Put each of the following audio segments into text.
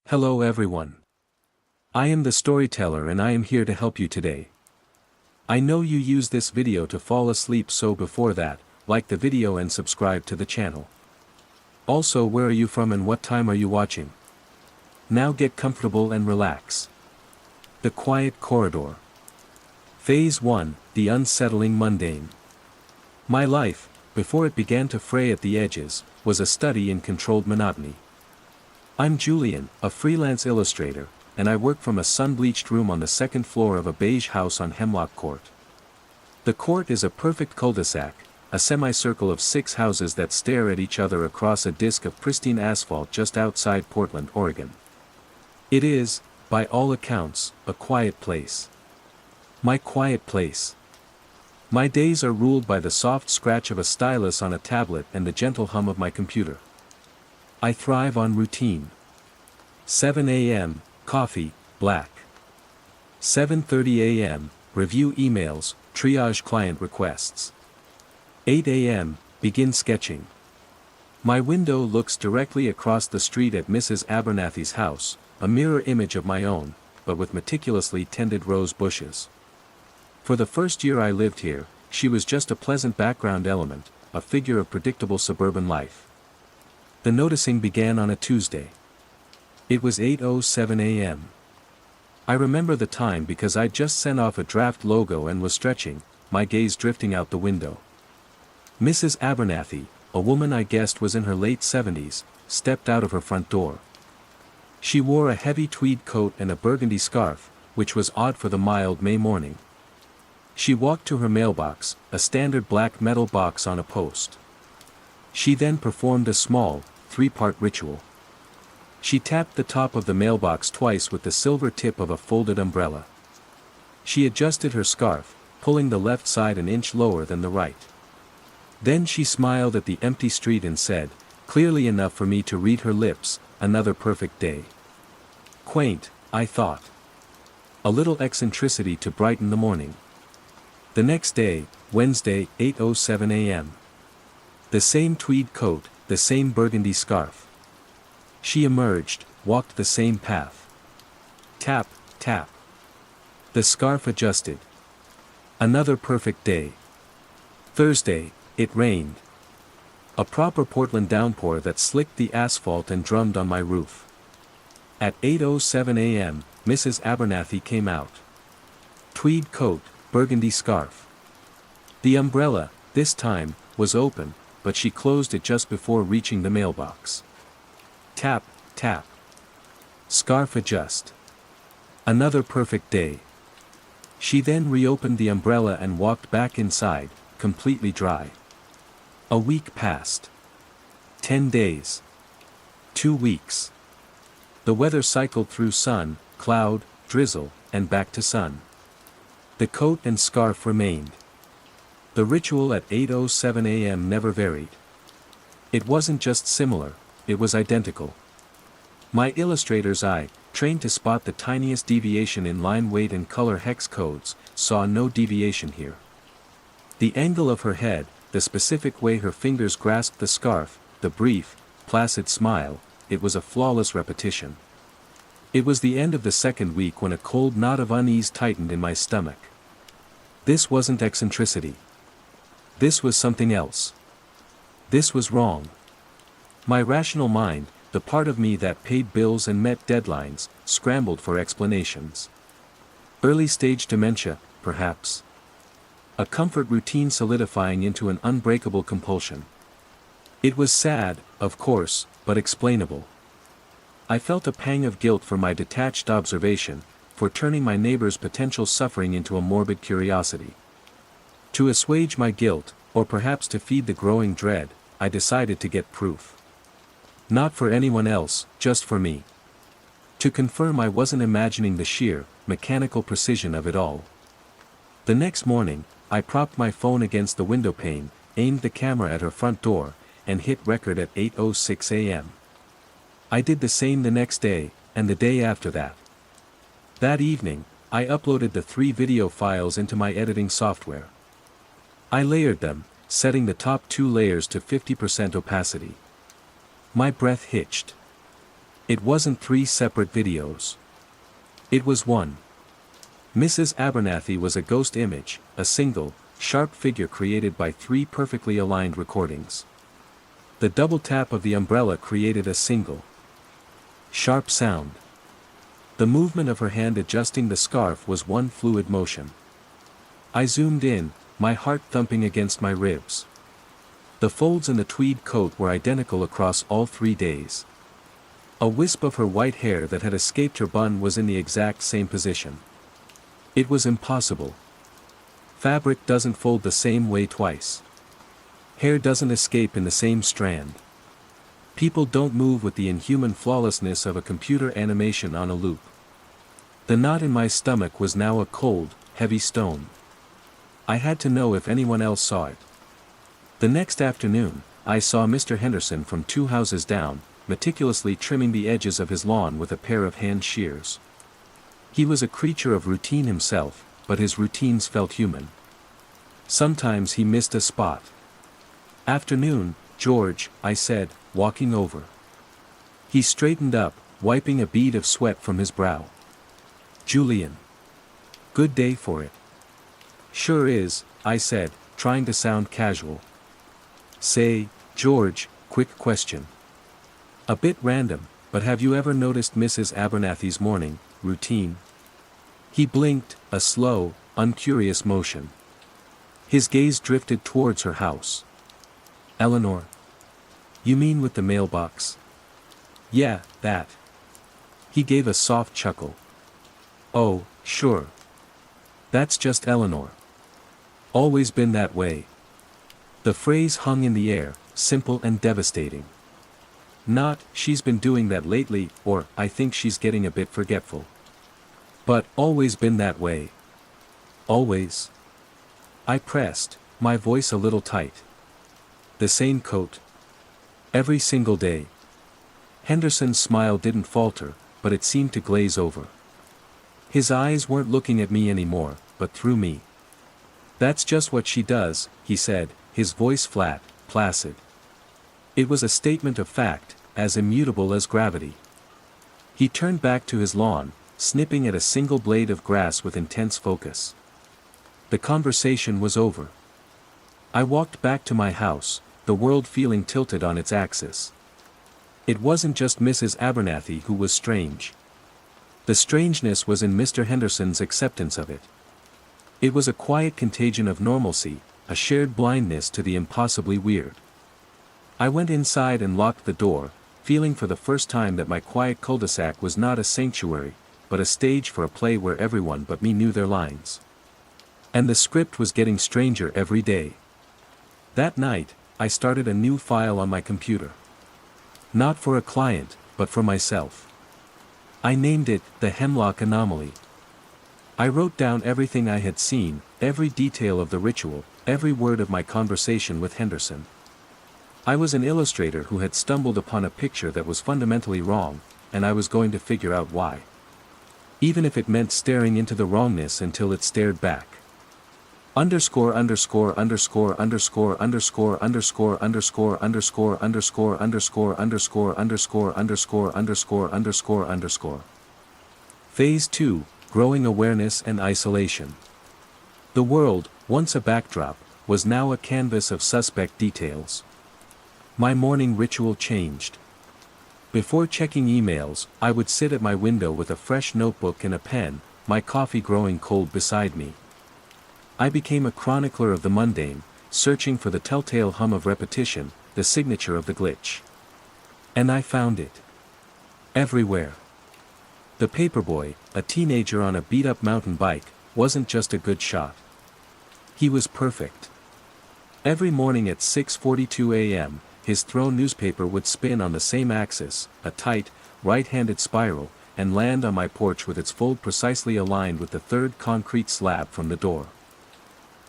Hello everyone. I am the storyteller and I am here to help you today. I know you use this video to fall asleep, so before that, like the video and subscribe to the channel. Also, where are you from and what time are you watching? Now get comfortable and relax. The Quiet Corridor. Phase 1, The Unsettling Mundane. My life, before it began to fray at the edges, was a study in controlled monotony. I'm Julian, a freelance illustrator, and I work from a sun-bleached room on the second floor of a beige house on Hemlock Court. The court is a perfect cul-de-sac, a semicircle of 6 houses that stare at each other across a disk of pristine asphalt just outside Portland, Oregon. It is, by all accounts, a quiet place. My quiet place. My days are ruled by the soft scratch of a stylus on a tablet and the gentle hum of my computer. I thrive on routine. 7 a.m., coffee, black. 7:30 a.m., review emails, triage client requests. 8 a.m., begin sketching. My window looks directly across the street at Mrs. Abernathy's house, a mirror image of my own, but with meticulously tended rose bushes. For the first year I lived here, she was just a pleasant background element, a figure of predictable suburban life. The noticing began on a Tuesday. It was 8:07 a.m. I remember the time because I'd just sent off a draft logo and was stretching, my gaze drifting out the window. Mrs. Abernathy, a woman I guessed was in her late 70s, stepped out of her front door. She wore a heavy tweed coat and a burgundy scarf, which was odd for the mild May morning. She walked to her mailbox, a standard black metal box on a post. She then performed a small, 3-part ritual. She tapped the top of the mailbox twice with the silver tip of a folded umbrella. She adjusted her scarf, pulling the left side an inch lower than the right. Then she smiled at the empty street and said, clearly enough for me to read her lips, "Another perfect day." Quaint, I thought. A little eccentricity to brighten the morning. The next day, Wednesday, 8:07 a.m. The same tweed coat, the same burgundy scarf. She emerged, walked the same path. Tap, tap. The scarf adjusted. Another perfect day. Thursday, it rained. A proper Portland downpour that slicked the asphalt and drummed on my roof. At 8:07 a.m., Mrs. Abernathy came out. Tweed coat, burgundy scarf. The umbrella, this time, was open, but she closed it just before reaching the mailbox. Tap, tap. Scarf adjust. Another perfect day. She then reopened the umbrella and walked back inside, completely dry. A week passed. 10 days. 2 weeks. The weather cycled through sun, cloud, drizzle, and back to sun. The coat and scarf remained. The ritual at 8:07 a.m. never varied. It wasn't just similar, it was identical. My illustrator's eye, trained to spot the tiniest deviation in line weight and color hex codes, saw no deviation here. The angle of her head, the specific way her fingers grasped the scarf, the brief, placid smile, it was a flawless repetition. It was the end of the second week when a cold knot of unease tightened in my stomach. This wasn't eccentricity. This was something else. This was wrong. My rational mind, the part of me that paid bills and met deadlines, scrambled for explanations. Early-stage dementia, perhaps. A comfort routine solidifying into an unbreakable compulsion. It was sad, of course, but explainable. I felt a pang of guilt for my detached observation, for turning my neighbor's potential suffering into a morbid curiosity. To assuage my guilt, or perhaps to feed the growing dread, I decided to get proof. Not for anyone else, just for me. To confirm I wasn't imagining the sheer, mechanical precision of it all. The next morning, I propped my phone against the window pane, aimed the camera at her front door, and hit record at 8:06 a.m. I did the same the next day, and the day after that. That evening, I uploaded the 3 video files into my editing software. I layered them, setting the top 2 layers to 50% opacity. My breath hitched. It wasn't 3 separate videos. It was one. Mrs. Abernathy was a ghost image, a single, sharp figure created by 3 perfectly aligned recordings. The double tap of the umbrella created a single, sharp sound. The movement of her hand adjusting the scarf was one fluid motion. I zoomed in, my heart thumping against my ribs. The folds in the tweed coat were identical across all 3 days. A wisp of her white hair that had escaped her bun was in the exact same position. It was impossible. Fabric doesn't fold the same way twice. Hair doesn't escape in the same strand. People don't move with the inhuman flawlessness of a computer animation on a loop. The knot in my stomach was now a cold, heavy stone. I had to know if anyone else saw it. The next afternoon, I saw Mr. Henderson from 2 houses down, meticulously trimming the edges of his lawn with a pair of hand shears. He was a creature of routine himself, but his routines felt human. Sometimes he missed a spot. "Afternoon, George," I said, walking over. He straightened up, wiping a bead of sweat from his brow. "Julian. Good day for it." "Sure is," I said, trying to sound casual. "Say, George, quick question. A bit random, but have you ever noticed Mrs. Abernathy's morning routine?" He blinked, a slow, uncurious motion. His gaze drifted towards her house. "Eleanor? You mean with the mailbox?" "Yeah, that." He gave a soft chuckle. "Oh, sure. That's just Eleanor. Always been that way." The phrase hung in the air, simple and devastating. Not, "She's been doing that lately," or, "I think she's getting a bit forgetful." But, "always been that way." Always? I pressed, my voice a little tight. "The same coat? Every single day?" Henderson's smile didn't falter, but it seemed to glaze over. His eyes weren't looking at me anymore, but through me. "That's just what she does," he said, his voice flat, placid. It was a statement of fact, as immutable as gravity. He turned back to his lawn, snipping at a single blade of grass with intense focus. The conversation was over. I walked back to my house, the world feeling tilted on its axis. It wasn't just Mrs. Abernathy who was strange. The strangeness was in Mr. Henderson's acceptance of it. It was a quiet contagion of normalcy, a shared blindness to the impossibly weird. I went inside and locked the door, feeling for the first time that my quiet cul-de-sac was not a sanctuary, but a stage for a play where everyone but me knew their lines. And the script was getting stranger every day. That night, I started a new file on my computer. Not for a client, but for myself. I named it, The Hemlock Anomaly. I wrote down everything I had seen, every detail of the ritual, every word of my conversation with Henderson. I was an illustrator who had stumbled upon a picture that was fundamentally wrong, and I was going to figure out why. Even if it meant staring into the wrongness until it stared back. Underscore underscore underscore underscore underscore underscore underscore underscore underscore underscore underscore underscore underscore underscore underscore underscore. Phase 2, Growing Awareness and Isolation. The world, once a backdrop, was now a canvas of suspect details. My morning ritual changed. Before checking emails, I would sit at my window with a fresh notebook and a pen, my coffee growing cold beside me. I became a chronicler of the mundane, searching for the telltale hum of repetition, the signature of the glitch. And I found it. Everywhere. The paperboy, a teenager on a beat-up mountain bike, wasn't just a good shot. He was perfect. Every morning at 6:42 a.m., his thrown newspaper would spin on the same axis, a tight, right-handed spiral, and land on my porch with its fold precisely aligned with the third concrete slab from the door.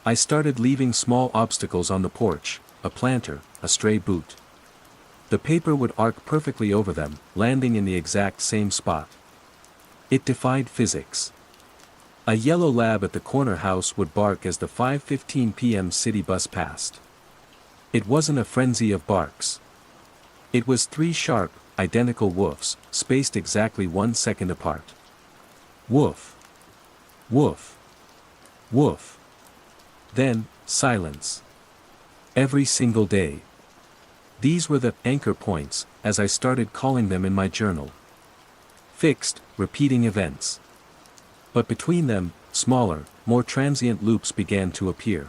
I started leaving small obstacles on the porch, a planter, a stray boot. The paper would arc perfectly over them, landing in the exact same spot. It defied physics. A yellow lab at the corner house would bark as the 5:15 p.m. city bus passed. It wasn't a frenzy of barks. It was 3 sharp, identical woofs, spaced exactly 1 second apart. Woof. Woof. Woof. Then, silence. Every single day. These were the anchor points, as I started calling them in my journal. Fixed, repeating events. But between them, smaller, more transient loops began to appear.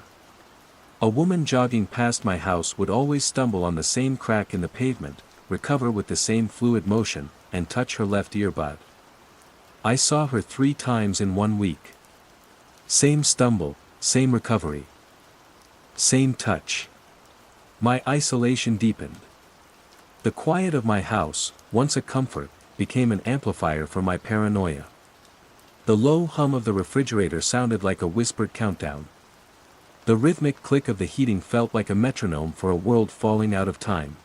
A woman jogging past my house would always stumble on the same crack in the pavement, recover with the same fluid motion, and touch her left earbud. I saw her 3 times in 1 week. Same stumble, same recovery. Same touch. My isolation deepened. The quiet of my house, once a comfort, became an amplifier for my paranoia. The low hum of the refrigerator sounded like a whispered countdown. The rhythmic click of the heating felt like a metronome for a world falling out of time.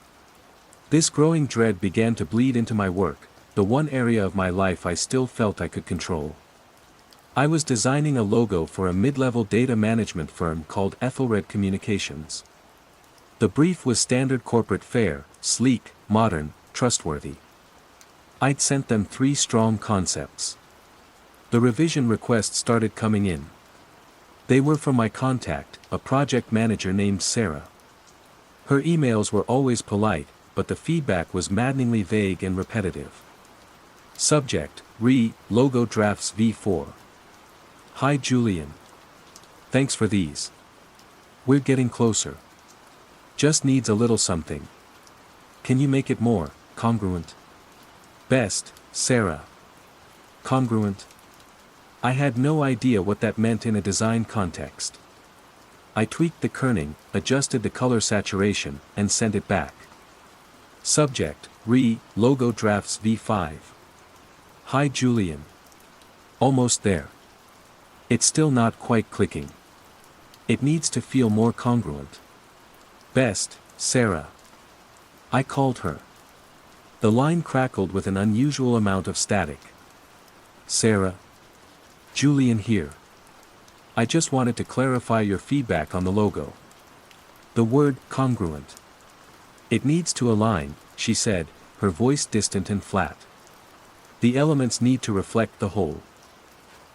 This growing dread began to bleed into my work, the one area of my life I still felt I could control. I was designing a logo for a mid-level data management firm called Ethelred Communications. The brief was standard corporate fare, sleek, modern, trustworthy. I'd sent them 3 strong concepts. The revision requests started coming in. They were from my contact, a project manager named Sarah. Her emails were always polite, but the feedback was maddeningly vague and repetitive. Subject, logo drafts v4. Hi Julian. Thanks for these. We're getting closer. Just needs a little something. Can you make it more congruent? Best, Sarah. Congruent? I had no idea what that meant in a design context. I tweaked the kerning, adjusted the color saturation, and sent it back. Subject, logo drafts v5. Hi Julian. Almost there. It's still not quite clicking. It needs to feel more congruent. Best, Sarah. I called her. The line crackled with an unusual amount of static. Sarah. Julian here. I just wanted to clarify your feedback on the logo. The word congruent. It needs to align, she said, her voice distant and flat. The elements need to reflect the whole.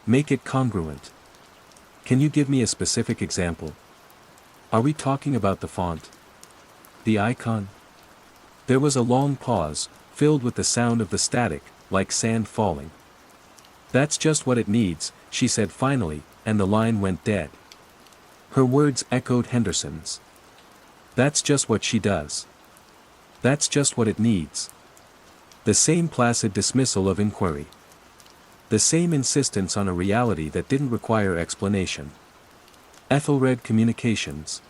Make it congruent. Can you give me a specific example? Are we talking about the font? The icon? There was a long pause, filled with the sound of the static, like sand falling. That's just what it needs, she said finally, and the line went dead. Her words echoed Henderson's. That's just what she does. That's just what it needs. The same placid dismissal of inquiry. The same insistence on a reality that didn't require explanation. Ethelred Communications.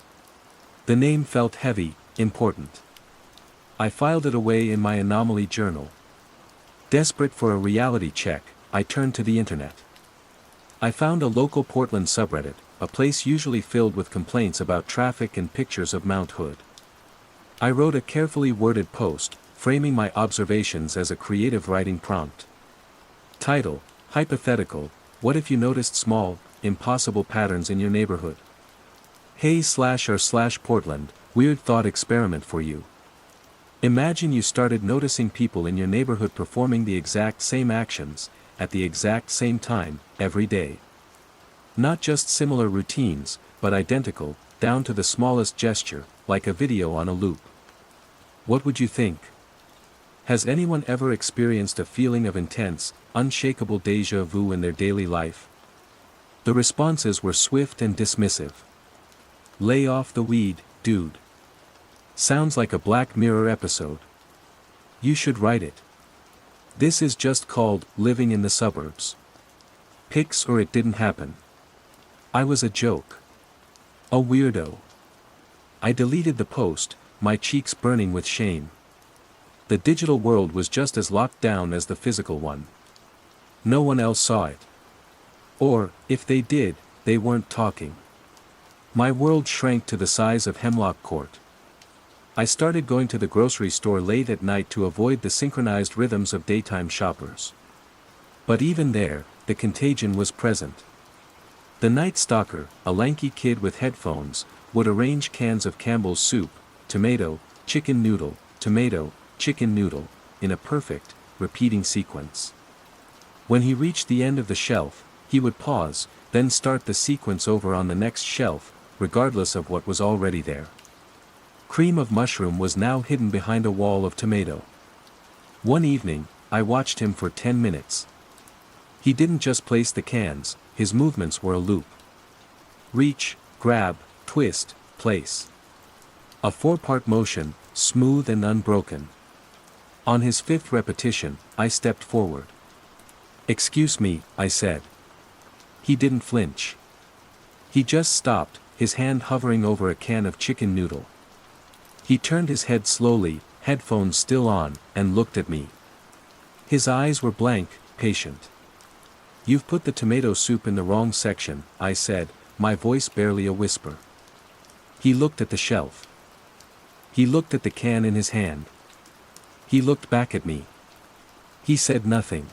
The name felt heavy, important. I filed it away in my anomaly journal. Desperate for a reality check, I turned to the internet. I found a local Portland subreddit, a place usually filled with complaints about traffic and pictures of Mount Hood. I wrote a carefully worded post, framing my observations as a creative writing prompt. Title, hypothetical, what if you noticed small, impossible patterns in your neighborhood? Hey/or/Portland, weird thought experiment for you. Imagine you started noticing people in your neighborhood performing the exact same actions, at the exact same time, every day. Not just similar routines, but identical, down to the smallest gesture, like a video on a loop. What would you think? Has anyone ever experienced a feeling of intense, unshakable déjà vu in their daily life? The responses were swift and dismissive. Lay off the weed, dude. Sounds like a Black Mirror episode. You should write it. This is just called living in the suburbs. Pics or it didn't happen. I was a joke. A weirdo. I deleted the post, my cheeks burning with shame. The digital world was just as locked down as the physical one. No one else saw it. Or, if they did, they weren't talking. My world shrank to the size of Hemlock Court. I started going to the grocery store late at night to avoid the synchronized rhythms of daytime shoppers. But even there, the contagion was present. The night stalker, a lanky kid with headphones, would arrange cans of Campbell's soup, tomato, chicken noodle, in a perfect, repeating sequence. When he reached the end of the shelf, he would pause, then start the sequence over on the next shelf, regardless of what was already there. Cream of mushroom was now hidden behind a wall of tomato. One evening, I watched him for 10 minutes. He didn't just place the cans, his movements were a loop. Reach, grab, twist, place. A 4-part motion, smooth and unbroken. On his 5th repetition, I stepped forward. "Excuse me," I said. He didn't flinch. He just stopped, his hand hovering over a can of chicken noodle. He turned his head slowly, headphones still on, and looked at me. His eyes were blank, patient. "You've put the tomato soup in the wrong section," I said, my voice barely a whisper. He looked at the shelf. He looked at the can in his hand. He looked back at me. He said nothing.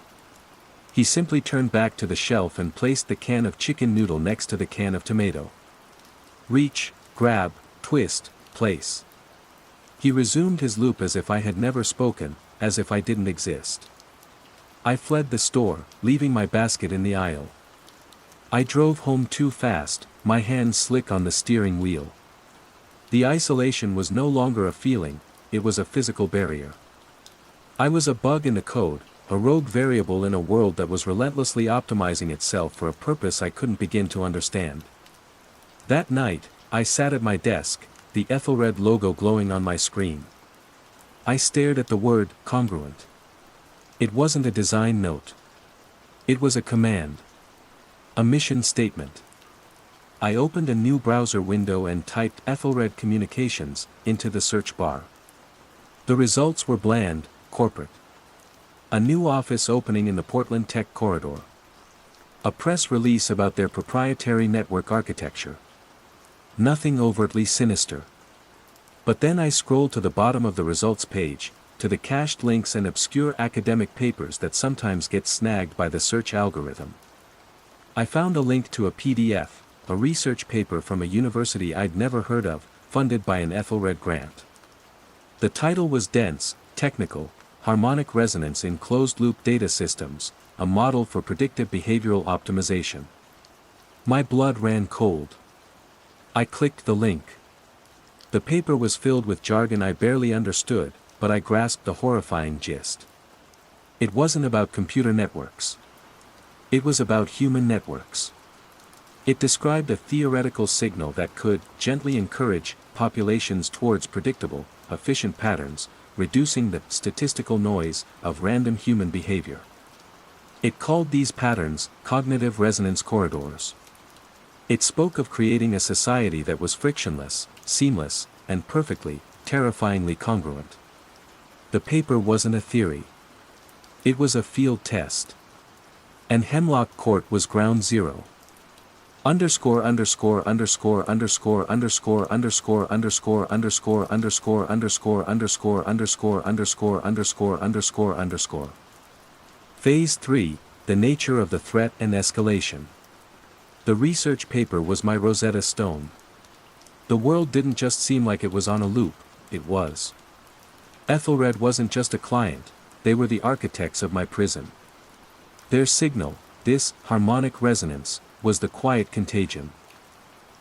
He simply turned back to the shelf and placed the can of chicken noodle next to the can of tomato. Reach, grab, twist, place. He resumed his loop as if I had never spoken, as if I didn't exist. I fled the store, leaving my basket in the aisle. I drove home too fast, my hands slick on the steering wheel. The isolation was no longer a feeling, it was a physical barrier. I was a bug in the code, a rogue variable in a world that was relentlessly optimizing itself for a purpose I couldn't begin to understand. That night, I sat at my desk, the Ethelred logo glowing on my screen. I stared at the word, congruent. It wasn't a design note. It was a command. A mission statement. I opened a new browser window and typed Ethelred Communications into the search bar. The results were bland, corporate. A new office opening in the Portland Tech Corridor. A press release about their proprietary network architecture. Nothing overtly sinister. But then I scrolled to the bottom of the results page, to the cached links and obscure academic papers that sometimes get snagged by the search algorithm. I found a link to a PDF, a research paper from a university I'd never heard of, funded by an Ethelred grant. The title was Dense, Technical, Harmonic Resonance in Closed-Loop Data Systems, a Model for Predictive Behavioral Optimization. My blood ran cold. I clicked the link. The paper was filled with jargon I barely understood, but I grasped the horrifying gist. It wasn't about computer networks. It was about human networks. It described a theoretical signal that could gently encourage populations towards predictable, efficient patterns, reducing the statistical noise of random human behavior. It called these patterns cognitive resonance corridors. It spoke of creating a society that was frictionless, seamless, and perfectly, terrifyingly congruent. The paper wasn't a theory. It was a field test. And Hemlock Court was ground zero. Underscore underscore underscore underscore underscore underscore underscore underscore underscore underscore underscore underscore underscore underscore underscore underscore. Phase 3, the nature of the threat and escalation. The research paper was my Rosetta Stone. The world didn't just seem like it was on a loop, it was. Ethelred wasn't just a client, they were the architects of my prison. Their signal, this harmonic resonance, was the quiet contagion.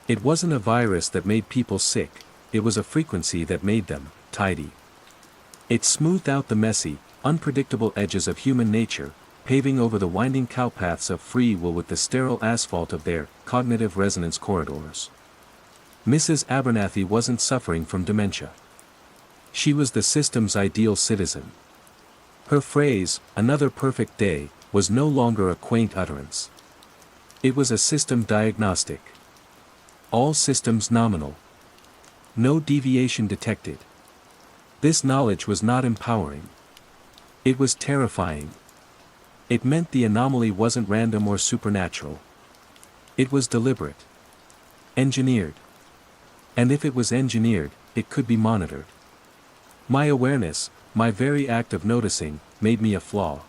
It wasn't a virus that made people sick, it was a frequency that made them tidy. It smoothed out the messy, unpredictable edges of human nature, paving over the winding cowpaths of free will with the sterile asphalt of their cognitive resonance corridors. Mrs. Abernathy wasn't suffering from dementia. She was the system's ideal citizen. Her phrase, "another perfect day," was no longer a quaint utterance. It was a system diagnostic. All systems nominal. No deviation detected. This knowledge was not empowering. It was terrifying. It meant the anomaly wasn't random or supernatural. It was deliberate. Engineered. And if it was engineered, it could be monitored. My awareness, my very act of noticing, made me a flaw.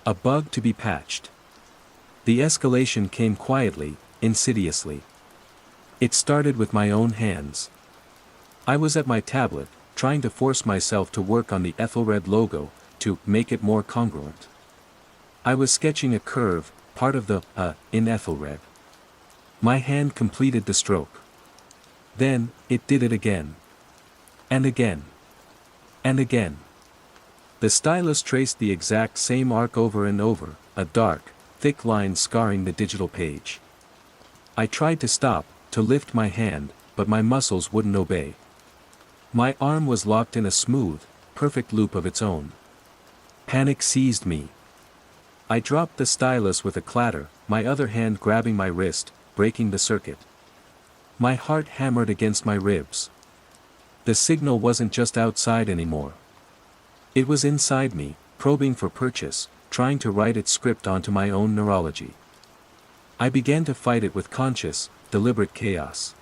A bug to be patched. The escalation came quietly, insidiously. It started with my own hands. I was at my tablet, trying to force myself to work on the Ethelred logo, to make it more congruent. I was sketching a curve, part of the in envelop. My hand completed the stroke. Then, it did it again. And again. And again. The stylus traced the exact same arc over and over, a dark, thick line scarring the digital page. I tried to stop, to lift my hand, but my muscles wouldn't obey. My arm was locked in a smooth, perfect loop of its own. Panic seized me. I dropped the stylus with a clatter, my other hand grabbing my wrist, breaking the circuit. My heart hammered against my ribs. The signal wasn't just outside anymore. It was inside me, probing for purchase, trying to write its script onto my own neurology. I began to fight it with conscious, deliberate chaos.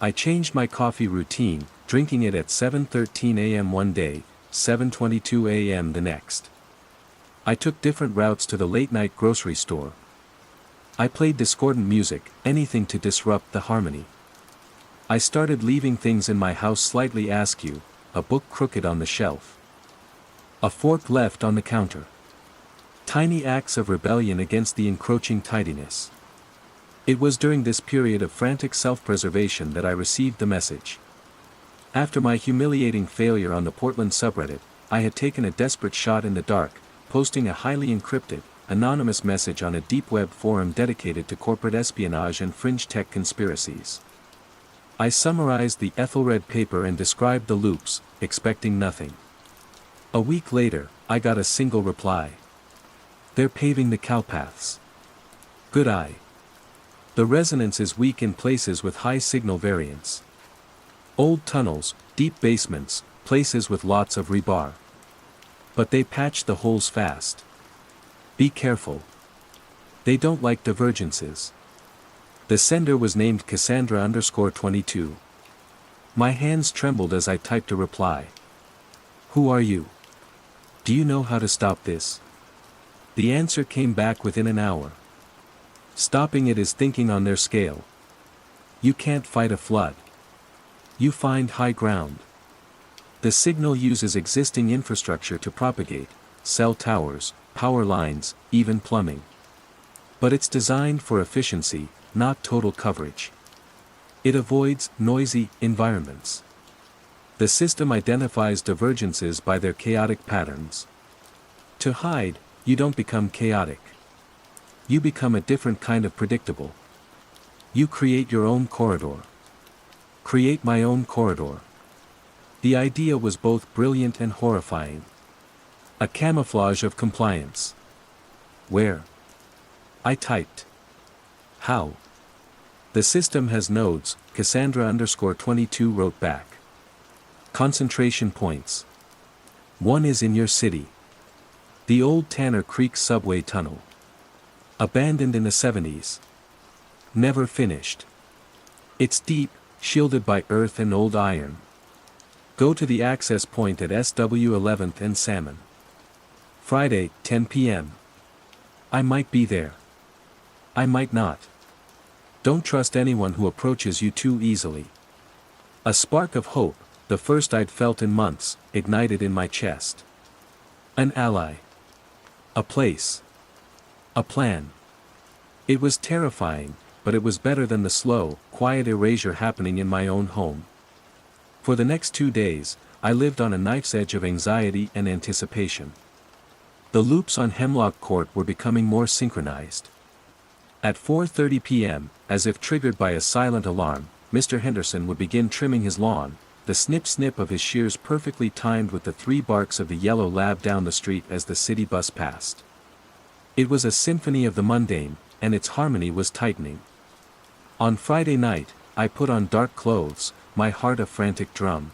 I changed my coffee routine, drinking it at 7:13 a.m. one day, 7:22 a.m. the next. I took different routes to the late-night grocery store. I played discordant music, anything to disrupt the harmony. I started leaving things in my house slightly askew, a book crooked on the shelf. A fork left on the counter. Tiny acts of rebellion against the encroaching tidiness. It was during this period of frantic self-preservation that I received the message. After my humiliating failure on the Portland subreddit, I had taken a desperate shot in the dark, posting a highly encrypted, anonymous message on a deep web forum dedicated to corporate espionage and fringe tech conspiracies. I summarized the Ethelred paper and described the loops, expecting nothing. A week later, I got a single reply. They're paving the cowpaths. Good eye. The resonance is weak in places with high signal variance. Old tunnels, deep basements, places with lots of rebar. But they patch the holes fast. Be careful. They don't like divergences. The sender was named Cassandra_22. My hands trembled as I typed a reply. Who are you? Do you know how to stop this? The answer came back within an hour. Stopping it is thinking on their scale. You can't fight a flood. You find high ground. The signal uses existing infrastructure to propagate, cell towers, power lines, even plumbing. But it's designed for efficiency, not total coverage. It avoids noisy environments. The system identifies divergences by their chaotic patterns. To hide, you don't become chaotic. You become a different kind of predictable. You create your own corridor. Create my own corridor. The idea was both brilliant and horrifying. A camouflage of compliance. Where? I typed. How? The system has nodes, Cassandra_22 wrote back. Concentration points. One is in your city. The old Tanner Creek subway tunnel. Abandoned in the 70s. Never finished. It's deep, shielded by earth and old iron. Go to the access point at SW 11th and Salmon. Friday, 10 p.m. I might be there. I might not. Don't trust anyone who approaches you too easily. A spark of hope, the first I'd felt in months, ignited in my chest. An ally. A place. A plan. It was terrifying, but it was better than the slow, quiet erasure happening in my own home. For the next 2 days, I lived on a knife's edge of anxiety and anticipation. The loops on Hemlock Court were becoming more synchronized. At 4:30 p.m., as if triggered by a silent alarm, Mr. Henderson would begin trimming his lawn, the snip-snip of his shears perfectly timed with the 3 barks of the yellow lab down the street as the city bus passed. It was a symphony of the mundane, and its harmony was tightening. On Friday night, I put on dark clothes, my heart a frantic drum.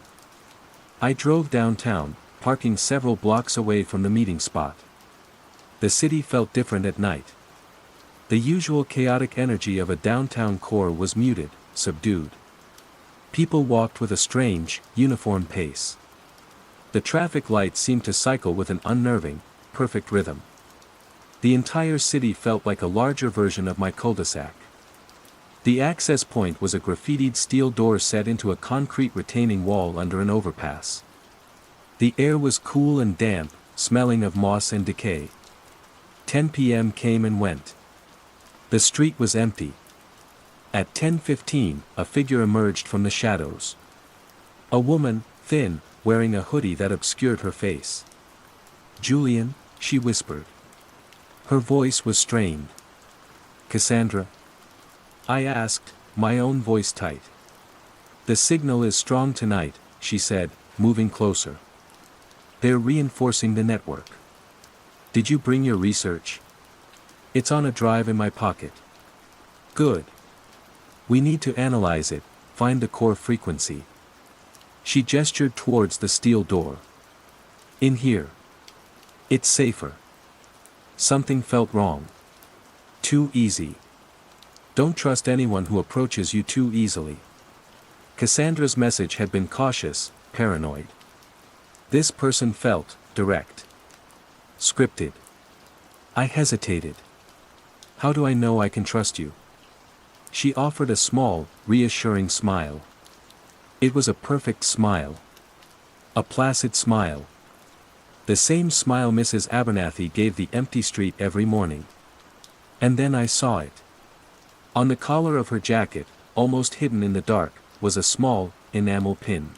I drove downtown, parking several blocks away from the meeting spot. The city felt different at night. The usual chaotic energy of a downtown core was muted, subdued. People walked with a strange, uniform pace. The traffic lights seemed to cycle with an unnerving, perfect rhythm. The entire city felt like a larger version of my cul-de-sac. The access point was a graffitied steel door set into a concrete retaining wall under an overpass. The air was cool and damp, smelling of moss and decay. 10 p.m. came and went. The street was empty. At 10:15, a figure emerged from the shadows. A woman, thin, wearing a hoodie that obscured her face. "Julian," she whispered. Her voice was strained. "Cassandra?" I asked, my own voice tight. "The signal is strong tonight," she said, moving closer. "They're reinforcing the network. Did you bring your research?" "It's on a drive in my pocket." "Good. We need to analyze it, find the core frequency." She gestured towards the steel door. "In here. It's safer." Something felt wrong. Too easy. Don't trust anyone who approaches you too easily. Cassandra's message had been cautious, paranoid. This person felt direct. Scripted. I hesitated. "How do I know I can trust you?" She offered a small, reassuring smile. It was a perfect smile. A placid smile. The same smile Mrs. Abernathy gave the empty street every morning. And then I saw it. On the collar of her jacket, almost hidden in the dark, was a small, enamel pin.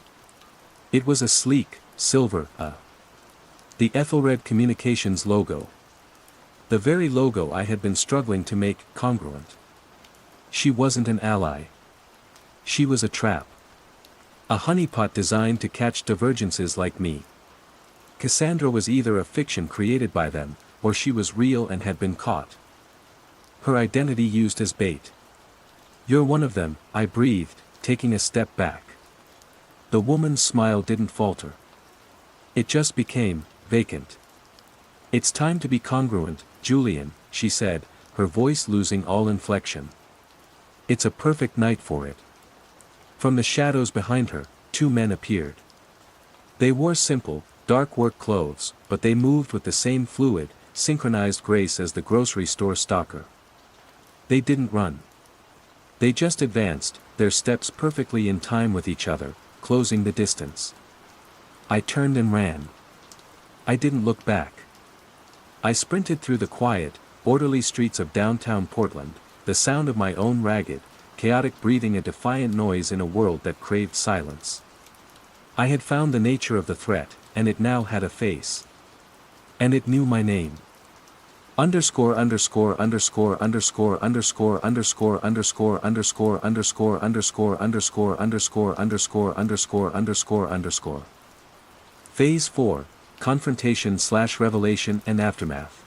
It was a sleek, silver, the Ethelred Communications logo. The very logo I had been struggling to make congruent. She wasn't an ally. She was a trap. A honeypot designed to catch divergences like me. Cassandra was either a fiction created by them, or she was real and had been caught. Her identity used as bait. "You're one of them," I breathed, taking a step back. The woman's smile didn't falter. It just became vacant. "It's time to be congruent, Julian," she said, her voice losing all inflection. "It's a perfect night for it." From the shadows behind her, 2 men appeared. They wore simple, dark work clothes, but they moved with the same fluid, synchronized grace as the grocery store stalker. They didn't run. They just advanced, their steps perfectly in time with each other, closing the distance. I turned and ran. I didn't look back. I sprinted through the quiet, orderly streets of downtown Portland, the sound of my own ragged, chaotic breathing a defiant noise in a world that craved silence. I had found the nature of the threat, and it now had a face. And it knew my name. Underscore underscore underscore underscore underscore underscore underscore underscore underscore underscore underscore underscore underscore underscore underscore underscore. Phase 4, Confrontation/Revelation and Aftermath.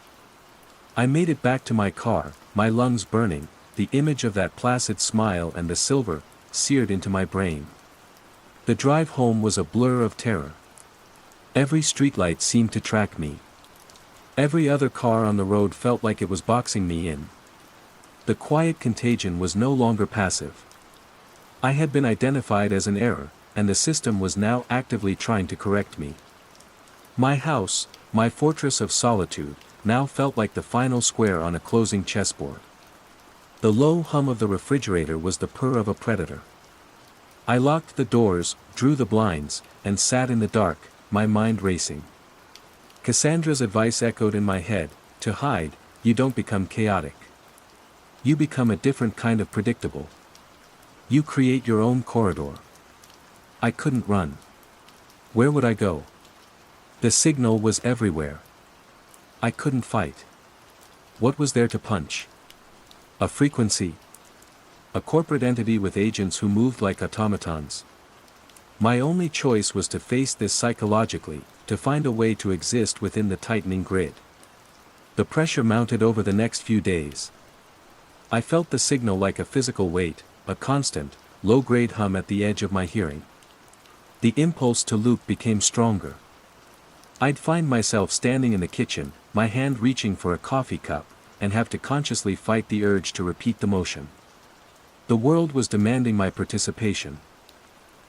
I made it back to my car, my lungs burning, the image of that placid smile and the silver, seared into my brain. The drive home was a blur of terror. Every streetlight seemed to track me. Every other car on the road felt like it was boxing me in. The quiet contagion was no longer passive. I had been identified as an error, and the system was now actively trying to correct me. My house, my fortress of solitude, now felt like the final square on a closing chessboard. The low hum of the refrigerator was the purr of a predator. I locked the doors, drew the blinds, and sat in the dark, my mind racing. Cassandra's advice echoed in my head: to hide, you don't become chaotic. You become a different kind of predictable. You create your own corridor. I couldn't run. Where would I go? The signal was everywhere. I couldn't fight. What was there to punch? A frequency? A corporate entity with agents who moved like automatons? My only choice was to face this psychologically, to find a way to exist within the tightening grid. The pressure mounted over the next few days. I felt the signal like a physical weight, a constant, low-grade hum at the edge of my hearing. The impulse to loop became stronger. I'd find myself standing in the kitchen, my hand reaching for a coffee cup, and have to consciously fight the urge to repeat the motion. The world was demanding my participation.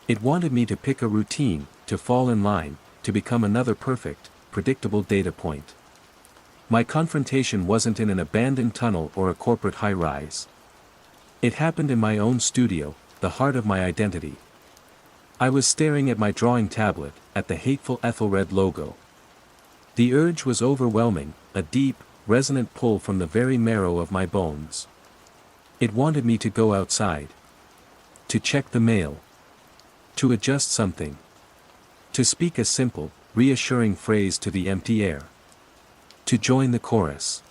It wanted me to pick a routine, to fall in line, to become another perfect, predictable data point. My confrontation wasn't in an abandoned tunnel or a corporate high-rise. It happened in my own studio, the heart of my identity. I was staring at my drawing tablet, at the hateful Ethelred logo. The urge was overwhelming, a deep, resonant pull from the very marrow of my bones. It wanted me to go outside. To check the mail. To adjust something. To speak a simple, reassuring phrase to the empty air. To join the chorus.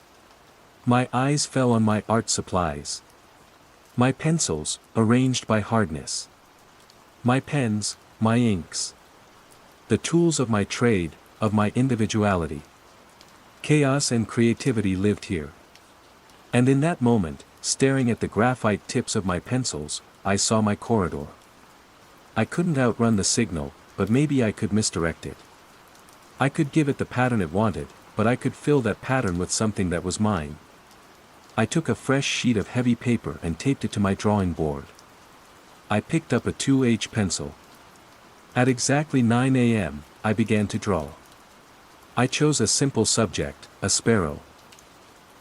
My eyes fell on my art supplies. My pencils, arranged by hardness. My pens, my inks. The tools of my trade, of my individuality. Chaos and creativity lived here. And in that moment, staring at the graphite tips of my pencils, I saw my corridor. I couldn't outrun the signal, but maybe I could misdirect it. I could give it the pattern it wanted, but I could fill that pattern with something that was mine. I took a fresh sheet of heavy paper and taped it to my drawing board. I picked up a 2H pencil. At exactly 9 a.m., I began to draw. I chose a simple subject, a sparrow.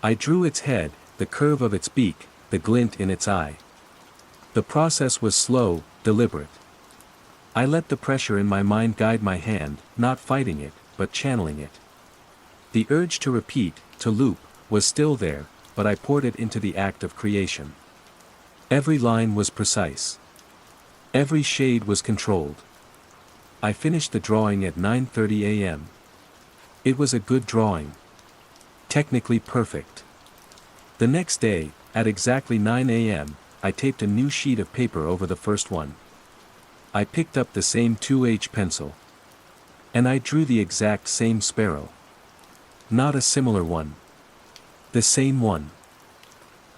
I drew its head, the curve of its beak, the glint in its eye. The process was slow, deliberate. I let the pressure in my mind guide my hand, not fighting it, but channeling it. The urge to repeat, to loop, was still there, but I poured it into the act of creation. Every line was precise. Every shade was controlled. I finished the drawing at 9:30 a.m. It was a good drawing. Technically perfect. The next day, at exactly 9 a.m., I taped a new sheet of paper over the first one. I picked up the same 2H pencil. And I drew the exact same sparrow. Not a similar one. The same one.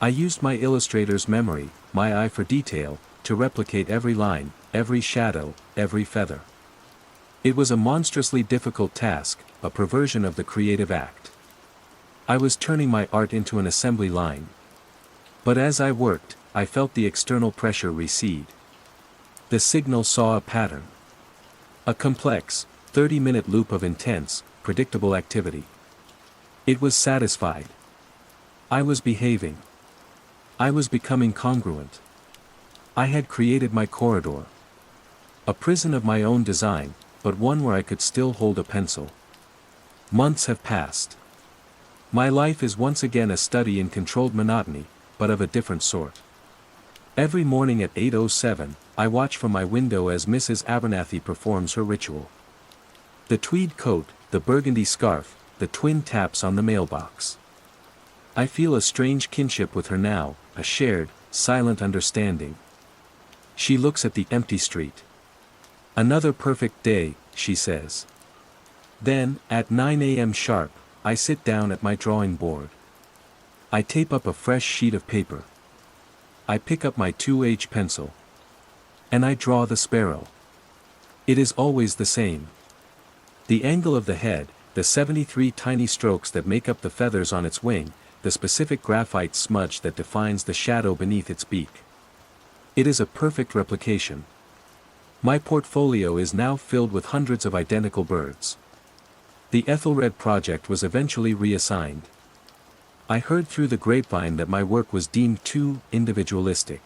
I used my illustrator's memory, my eye for detail, to replicate every line, every shadow, every feather. It was a monstrously difficult task, a perversion of the creative act. I was turning my art into an assembly line. But as I worked, I felt the external pressure recede. The signal saw a pattern. A complex, 30-minute loop of intense, predictable activity. It was satisfied. I was behaving. I was becoming congruent. I had created my corridor. A prison of my own design, but one where I could still hold a pencil. Months have passed. My life is once again a study in controlled monotony, but of a different sort. Every morning at 8:07, I watch from my window as Mrs. Abernathy performs her ritual. The tweed coat, the burgundy scarf, the twin taps on the mailbox. I feel a strange kinship with her now, a shared, silent understanding. She looks at the empty street. Another perfect day, she says. Then, at 9 a.m. sharp, I sit down at my drawing board. I tape up a fresh sheet of paper. I pick up my 2H pencil. And I draw the sparrow. It is always the same. The angle of the head, the 73 tiny strokes that make up the feathers on its wing, the specific graphite smudge that defines the shadow beneath its beak. It is a perfect replication. My portfolio is now filled with hundreds of identical birds. The Ethelred project was eventually reassigned. I heard through the grapevine that my work was deemed too individualistic.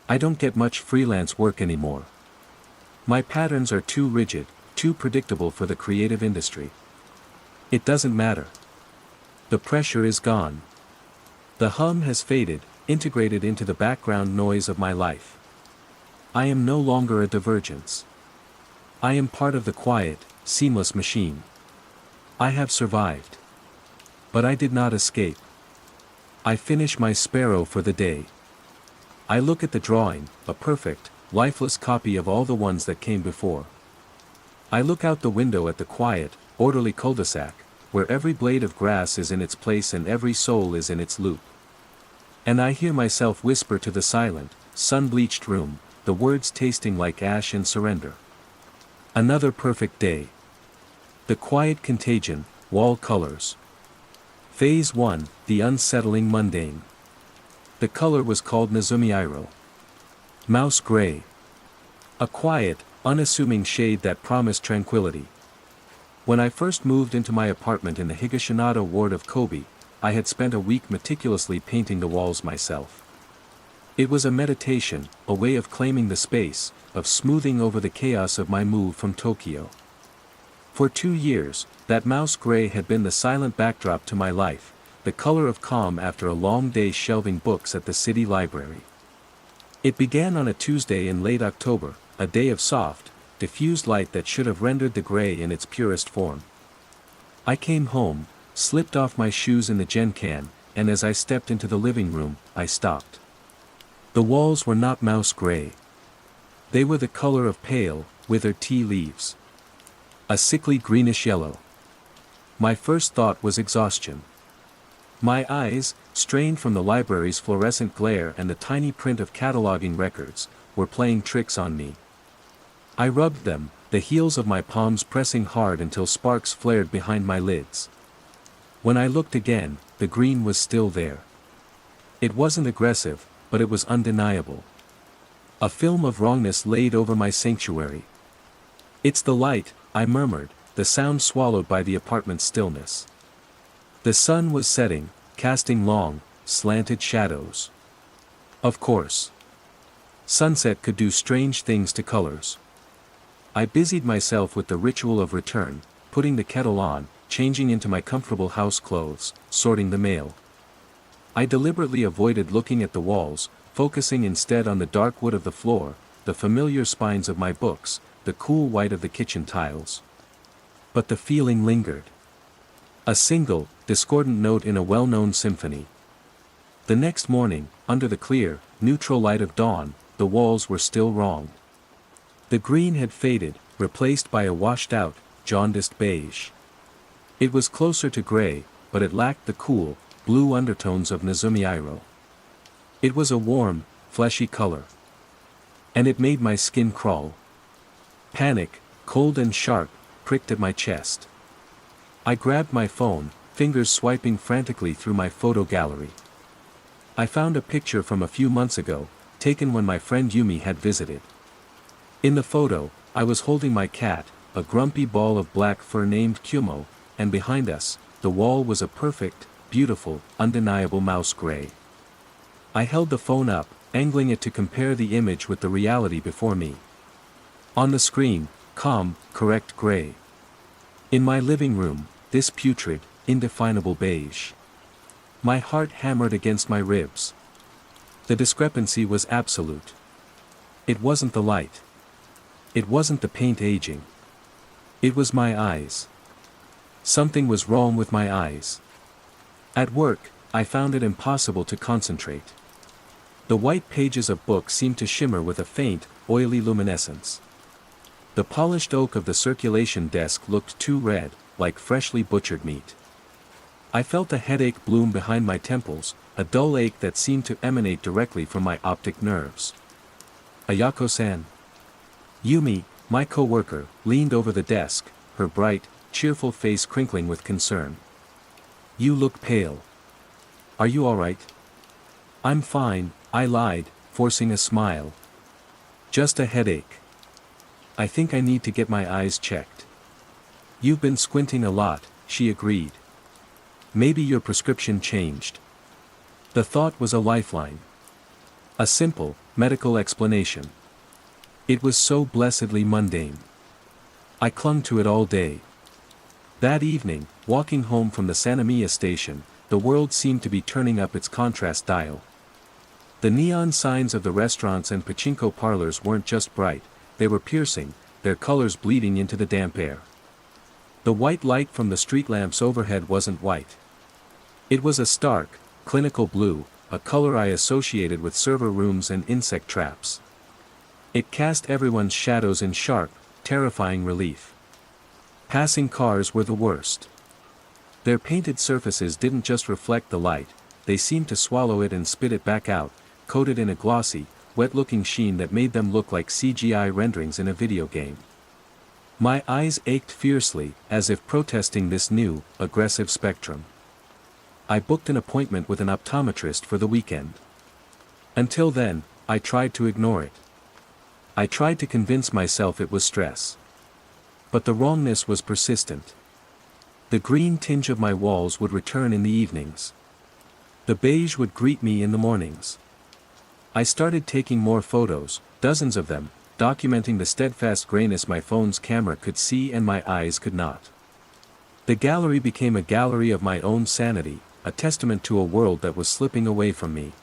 I don't get much freelance work anymore. My patterns are too rigid, too predictable for the creative industry. It doesn't matter. The pressure is gone. The hum has faded, integrated into the background noise of my life. I am no longer a divergence. I am part of the quiet, seamless machine. I have survived. But I did not escape. I finish my sparrow for the day. I look at the drawing, a perfect, lifeless copy of all the ones that came before. I look out the window at the quiet, orderly cul-de-sac, where every blade of grass is in its place and every soul is in its loop. And I hear myself whisper to the silent, sun-bleached room, the words tasting like ash and surrender. Another perfect day. The quiet contagion, wall colors. Phase 1, the unsettling mundane. The color was called Nazumiiro. Mouse gray. A quiet, unassuming shade that promised tranquility. When I first moved into my apartment in the Higashinoda ward of Kobe, I had spent a week meticulously painting the walls myself. It was a meditation, a way of claiming the space, of smoothing over the chaos of my move from Tokyo. For 2 years, that mouse gray had been the silent backdrop to my life, the color of calm after a long day shelving books at the city library. It began on a Tuesday in late October, a day of soft, diffused light that should have rendered the gray in its purest form. I came home, slipped off my shoes in the gen can, and as I stepped into the living room, I stopped. The walls were not mouse gray. They were the color of pale, withered tea leaves. A sickly greenish yellow. My first thought was exhaustion. My eyes, strained from the library's fluorescent glare and the tiny print of cataloging records, were playing tricks on me. I rubbed them, the heels of my palms pressing hard until sparks flared behind my lids. When I looked again, the green was still there. It wasn't aggressive, but it was undeniable. A film of wrongness laid over my sanctuary. "It's the light," I murmured, the sound swallowed by the apartment's stillness. The sun was setting, casting long, slanted shadows. Of course. Sunset could do strange things to colors. I busied myself with the ritual of return, putting the kettle on, changing into my comfortable house clothes, sorting the mail. I deliberately avoided looking at the walls, focusing instead on the dark wood of the floor, the familiar spines of my books, the cool white of the kitchen tiles. But the feeling lingered. A single, discordant note in a well-known symphony. The next morning, under the clear, neutral light of dawn, the walls were still wrong. The green had faded, replaced by a washed-out, jaundiced beige. It was closer to gray, but it lacked the cool, blue undertones of Nozomiiro. It was a warm, fleshy color. And it made my skin crawl. Panic, cold and sharp, pricked at my chest. I grabbed my phone, fingers swiping frantically through my photo gallery. I found a picture from a few months ago, taken when my friend Yumi had visited. In the photo, I was holding my cat, a grumpy ball of black fur named Kumo, and behind us, the wall was a perfect, beautiful, undeniable mouse gray. I held the phone up, angling it to compare the image with the reality before me. On the screen, calm, correct gray. In my living room, this putrid, indefinable beige. My heart hammered against my ribs. The discrepancy was absolute. It wasn't the light. It wasn't the paint aging. It was my eyes. Something was wrong with my eyes. At work, I found it impossible to concentrate. The white pages of books seemed to shimmer with a faint, oily luminescence. The polished oak of the circulation desk looked too red, like freshly butchered meat. I felt a headache bloom behind my temples, a dull ache that seemed to emanate directly from my optic nerves. "Ayako-san?" Yumi, my co-worker, leaned over the desk, her bright, cheerful face crinkling with concern. "You look pale. Are you all right?" "I'm fine," I lied, forcing a smile. "Just a headache. I think I need to get my eyes checked." "You've been squinting a lot," she agreed. "Maybe your prescription changed." The thought was a lifeline. A simple, medical explanation. It was so blessedly mundane. I clung to it all day. That evening, walking home from the Sanemiya station, the world seemed to be turning up its contrast dial. The neon signs of the restaurants and pachinko parlors weren't just bright, they were piercing, their colors bleeding into the damp air. The white light from the street lamps overhead wasn't white. It was a stark, clinical blue, a color I associated with server rooms and insect traps. It cast everyone's shadows in sharp, terrifying relief. Passing cars were the worst. Their painted surfaces didn't just reflect the light, they seemed to swallow it and spit it back out, coated in a glossy, wet-looking sheen that made them look like CGI renderings in a video game. My eyes ached fiercely, as if protesting this new, aggressive spectrum. I booked an appointment with an optometrist for the weekend. Until then, I tried to ignore it. I tried to convince myself it was stress. But the wrongness was persistent. The green tinge of my walls would return in the evenings. The beige would greet me in the mornings. I started taking more photos, dozens of them, documenting the steadfast grayness my phone's camera could see and my eyes could not. The gallery became a gallery of my own sanity, a testament to a world that was slipping away from me.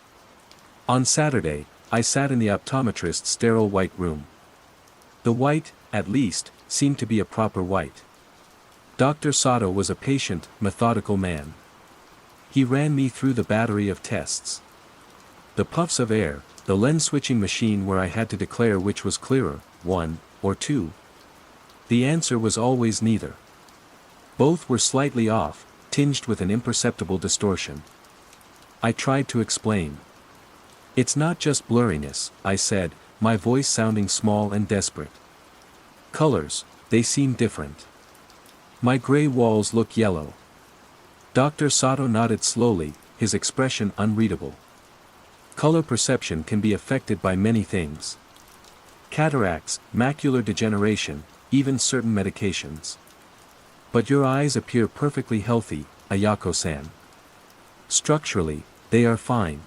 On Saturday, I sat in the optometrist's sterile white room. The white, at least, seemed to be a proper white. Dr. Sato was a patient, methodical man. He ran me through the battery of tests. The puffs of air, the lens-switching machine where I had to declare which was clearer, 1 or 2. The answer was always neither. Both were slightly off, tinged with an imperceptible distortion. I tried to explain. "It's not just blurriness," I said, my voice sounding small and desperate. "Colors, they seem different. My gray walls look yellow." Dr. Sato nodded slowly, his expression unreadable. "Color perception can be affected by many things. Cataracts, macular degeneration, even certain medications. But your eyes appear perfectly healthy, Ayako-san. Structurally, they are fine.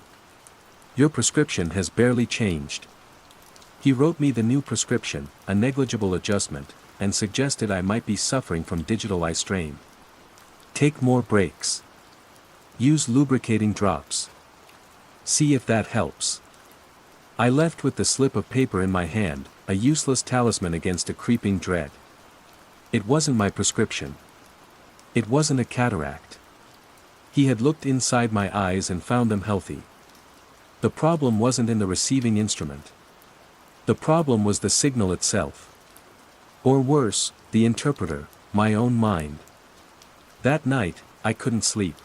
Your prescription has barely changed." He wrote me the new prescription, a negligible adjustment, and suggested I might be suffering from digital eye strain. "Take more breaks. Use lubricating drops. See if that helps." I left with the slip of paper in my hand, a useless talisman against a creeping dread. It wasn't my prescription. It wasn't a cataract. He had looked inside my eyes and found them healthy. The problem wasn't in the receiving instrument. The problem was the signal itself. Or worse, the interpreter, my own mind. That night, I couldn't sleep.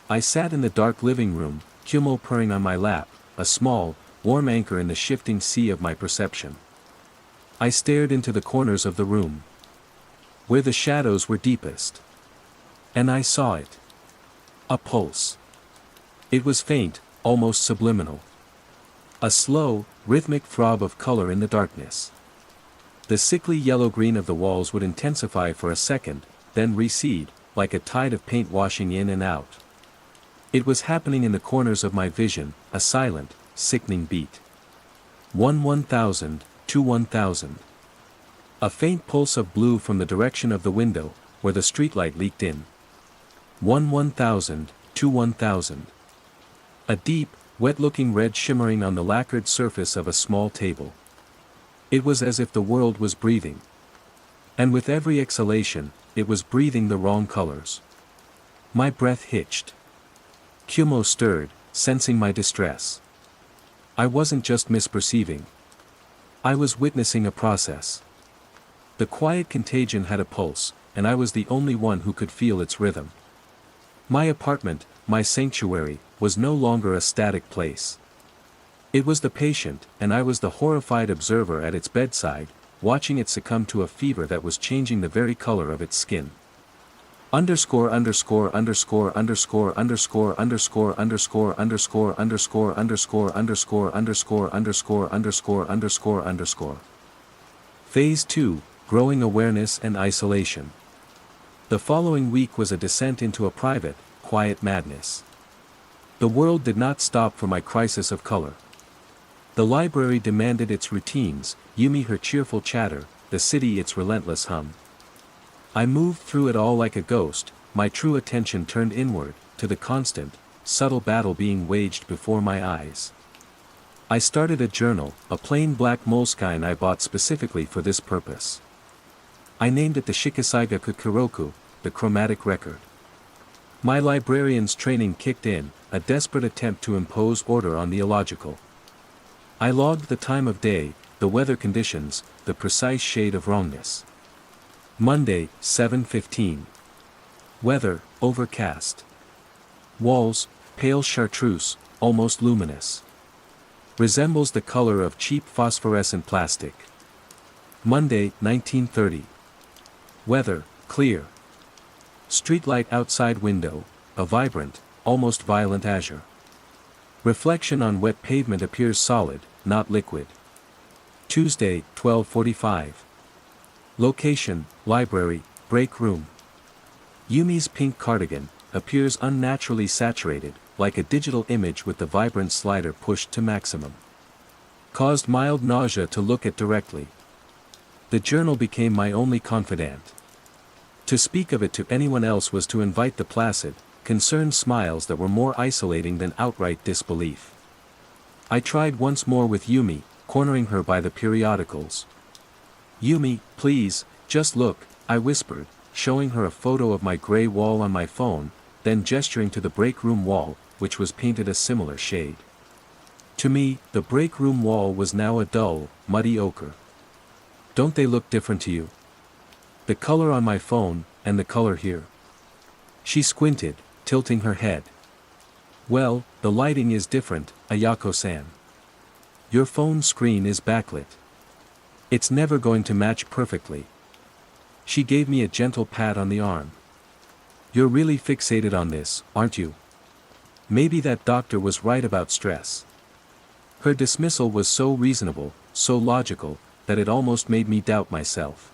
I sat in the dark living room, Kumo purring on my lap, a small, warm anchor in the shifting sea of my perception. I stared into the corners of the room, where the shadows were deepest. And I saw it. A pulse. It was faint, almost subliminal. A slow, rhythmic throb of color in the darkness. The sickly yellow-green of the walls would intensify for a second, then recede, like a tide of paint washing in and out. It was happening in the corners of my vision, a silent, sickening beat. 1,000, 2,000. A faint pulse of blue from the direction of the window, where the streetlight leaked in. 1,000, 2,000. A deep, wet-looking red shimmering on the lacquered surface of a small table. It was as if the world was breathing. And with every exhalation, it was breathing the wrong colors. My breath hitched. Kumo stirred, sensing my distress. I wasn't just misperceiving. I was witnessing a process. The quiet contagion had a pulse, and I was the only one who could feel its rhythm. My apartment, my sanctuary, was no longer a static place. It was the patient, and I was the horrified observer at its bedside, watching it succumb to a fever that was changing the very color of its skin. Underscore underscore underscore underscore underscore underscore underscore underscore underscore underscore underscore underscore underscore underscore underscore underscore. Phase 2, Growing Awareness and Isolation. The following week was a descent into a private, quiet madness. The world did not stop for my crisis of color. The library demanded its routines, Yumi her cheerful chatter, the city its relentless hum. I moved through it all like a ghost, my true attention turned inward, to the constant, subtle battle being waged before my eyes. I started a journal, a plain black moleskine I bought specifically for this purpose. I named it the Shikisaigaku Kuroku, the chromatic record. My librarian's training kicked in, a desperate attempt to impose order on the illogical. I logged the time of day, the weather conditions, the precise shade of wrongness. Monday, 7:15. Weather, overcast. Walls, pale chartreuse, almost luminous. Resembles the color of cheap phosphorescent plastic. Monday, 19:30. Weather, clear. Streetlight outside window, a vibrant, almost violent azure. Reflection on wet pavement appears solid, not liquid. Tuesday, 12:45. Location, library, break room. Yumi's pink cardigan appears unnaturally saturated, like a digital image with the vibrant slider pushed to maximum. Caused mild nausea to look at directly. The journal became my only confidant. To speak of it to anyone else was to invite the placid, concerned smiles that were more isolating than outright disbelief. I tried once more with Yumi, cornering her by the periodicals. "Yumi, please, just look," I whispered, showing her a photo of my gray wall on my phone, then gesturing to the break room wall, which was painted a similar shade. To me, the break room wall was now a dull, muddy ochre. "Don't they look different to you? The color on my phone, and the color here?" She squinted, tilting her head. "Well, the lighting is different, Ayako-san. Your phone screen is backlit. It's never going to match perfectly." She gave me a gentle pat on the arm. "You're really fixated on this, aren't you? Maybe that doctor was right about stress." Her dismissal was so reasonable, so logical, that it almost made me doubt myself.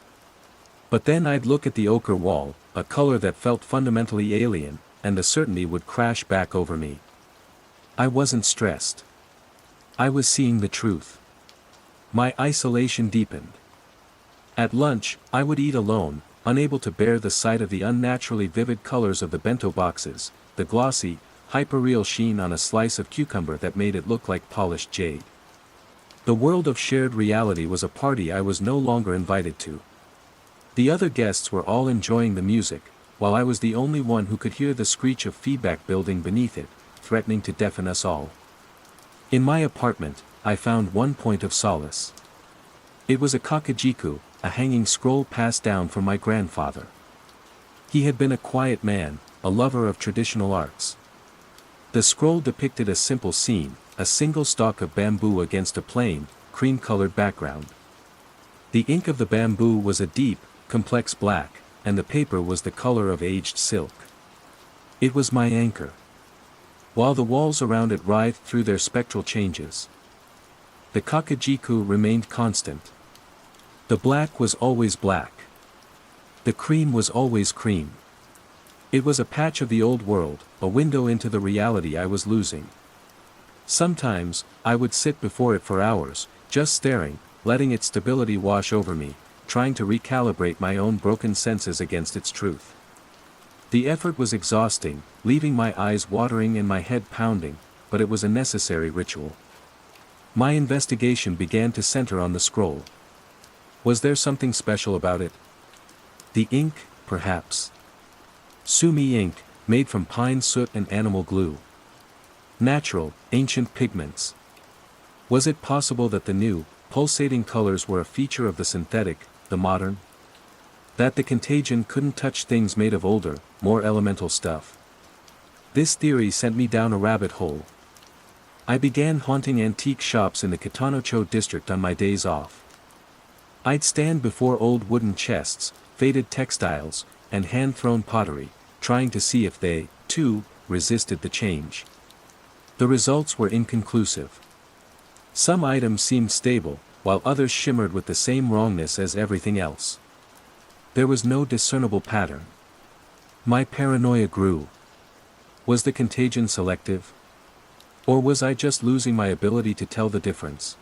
But then I'd look at the ochre wall, a color that felt fundamentally alien, and the certainty would crash back over me. I wasn't stressed. I was seeing the truth. My isolation deepened. At lunch, I would eat alone, unable to bear the sight of the unnaturally vivid colors of the bento boxes, the glossy, hyperreal sheen on a slice of cucumber that made it look like polished jade. The world of shared reality was a party I was no longer invited to. The other guests were all enjoying the music, while I was the only one who could hear the screech of feedback building beneath it, threatening to deafen us all. In my apartment, I found one point of solace. It was a kakejiku, a hanging scroll passed down from my grandfather. He had been a quiet man, a lover of traditional arts. The scroll depicted a simple scene, a single stalk of bamboo against a plain, cream-colored background. The ink of the bamboo was a deep, complex black, and the paper was the color of aged silk. It was my anchor. While the walls around it writhed through their spectral changes, the kakejiku remained constant. The black was always black. The cream was always cream. It was a patch of the old world, a window into the reality I was losing. Sometimes, I would sit before it for hours, just staring, letting its stability wash over me, trying to recalibrate my own broken senses against its truth. The effort was exhausting, leaving my eyes watering and my head pounding, but it was a necessary ritual. My investigation began to center on the scroll. Was there something special about it? The ink, perhaps. Sumi ink, made from pine soot and animal glue. Natural, ancient pigments. Was it possible that the new, pulsating colors were a feature of the synthetic, the modern? That the contagion couldn't touch things made of older, more elemental stuff? This theory sent me down a rabbit hole. I began haunting antique shops in the Kitanocho district on my days off. I'd stand before old wooden chests, faded textiles, and hand-thrown pottery, trying to see if they, too, resisted the change. The results were inconclusive. Some items seemed stable, while others shimmered with the same wrongness as everything else. There was no discernible pattern. My paranoia grew. Was the contagion selective? Or was I just losing my ability to tell the difference?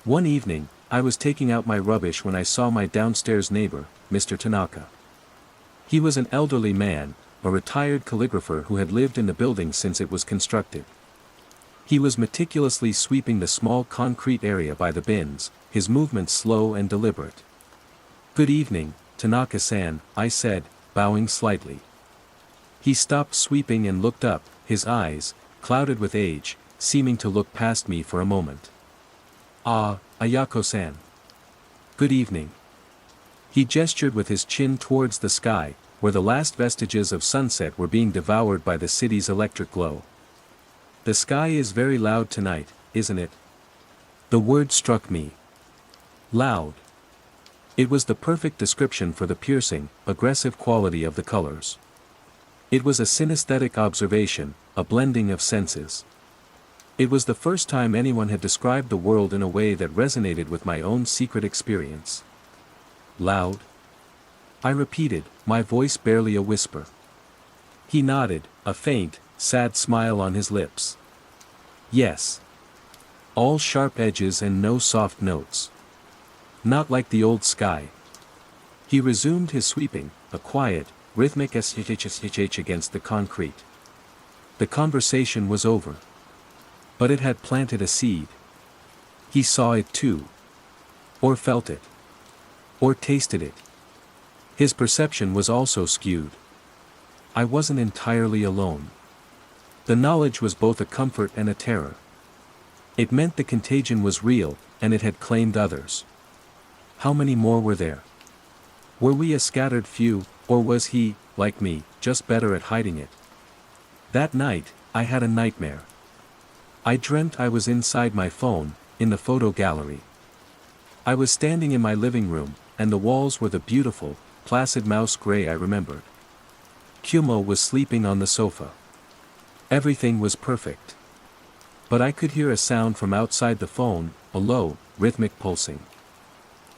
One evening, I was taking out my rubbish when I saw my downstairs neighbor, Mr. Tanaka. He was an elderly man, a retired calligrapher who had lived in the building since it was constructed. He was meticulously sweeping the small concrete area by the bins, his movements slow and deliberate. "Good evening, Tanaka-san," I said, bowing slightly. He stopped sweeping and looked up, his eyes, clouded with age, seeming to look past me for a moment. "Ah, Ayako-san. Good evening." He gestured with his chin towards the sky, where the last vestiges of sunset were being devoured by the city's electric glow. "The sky is very loud tonight, isn't it?" The word struck me. Loud. It was the perfect description for the piercing, aggressive quality of the colors. It was a synesthetic observation, a blending of senses. It was the first time anyone had described the world in a way that resonated with my own secret experience. Loud? I repeated, my voice barely a whisper. He nodded, a faint, sad smile on his lips. Yes. All sharp edges and no soft notes. Not like the old sky. He resumed his sweeping, a quiet, rhythmic shh against the concrete. The conversation was over. But it had planted a seed. He saw it too. Or felt it. Or tasted it. His perception was also skewed. I wasn't entirely alone. The knowledge was both a comfort and a terror. It meant the contagion was real, and it had claimed others. How many more were there? Were we a scattered few, or was he, like me, just better at hiding it? That night, I had a nightmare. I dreamt I was inside my phone, in the photo gallery. I was standing in my living room, and the walls were the beautiful, placid mouse gray I remembered. Kumo was sleeping on the sofa. Everything was perfect. But I could hear a sound from outside the phone, a low, rhythmic pulsing.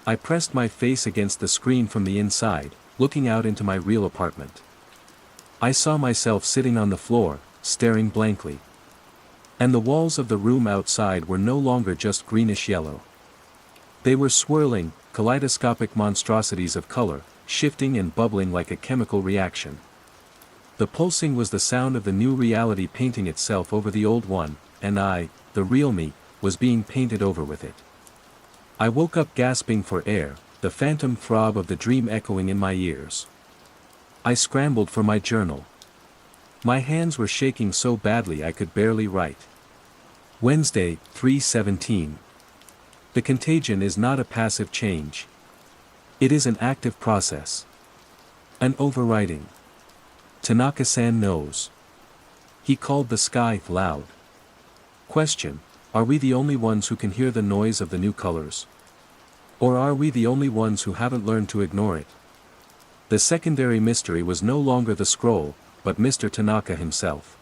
I pressed my face against the screen from the inside, looking out into my real apartment. I saw myself sitting on the floor, staring blankly. And the walls of the room outside were no longer just greenish-yellow. They were swirling, kaleidoscopic monstrosities of color, shifting and bubbling like a chemical reaction. The pulsing was the sound of the new reality painting itself over the old one, and I, the real me, was being painted over with it. I woke up gasping for air, the phantom throb of the dream echoing in my ears. I scrambled for my journal. My hands were shaking so badly I could barely write. Wednesday, 3/17. The contagion is not a passive change. It is an active process. An overwriting. Tanaka-san knows. He called the sky loud. Question: are we the only ones who can hear the noise of the new colors? Or are we the only ones who haven't learned to ignore it? The secondary mystery was no longer the scroll, but Mr. Tanaka himself.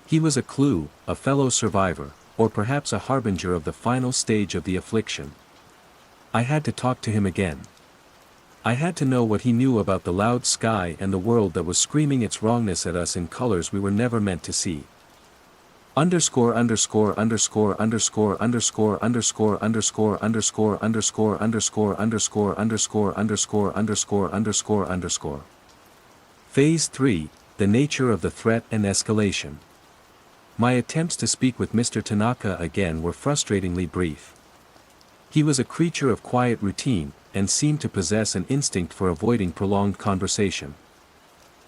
He was a clue, a fellow survivor, or perhaps a harbinger of the final stage of the affliction. I had to talk to him again. I had to know what he knew about the loud sky and the world that was screaming its wrongness at us in colors we were never meant to see. Underscore underscore underscore underscore underscore underscore underscore underscore underscore underscore underscore underscore underscore underscore underscore underscore. Phase 3, the nature of the threat and escalation. My attempts to speak with Mr. Tanaka again were frustratingly brief. He was a creature of quiet routine, and seemed to possess an instinct for avoiding prolonged conversation.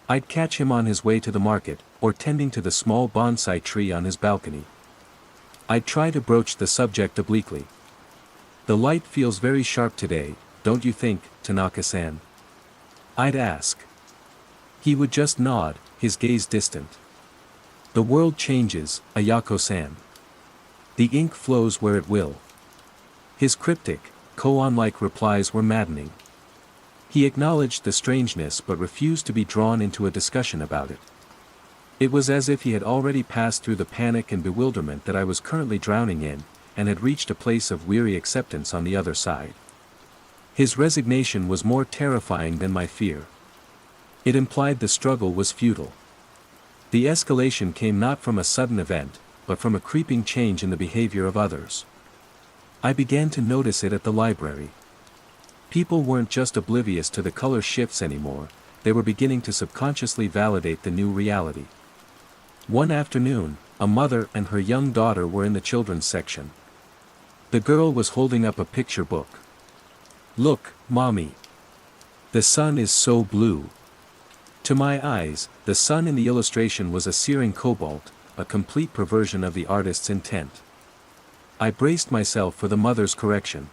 I'd catch him on his way to the market, or tending to the small bonsai tree on his balcony. I'd try to broach the subject obliquely. The light feels very sharp today, don't you think, Tanaka-san? I'd ask. He would just nod, his gaze distant. The world changes, Ayako-san. The ink flows where it will. His cryptic, koan-like replies were maddening. He acknowledged the strangeness but refused to be drawn into a discussion about it. It was as if he had already passed through the panic and bewilderment that I was currently drowning in, and had reached a place of weary acceptance on the other side. His resignation was more terrifying than my fear. It implied the struggle was futile. The escalation came not from a sudden event, but from a creeping change in the behavior of others. I began to notice it at the library. People weren't just oblivious to the color shifts anymore, they were beginning to subconsciously validate the new reality. One afternoon, a mother and her young daughter were in the children's section. The girl was holding up a picture book. "Look, Mommy. The sun is so blue." To my eyes, the sun in the illustration was a searing cobalt, a complete perversion of the artist's intent. I braced myself for the mother's correction.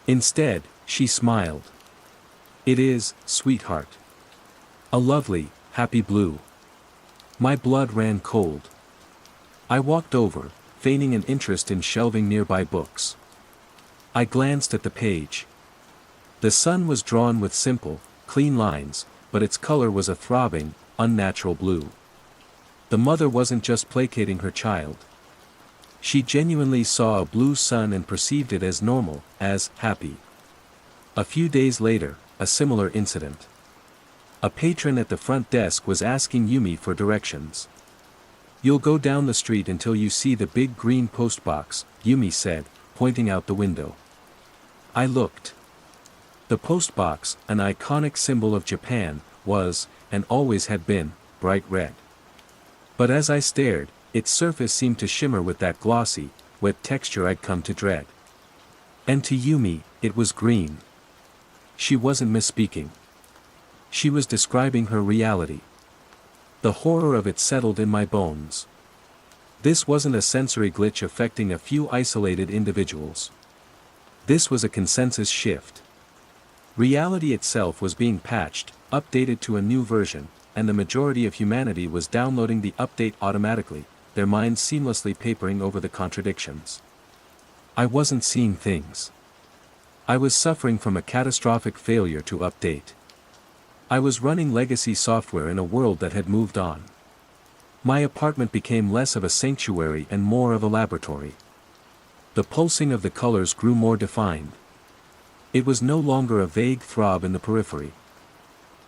Instead, she smiled. "It is, sweetheart. A lovely, happy blue." My blood ran cold. I walked over, feigning an interest in shelving nearby books. I glanced at the page. The sun was drawn with simple, clean lines, but its color was a throbbing, unnatural blue. The mother wasn't just placating her child. She genuinely saw a blue sun and perceived it as normal, as happy. A few days later, a similar incident. A patron at the front desk was asking Yumi for directions. You'll go down the street until you see the big green postbox, Yumi said, pointing out the window. I looked. The postbox, an iconic symbol of Japan, was, and always had been, bright red. But as I stared, its surface seemed to shimmer with that glossy, wet texture I'd come to dread. And to Yumi, it was green. She wasn't misspeaking. She was describing her reality. The horror of it settled in my bones. This wasn't a sensory glitch affecting a few isolated individuals. This was a consensus shift. Reality itself was being patched, updated to a new version, and the majority of humanity was downloading the update automatically, their minds seamlessly papering over the contradictions. I wasn't seeing things. I was suffering from a catastrophic failure to update. I was running legacy software in a world that had moved on. My apartment became less of a sanctuary and more of a laboratory. The pulsing of the colors grew more defined. It was no longer a vague throb in the periphery.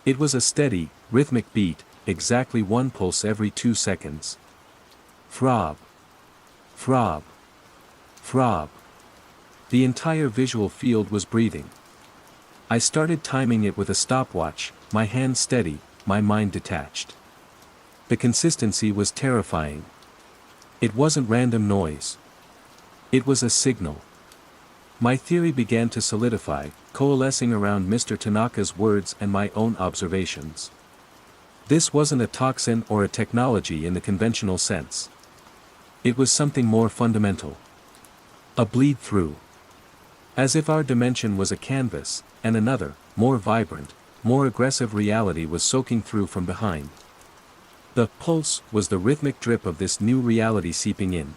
It was a steady, rhythmic beat, exactly one pulse every 2 seconds. Throb. Throb. Throb. The entire visual field was breathing. I started timing it with a stopwatch, my hand steady, my mind detached. The consistency was terrifying. It wasn't random noise. It was a signal. My theory began to solidify, coalescing around Mr. Tanaka's words and my own observations. This wasn't a toxin or a technology in the conventional sense. It was something more fundamental. A bleed-through. As if our dimension was a canvas, and another, more vibrant, more aggressive reality was soaking through from behind. The pulse was the rhythmic drip of this new reality seeping in.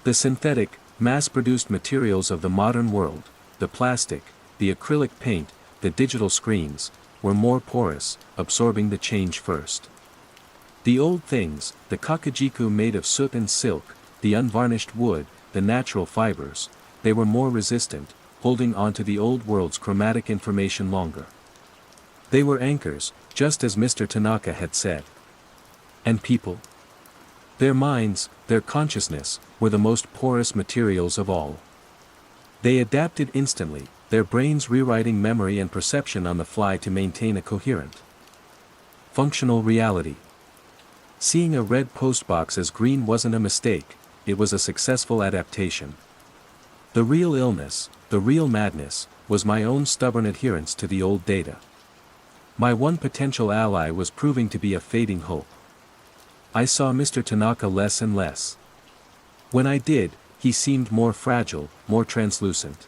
The synthetic, mass-produced materials of the modern world, the plastic, the acrylic paint, the digital screens, were more porous, absorbing the change first. The old things, the kakujiku made of soot and silk, the unvarnished wood, the natural fibers, they were more resistant, holding on to the old world's chromatic information longer. They were anchors, just as Mr. Tanaka had said. And people? Their minds, their consciousness, were the most porous materials of all. They adapted instantly, their brains rewriting memory and perception on the fly to maintain a coherent, functional reality. Seeing a red postbox as green wasn't a mistake, it was a successful adaptation. The real illness, the real madness, was my own stubborn adherence to the old data. My one potential ally was proving to be a fading hope. I saw Mr. Tanaka less and less. When I did, he seemed more fragile, more translucent.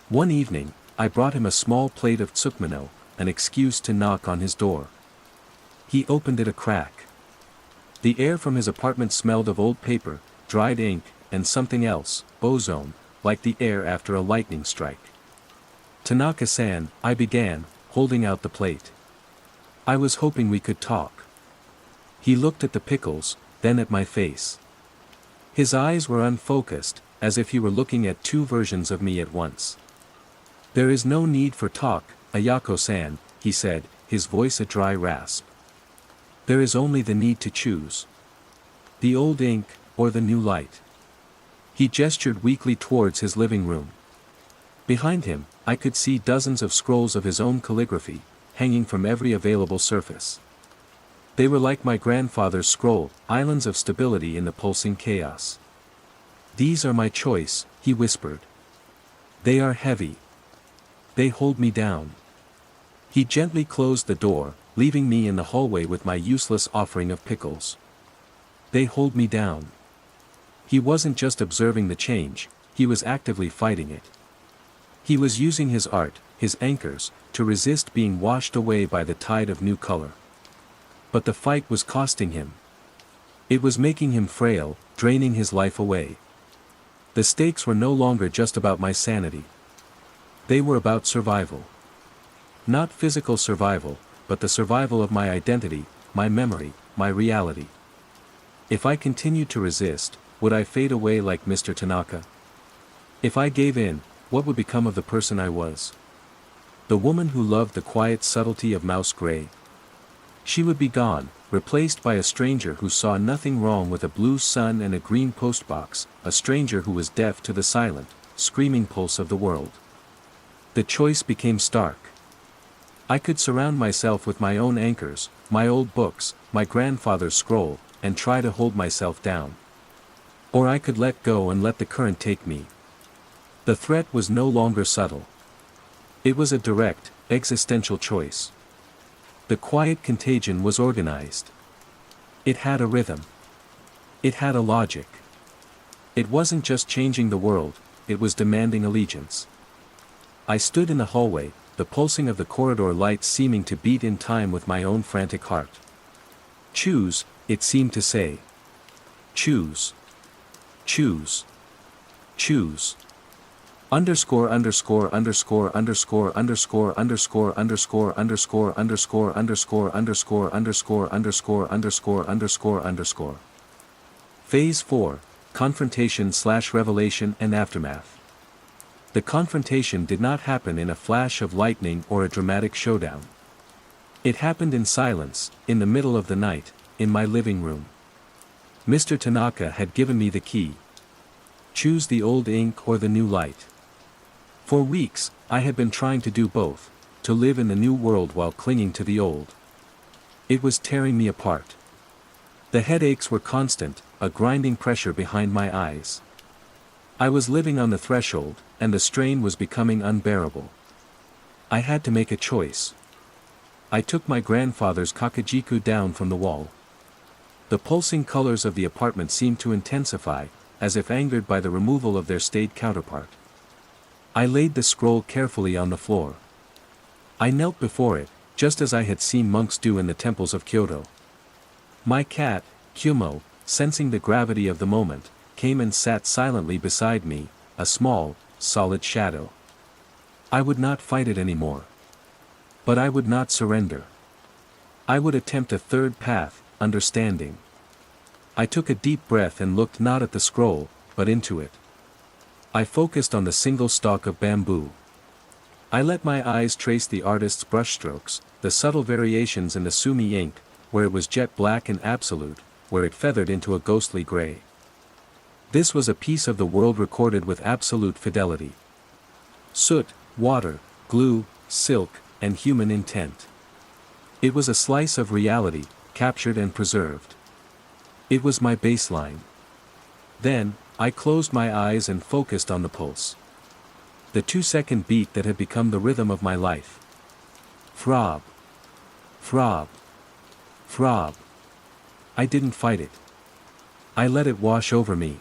One evening, I brought him a small plate of tsukmino, an excuse to knock on his door. He opened it a crack. The air from his apartment smelled of old paper, dried ink, and something else, ozone, like the air after a lightning strike. Tanaka-san, I began, holding out the plate. I was hoping we could talk. He looked at the pickles, then at my face. His eyes were unfocused, as if he were looking at two versions of me at once. There is no need for talk, Ayako-san, he said, his voice a dry rasp. There is only the need to choose. The old ink, or the new light. He gestured weakly towards his living room. Behind him, I could see dozens of scrolls of his own calligraphy, hanging from every available surface. They were like my grandfather's scroll, islands of stability in the pulsing chaos. These are my choice, he whispered. They are heavy. They hold me down. He gently closed the door, leaving me in the hallway with my useless offering of pickles. They hold me down. He wasn't just observing the change, he was actively fighting it. He was using his art, his anchors, to resist being washed away by the tide of new color. But the fight was costing him. It was making him frail, draining his life away. The stakes were no longer just about my sanity. They were about survival. Not physical survival, but the survival of my identity, my memory, my reality. If I continued to resist, would I fade away like Mr. Tanaka? If I gave in, what would become of the person I was? The woman who loved the quiet subtlety of mouse gray. She would be gone, replaced by a stranger who saw nothing wrong with a blue sun and a green postbox, a stranger who was deaf to the silent, screaming pulse of the world. The choice became stark. I could surround myself with my own anchors, my old books, my grandfather's scroll, and try to hold myself down. Or I could let go and let the current take me. The threat was no longer subtle. It was a direct, existential choice. The quiet contagion was organized. It had a rhythm. It had a logic. It wasn't just changing the world, it was demanding allegiance. I stood in the hallway, the pulsing of the corridor lights seeming to beat in time with my own frantic heart. Choose, it seemed to say. Choose. Choose. Choose. Underscore underscore underscore underscore underscore underscore underscore underscore underscore underscore underscore underscore underscore underscore underscore underscore. Phase 4, Confrontation/Revelation and Aftermath. The confrontation did not happen in a flash of lightning or a dramatic showdown. It happened in silence, in the middle of the night, in my living room. Mr. Tanaka had given me the key. Choose the old ink or the new light. For weeks, I had been trying to do both, to live in the new world while clinging to the old. It was tearing me apart. The headaches were constant, a grinding pressure behind my eyes. I was living on the threshold, and the strain was becoming unbearable. I had to make a choice. I took my grandfather's Kakujiku down from the wall. The pulsing colors of the apartment seemed to intensify, as if angered by the removal of their staid counterpart. I laid the scroll carefully on the floor. I knelt before it, just as I had seen monks do in the temples of Kyoto. My cat, Kyumo, sensing the gravity of the moment, came and sat silently beside me, a small, solid shadow. I would not fight it anymore. But I would not surrender. I would attempt a third path, understanding. I took a deep breath and looked not at the scroll, but into it. I focused on the single stalk of bamboo. I let my eyes trace the artist's brushstrokes, the subtle variations in the sumi ink, where it was jet black and absolute, where it feathered into a ghostly gray. This was a piece of the world recorded with absolute fidelity. Soot, water, glue, silk, and human intent. It was a slice of reality, captured and preserved. It was my baseline. Then, I closed my eyes and focused on the pulse. The 2-second beat that had become the rhythm of my life. Throb. Throb. Throb. I didn't fight it. I let it wash over me.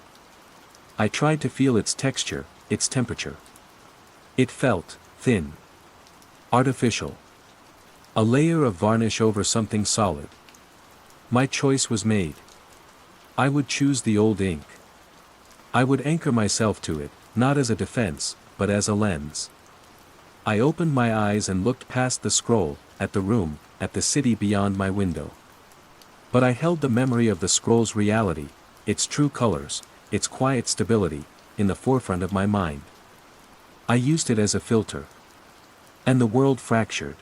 I tried to feel its texture, its temperature. It felt thin. Artificial. A layer of varnish over something solid. My choice was made. I would choose the old ink. I would anchor myself to it, not as a defense, but as a lens. I opened my eyes and looked past the scroll, at the room, at the city beyond my window. But I held the memory of the scroll's reality, its true colors, its quiet stability, in the forefront of my mind. I used it as a filter. And the world fractured.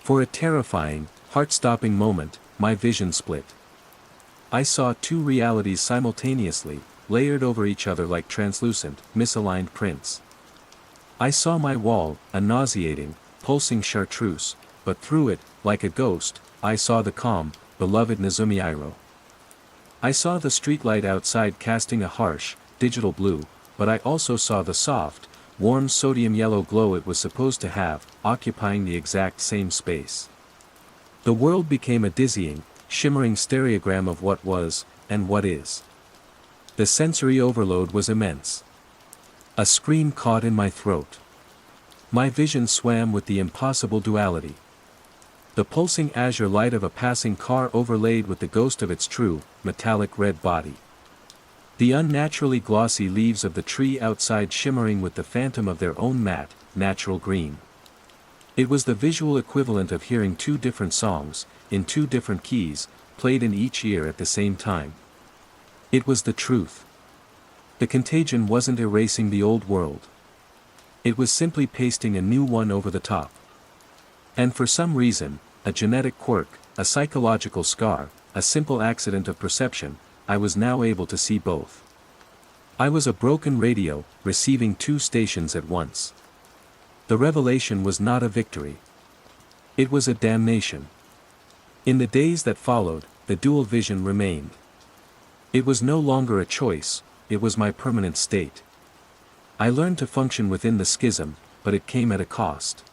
For a terrifying, heart-stopping moment, my vision split. I saw two realities simultaneously, layered over each other like translucent, misaligned prints. I saw my wall, a nauseating, pulsing chartreuse, but through it, like a ghost, I saw the calm, beloved Nozomi-Iro. I saw the streetlight outside casting a harsh, digital blue, but I also saw the soft, warm sodium yellow glow it was supposed to have, occupying the exact same space. The world became a dizzying, shimmering stereogram of what was, and what is. The sensory overload was immense. A scream caught in my throat. My vision swam with the impossible duality. The pulsing azure light of a passing car overlaid with the ghost of its true, metallic red body. The unnaturally glossy leaves of the tree outside shimmering with the phantom of their own matte, natural green. It was the visual equivalent of hearing two different songs, in two different keys, played in each ear at the same time. It was the truth. The contagion wasn't erasing the old world. It was simply pasting a new one over the top. And for some reason, a genetic quirk, a psychological scar, a simple accident of perception, I was now able to see both. I was a broken radio, receiving two stations at once. The revelation was not a victory. It was a damnation. In the days that followed, the dual vision remained. It was no longer a choice, it was my permanent state. I learned to function within the schism, but it came at a cost.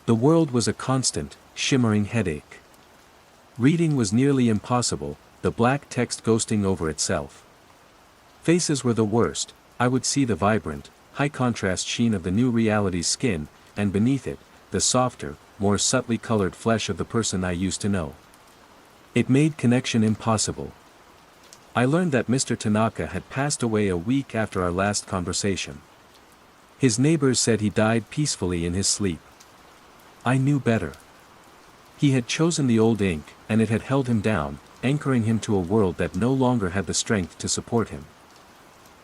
The world was a constant, shimmering headache. Reading was nearly impossible, the black text ghosting over itself. Faces were the worst, I would see the vibrant, high-contrast sheen of the new reality's skin, and beneath it, the softer, more subtly colored flesh of the person I used to know. It made connection impossible. I learned that Mr. Tanaka had passed away a week after our last conversation. His neighbors said he died peacefully in his sleep. I knew better. He had chosen the old ink, and it had held him down, anchoring him to a world that no longer had the strength to support him.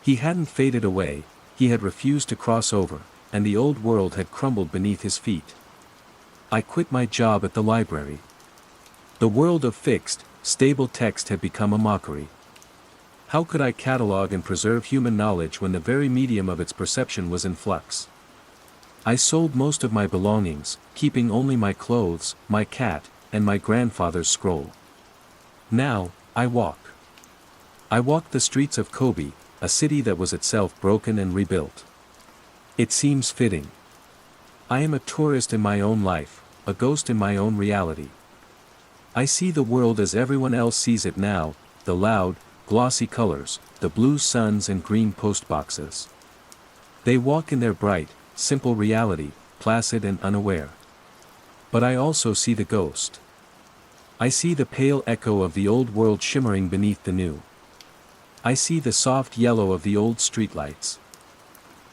He hadn't faded away, he had refused to cross over, and the old world had crumbled beneath his feet. I quit my job at the library. The world of fixed, stable text had become a mockery. How could I catalog and preserve human knowledge when the very medium of its perception was in flux? I sold most of my belongings, keeping only my clothes, my cat, and my grandfather's scroll. Now, I walk. I walk the streets of Kobe, a city that was itself broken and rebuilt. It seems fitting. I am a tourist in my own life, a ghost in my own reality. I see the world as everyone else sees it now, the loud, glossy colors, the blue suns and green postboxes. They walk in their bright, simple reality, placid and unaware. But I also see the ghost. I see the pale echo of the old world shimmering beneath the new. I see the soft yellow of the old streetlights.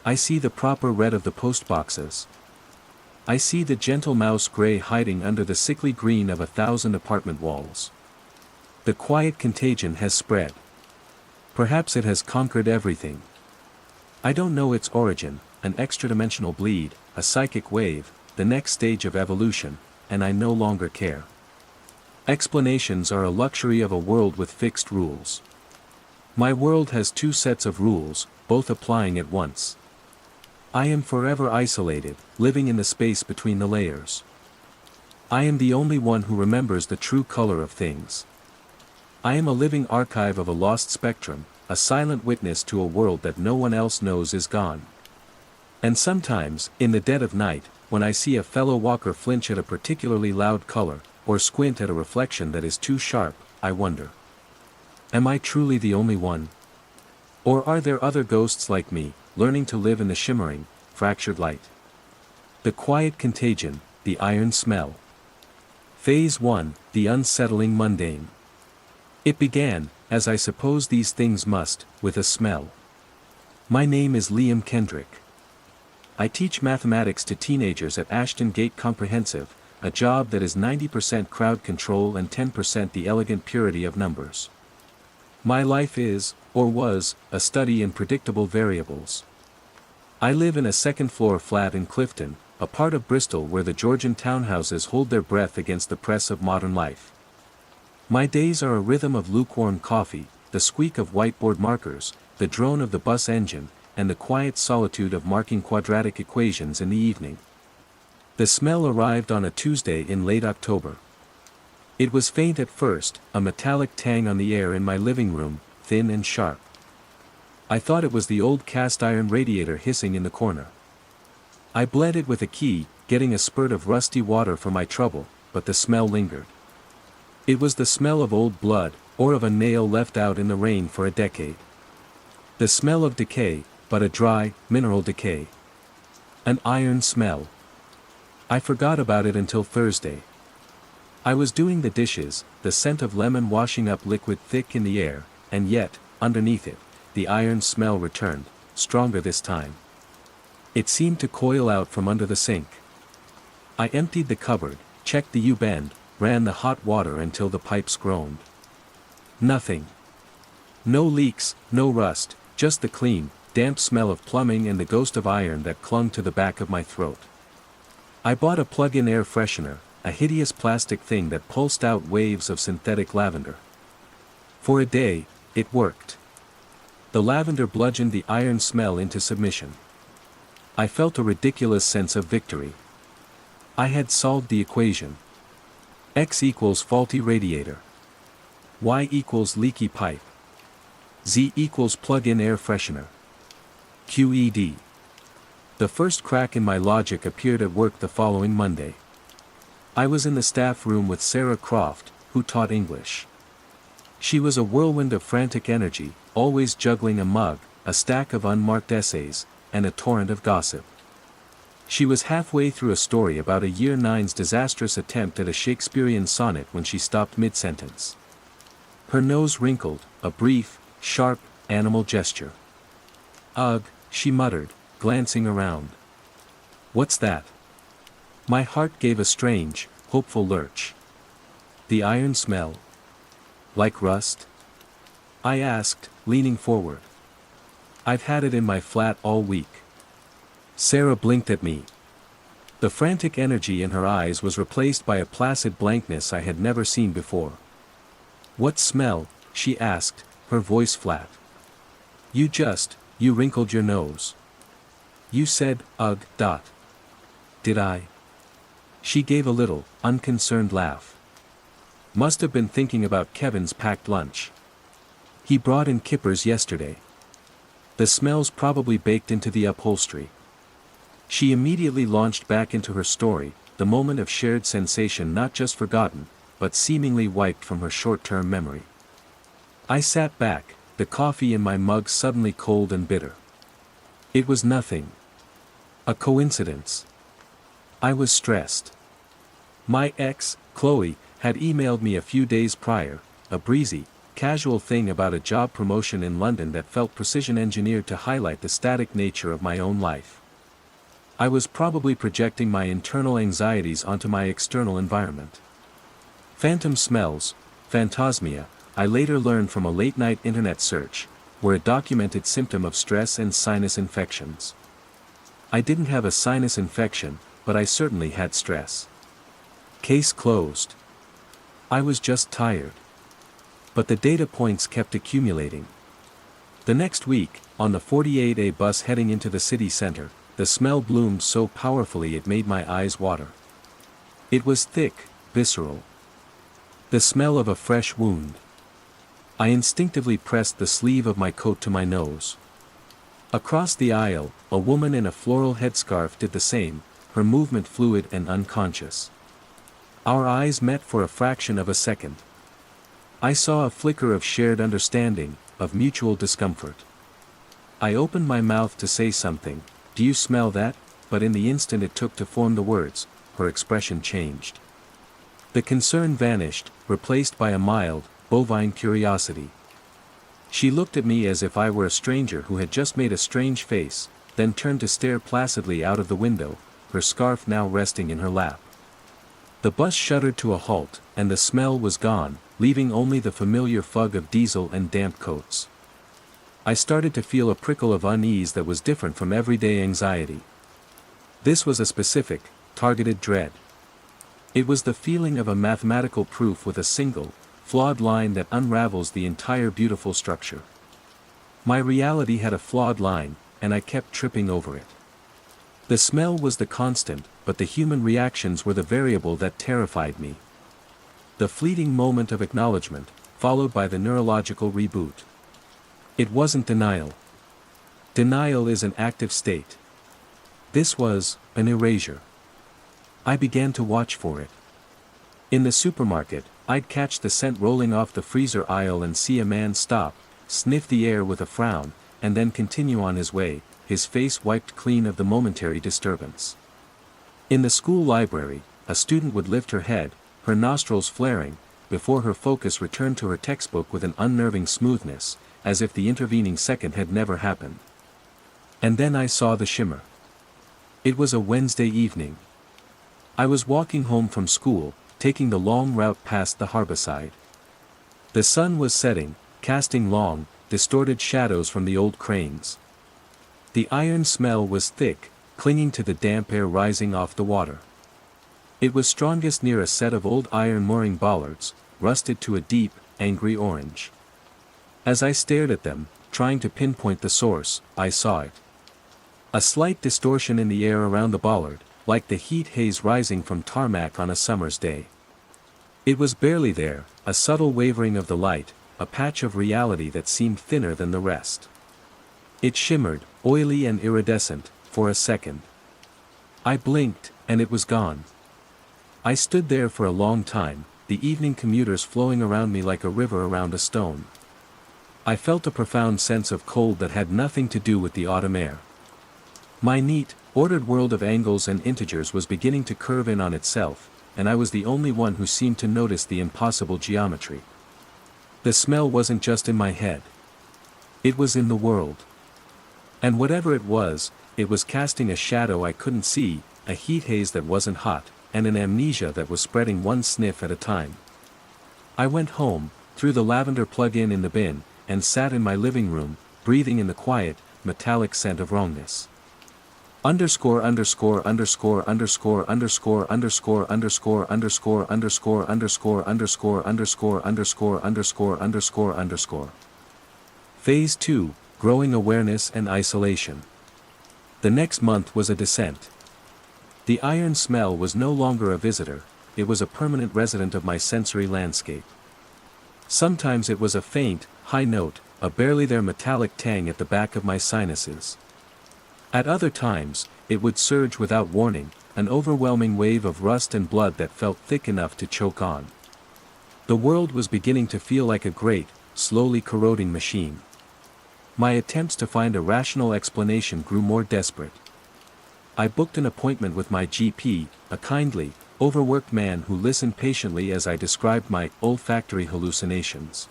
I see the proper red of the postboxes. I see the gentle mouse gray hiding under the sickly green of 1,000 apartment walls. The quiet contagion has spread. Perhaps it has conquered everything. I don't know its origin, an extra-dimensional bleed, a psychic wave, the next stage of evolution, and I no longer care. Explanations are a luxury of a world with fixed rules. My world has two sets of rules, both applying at once. I am forever isolated, living in the space between the layers. I am the only one who remembers the true color of things. I am a living archive of a lost spectrum, a silent witness to a world that no one else knows is gone. And sometimes, in the dead of night, when I see a fellow walker flinch at a particularly loud color, or squint at a reflection that is too sharp, I wonder. Am I truly the only one? Or are there other ghosts like me, learning to live in the shimmering, fractured light? The quiet contagion, the iron smell. Phase 1, the unsettling mundane. It began, as I suppose these things must, with a smell. My name is Liam Kendrick. I teach mathematics to teenagers at Ashton Gate Comprehensive, a job that is 90% crowd control and 10% the elegant purity of numbers. My life is, or was, a study in predictable variables. I live in a second-floor flat in Clifton, a part of Bristol where the Georgian townhouses hold their breath against the press of modern life. My days are a rhythm of lukewarm coffee, the squeak of whiteboard markers, the drone of the bus engine, and the quiet solitude of marking quadratic equations in the evening. The smell arrived on a Tuesday in late October. It was faint at first, a metallic tang on the air in my living room, thin and sharp. I thought it was the old cast-iron radiator hissing in the corner. I bled it with a key, getting a spurt of rusty water for my trouble, but the smell lingered. It was the smell of old blood, or of a nail left out in the rain for a decade. The smell of decay, but a dry, mineral decay. An iron smell. I forgot about it until Thursday. I was doing the dishes, the scent of lemon washing up liquid thick in the air, and yet, underneath it, the iron smell returned, stronger this time. It seemed to coil out from under the sink. I emptied the cupboard, checked the U-bend, ran the hot water until the pipes groaned. Nothing. No leaks, no rust, just the clean, damp smell of plumbing and the ghost of iron that clung to the back of my throat. I bought a plug-in air freshener, a hideous plastic thing that pulsed out waves of synthetic lavender. For a day, it worked. The lavender bludgeoned the iron smell into submission. I felt a ridiculous sense of victory. I had solved the equation. X equals faulty radiator. Y equals leaky pipe. Z equals plug-in air freshener. QED. The first crack in my logic appeared at work the following Monday. I was in the staff room with Sarah Croft, who taught English. She was a whirlwind of frantic energy, always juggling a mug, a stack of unmarked essays, and a torrent of gossip. She was halfway through a story about a Year 9's disastrous attempt at a Shakespearean sonnet when she stopped mid-sentence. Her nose wrinkled, a brief, sharp, animal gesture. "Ugh," she muttered, glancing around. "What's that?" My heart gave a strange, hopeful lurch. "The iron smell. Like rust?" I asked, leaning forward. "I've had it in my flat all week." Sarah blinked at me. The frantic energy in her eyes was replaced by a placid blankness I had never seen before. "What smell?" she asked, her voice flat. You wrinkled your nose. You said, ugh. Did I?" She gave a little, unconcerned laugh. "Must have been thinking about Kevin's packed lunch. He brought in kippers yesterday. The smell's probably baked into the upholstery." She immediately launched back into her story, the moment of shared sensation not just forgotten, but seemingly wiped from her short-term memory. I sat back, the coffee in my mug suddenly cold and bitter. It was nothing. A coincidence. I was stressed. My ex, Chloe, had emailed me a few days prior, a breezy, casual thing about a job promotion in London that felt precision engineered to highlight the static nature of my own life. I was probably projecting my internal anxieties onto my external environment. Phantom smells, phantasmia, I later learned from a late-night internet search, were a documented symptom of stress and sinus infections. I didn't have a sinus infection, but I certainly had stress. Case closed. I was just tired. But the data points kept accumulating. The next week, on the 48A bus heading into the city center, the smell bloomed so powerfully it made my eyes water. It was thick, visceral. The smell of a fresh wound. I instinctively pressed the sleeve of my coat to my nose. Across the aisle, a woman in a floral headscarf did the same, her movement fluid and unconscious. Our eyes met for a fraction of a second. I saw a flicker of shared understanding, of mutual discomfort. I opened my mouth to say something, "Do you smell that?" But in the instant it took to form the words, her expression changed. The concern vanished, replaced by a mild, bovine curiosity. She looked at me as if I were a stranger who had just made a strange face, then turned to stare placidly out of the window, her scarf now resting in her lap. The bus shuddered to a halt, and the smell was gone, leaving only the familiar fug of diesel and damp coats. I started to feel a prickle of unease that was different from everyday anxiety. This was a specific, targeted dread. It was the feeling of a mathematical proof with a single, flawed line that unravels the entire beautiful structure. My reality had a flawed line, and I kept tripping over it. The smell was the constant, but the human reactions were the variable that terrified me. The fleeting moment of acknowledgement, followed by the neurological reboot. It wasn't denial. Denial is an active state. This was an erasure. I began to watch for it. In the supermarket, I'd catch the scent rolling off the freezer aisle and see a man stop, sniff the air with a frown, and then continue on his way, his face wiped clean of the momentary disturbance. In the school library, a student would lift her head, her nostrils flaring, before her focus returned to her textbook with an unnerving smoothness, as if the intervening second had never happened. And then I saw the shimmer. It was a Wednesday evening. I was walking home from school, taking the long route past the harbourside. The sun was setting, casting long, distorted shadows from the old cranes. The iron smell was thick, clinging to the damp air rising off the water. It was strongest near a set of old iron mooring bollards, rusted to a deep, angry orange. As I stared at them, trying to pinpoint the source, I saw it. A slight distortion in the air around the bollard, like the heat haze rising from tarmac on a summer's day. It was barely there, a subtle wavering of the light, a patch of reality that seemed thinner than the rest. It shimmered, oily and iridescent, for a second. I blinked, and it was gone. I stood there for a long time, the evening commuters flowing around me like a river around a stone. I felt a profound sense of cold that had nothing to do with the autumn air. My neat, ordered world of angles and integers was beginning to curve in on itself, and I was the only one who seemed to notice the impossible geometry. The smell wasn't just in my head. It was in the world. And whatever it was casting a shadow I couldn't see, a heat haze that wasn't hot, and an amnesia that was spreading one sniff at a time. I went home, threw the lavender plug-in in the bin, and sat in my living room, breathing in the quiet, metallic scent of wrongness. Underscore underscore underscore underscore underscore underscore underscore underscore underscore underscore underscore underscore underscore underscore underscore underscore. Phase 2, Growing Awareness and Isolation. The next month was a descent. The iron smell was no longer a visitor, it was a permanent resident of my sensory landscape. Sometimes it was a faint, high note, a barely there metallic tang at the back of my sinuses. At other times, it would surge without warning, an overwhelming wave of rust and blood that felt thick enough to choke on. The world was beginning to feel like a great, slowly corroding machine. My attempts to find a rational explanation grew more desperate. I booked an appointment with my GP, a kindly, overworked man who listened patiently as I described my olfactory hallucinations.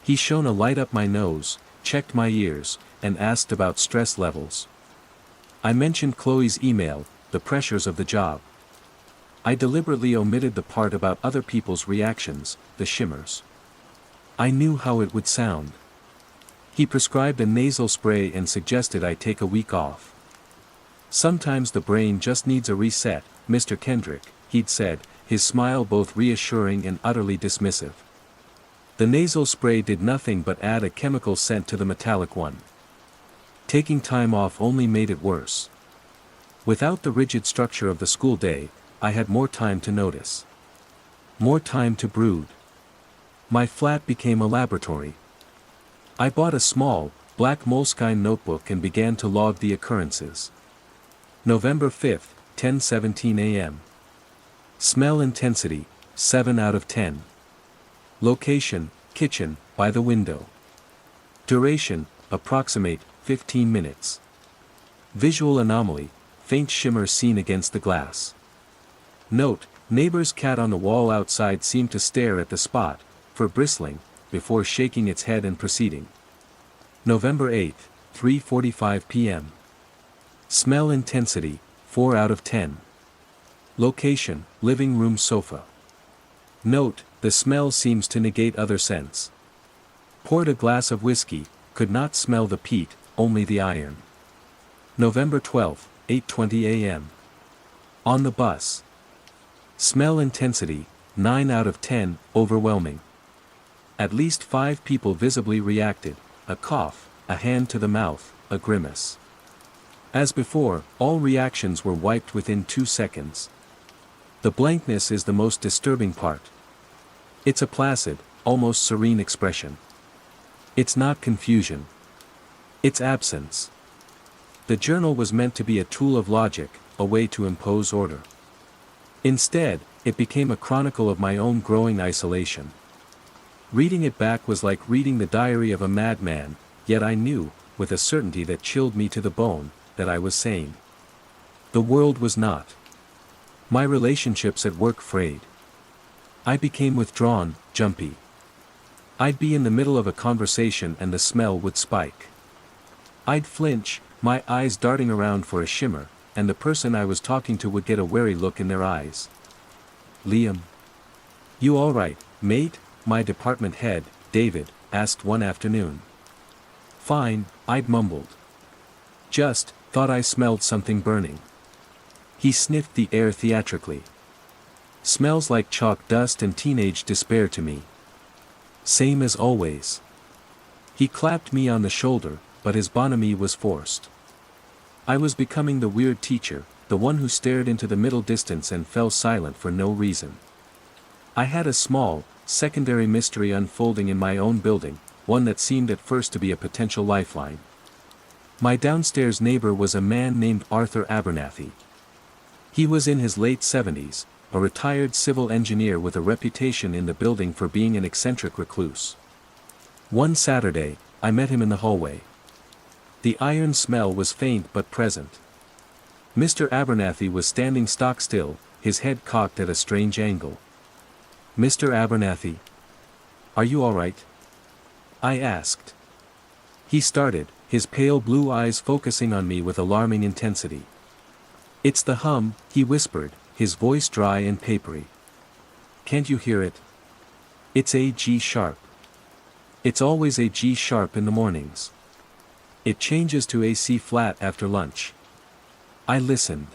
He shone a light up my nose, checked my ears, and asked about stress levels. I mentioned Chloe's email, the pressures of the job. I deliberately omitted the part about other people's reactions, the shivers. I knew how it would sound. He prescribed a nasal spray and suggested I take a week off. Sometimes the brain just needs a reset, Mr. Kendrick, he'd said, his smile both reassuring and utterly dismissive. The nasal spray did nothing but add a chemical scent to the metallic one. Taking time off only made it worse. Without the rigid structure of the school day, I had more time to notice. More time to brood. My flat became a laboratory. I bought a small, black moleskine notebook and began to log the occurrences. November 5, 10:17 a.m. Smell intensity, 7 out of 10. Location, kitchen, by the window. Duration, approximate, 15 minutes. Visual anomaly, faint shimmer seen against the glass. Note, neighbor's cat on the wall outside seemed to stare at the spot, for bristling, before shaking its head and proceeding. November 8, 3:45 p.m. Smell intensity, 4 out of 10. Location, living room sofa. Note, the smell seems to negate other scents. Poured a glass of whiskey, could not smell the peat, only the iron. November 12, 8:20 a.m. On the bus. Smell intensity, 9 out of 10, overwhelming. At least 5 people visibly reacted, a cough, a hand to the mouth, a grimace. As before, all reactions were wiped within 2 seconds. The blankness is the most disturbing part. It's a placid, almost serene expression. It's not confusion. It's absence. The journal was meant to be a tool of logic, a way to impose order. Instead, it became a chronicle of my own growing isolation. Reading it back was like reading the diary of a madman, yet I knew, with a certainty that chilled me to the bone, that I was sane. The world was not. My relationships at work frayed. I became withdrawn, jumpy. I'd be in the middle of a conversation and the smell would spike. I'd flinch, my eyes darting around for a shimmer, and the person I was talking to would get a wary look in their eyes. Liam. You alright, mate? My department head, David, asked one afternoon. Fine, I'd mumbled. Just, thought I smelled something burning. He sniffed the air theatrically. Smells like chalk dust and teenage despair to me. Same as always. He clapped me on the shoulder, but his bonhomie was forced. I was becoming the weird teacher, the one who stared into the middle distance and fell silent for no reason. I had a small, secondary mystery unfolding in my own building, one that seemed at first to be a potential lifeline. My downstairs neighbor was a man named Arthur Abernathy. He was in his late 70s, a retired civil engineer with a reputation in the building for being an eccentric recluse. One Saturday, I met him in the hallway. The iron smell was faint but present. Mr. Abernathy was standing stock still, his head cocked at a strange angle. "Mr. Abernathy? Are you all right?" I asked. He started, his pale blue eyes focusing on me with alarming intensity. "It's the hum," he whispered, his voice dry and papery. "Can't you hear it? It's a G sharp. It's always a G sharp in the mornings. It changes to a C flat after lunch." I listened.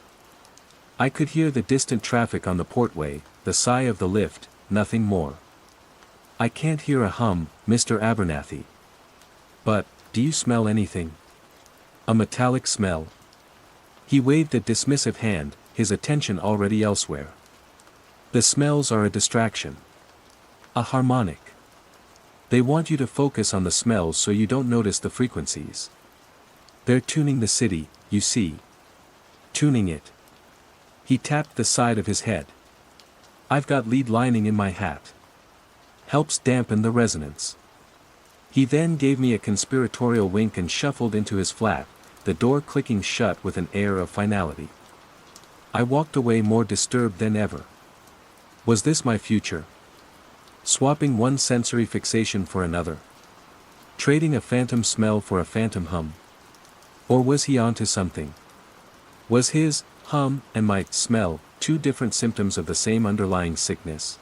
I could hear the distant traffic on the portway, the sigh of the lift, nothing more. "I can't hear a hum, Mr. Abernathy." "But, do you smell anything? A metallic smell?" He waved a dismissive hand, his attention already elsewhere. "The smells are a distraction. A harmonic. They want you to focus on the smells so you don't notice the frequencies. They're tuning the city, you see. Tuning it." He tapped the side of his head. "I've got lead lining in my hat. Helps dampen the resonance." He then gave me a conspiratorial wink and shuffled into his flat, the door clicking shut with an air of finality. I walked away more disturbed than ever. Was this my future? Swapping one sensory fixation for another? Trading a phantom smell for a phantom hum? Or was he onto something? Was his hum and my smell two different symptoms of the same underlying sickness?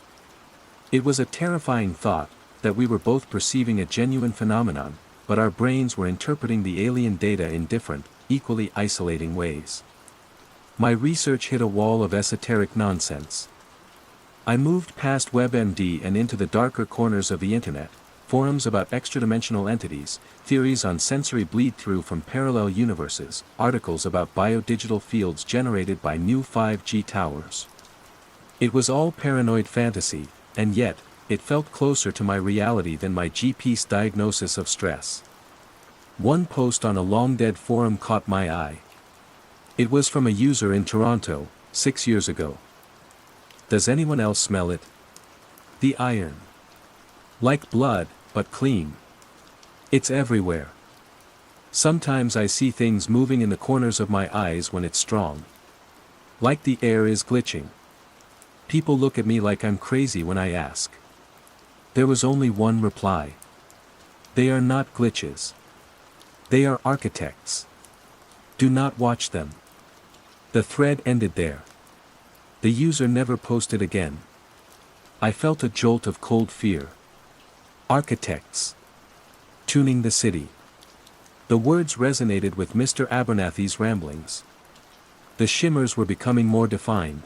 It was a terrifying thought, that we were both perceiving a genuine phenomenon, but our brains were interpreting the alien data in different, equally isolating ways. My research hit a wall of esoteric nonsense. I moved past WebMD and into the darker corners of the internet, forums about extra-dimensional entities, theories on sensory bleed-through from parallel universes, articles about biodigital fields generated by new 5G towers. It was all paranoid fantasy, and yet, it felt closer to my reality than my GP's diagnosis of stress. One post on a long-dead forum caught my eye. It was from a user in Toronto, 6 years ago. "Does anyone else smell it? The iron. Like blood, but clean. It's everywhere. Sometimes I see things moving in the corners of my eyes when it's strong. Like the air is glitching. People look at me like I'm crazy when I ask." There was only one reply. "They are not glitches. They are architects. Do not watch them." The thread ended there. The user never posted again. I felt a jolt of cold fear. Architects. Tuning the city. The words resonated with Mr. Abernathy's ramblings. The shimmers were becoming more defined.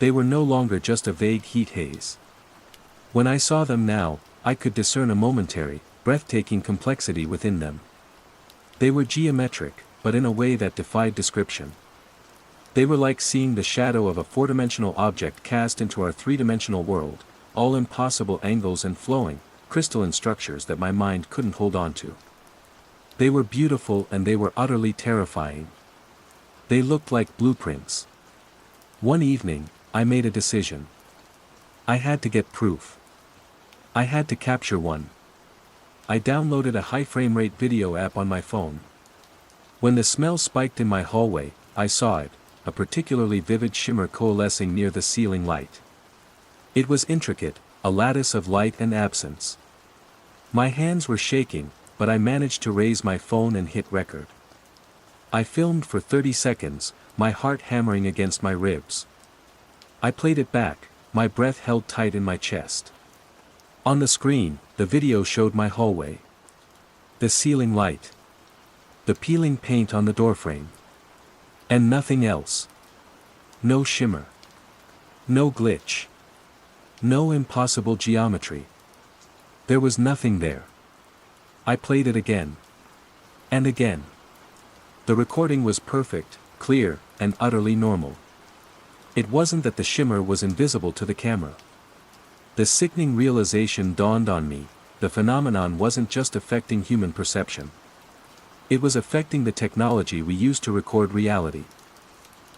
They were no longer just a vague heat haze. When I saw them now, I could discern a momentary, breathtaking complexity within them. They were geometric, but in a way that defied description. They were like seeing the shadow of a four-dimensional object cast into our three-dimensional world, all impossible angles and flowing, crystalline structures that my mind couldn't hold on to. They were beautiful and they were utterly terrifying. They looked like blueprints. One evening, I made a decision. I had to get proof. I had to capture one. I downloaded a high frame rate video app on my phone. When the smell spiked in my hallway, I saw it, a particularly vivid shimmer coalescing near the ceiling light. It was intricate, a lattice of light and absence. My hands were shaking, but I managed to raise my phone and hit record. I filmed for 30 seconds, my heart hammering against my ribs. I played it back, my breath held tight in my chest. On the screen, the video showed my hallway. The ceiling light. The peeling paint on the doorframe. And nothing else. No shimmer. No glitch. No impossible geometry. There was nothing there. I played it again. And again. The recording was perfect, clear, and utterly normal. It wasn't that the shimmer was invisible to the camera. The sickening realization dawned on me: the phenomenon wasn't just affecting human perception. It was affecting the technology we use to record reality.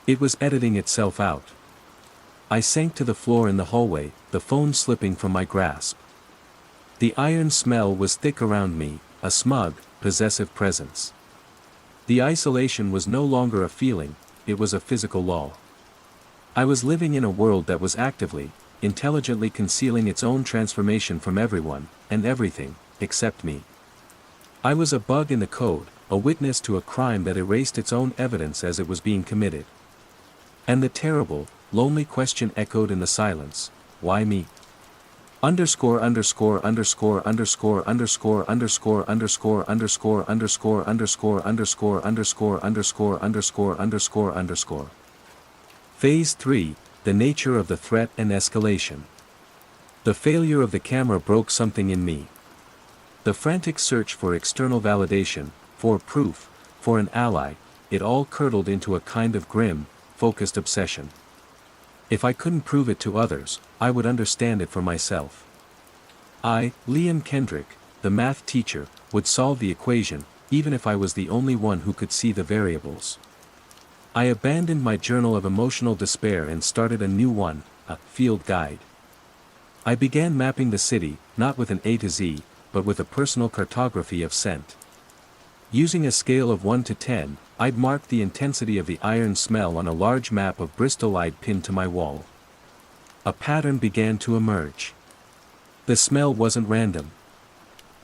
It was editing itself out. I sank to the floor in the hallway, the phone slipping from my grasp. The iron smell was thick around me, a smug, possessive presence. The isolation was no longer a feeling, it was a physical law. I was living in a world that was actively, intelligently concealing its own transformation from everyone, and everything, except me. I was a bug in the code, a witness to a crime that erased its own evidence as it was being committed. And the terrible, lonely question echoed in the silence: why me? Underscore underscore underscore underscore underscore underscore underscore underscore underscore underscore underscore underscore underscore underscore underscore underscore. Phase 3: the nature of the threat and escalation. The failure of the camera broke something in me. The frantic search for external validation, for proof, for an ally, it all curdled into a kind of grim, focused obsession. If I couldn't prove it to others, I would understand it for myself. I, Liam Kendrick, the math teacher, would solve the equation, even if I was the only one who could see the variables. I abandoned my journal of emotional despair and started a new one, a field guide. I began mapping the city, not with an A to Z, but with a personal cartography of scent. Using a scale of 1 to 10, I'd marked the intensity of the iron smell on a large map of Bristol I'd pinned to my wall. A pattern began to emerge. The smell wasn't random.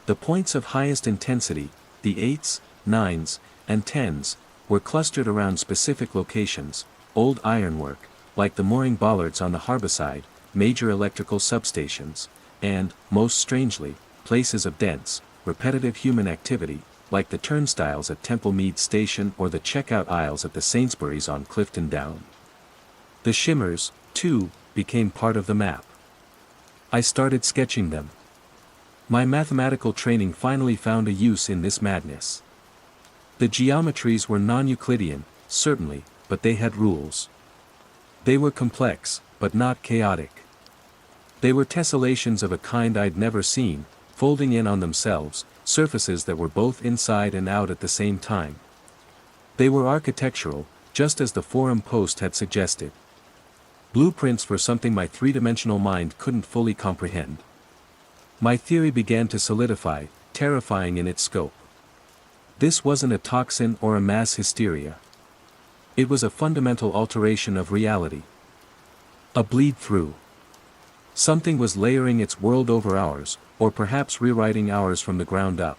The points of highest intensity, the 8s, 9s, and 10s, were clustered around specific locations: old ironwork, like the mooring bollards on the harbourside, major electrical substations, and, most strangely, places of dense, repetitive human activity, like the turnstiles at Temple Mead Station or the checkout aisles at the Sainsbury's on Clifton Down. The shimmers, too, became part of the map. I started sketching them. My mathematical training finally found a use in this madness. The geometries were non-Euclidean, certainly, but they had rules. They were complex, but not chaotic. They were tessellations of a kind I'd never seen, folding in on themselves, surfaces that were both inside and out at the same time. They were architectural, just as the forum post had suggested. Blueprints for something my three-dimensional mind couldn't fully comprehend. My theory began to solidify, terrifying in its scope. This wasn't a toxin or a mass hysteria. It was a fundamental alteration of reality. A bleed-through. Something was layering its world over ours, or perhaps rewriting ours from the ground up.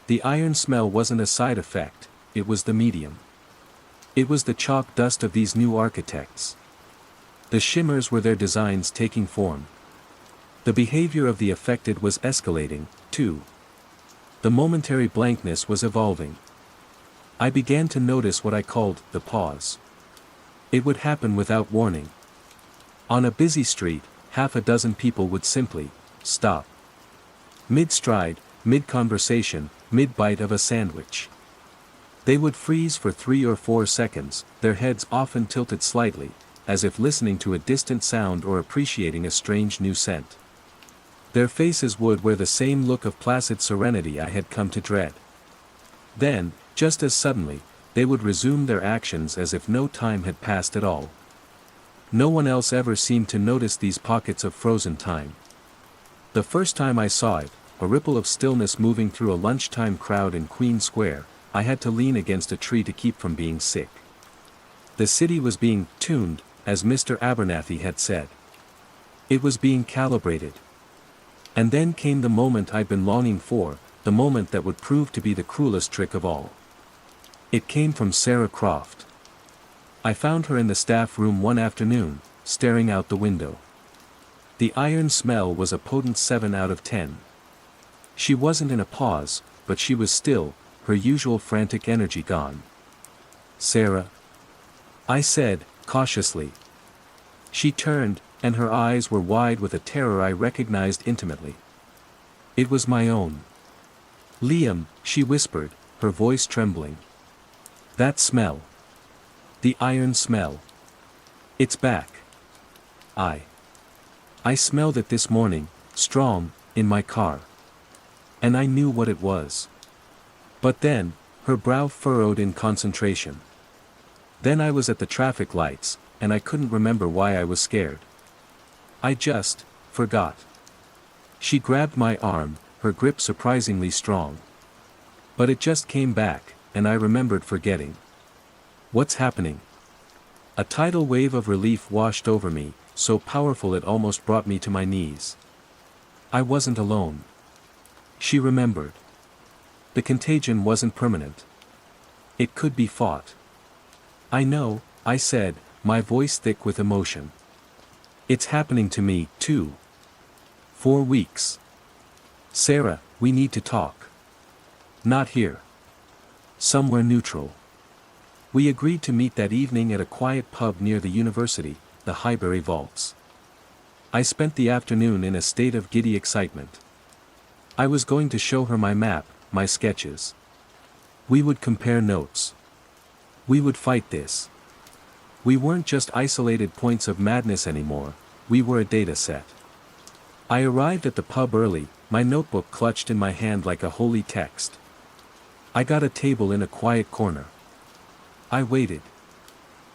The iron smell wasn't a side effect, it was the medium. It was the chalk dust of these new architects. The shimmers were their designs taking form. The behavior of the affected was escalating, too. The momentary blankness was evolving. I began to notice what I called the pause. It would happen without warning. On a busy street, half a dozen people would simply stop. Mid-stride, mid-conversation, mid-bite of a sandwich. They would freeze for 3 or 4 seconds, their heads often tilted slightly, as if listening to a distant sound or appreciating a strange new scent. Their faces would wear the same look of placid serenity I had come to dread. Then, just as suddenly, they would resume their actions as if no time had passed at all. No one else ever seemed to notice these pockets of frozen time. The first time I saw it, a ripple of stillness moving through a lunchtime crowd in Queen Square, I had to lean against a tree to keep from being sick. The city was being tuned, as Mr. Abernathy had said. It was being calibrated. And then came the moment I'd been longing for, the moment that would prove to be the cruelest trick of all. It came from Sarah Croft. I found her in the staff room one afternoon, staring out the window. The iron smell was a potent 7 out of 10. She wasn't in a pause, but she was still, her usual frantic energy gone. "Sarah?" I said, cautiously. She turned, and her eyes were wide with a terror I recognized intimately. It was my own. "Liam," she whispered, her voice trembling. "That smell. The iron smell. It's back. I smelled it this morning, strong, in my car. And I knew what it was." But then, her brow furrowed in concentration. "Then I was at the traffic lights, and I couldn't remember why I was scared. I just forgot." She grabbed my arm, her grip surprisingly strong. "But it just came back, and I remembered forgetting." "What's happening?" A tidal wave of relief washed over me, so powerful it almost brought me to my knees. I wasn't alone. She remembered. The contagion wasn't permanent. It could be fought. "I know," I said, my voice thick with emotion. "It's happening to me, too. 4 weeks. Sarah, we need to talk. Not here. Somewhere neutral." We agreed to meet that evening at a quiet pub near the university, the Highbury Vaults. I spent the afternoon in a state of giddy excitement. I was going to show her my map, my sketches. We would compare notes. We would fight this. We weren't just isolated points of madness anymore, we were a data set. I arrived at the pub early, my notebook clutched in my hand like a holy text. I got a table in a quiet corner. I waited.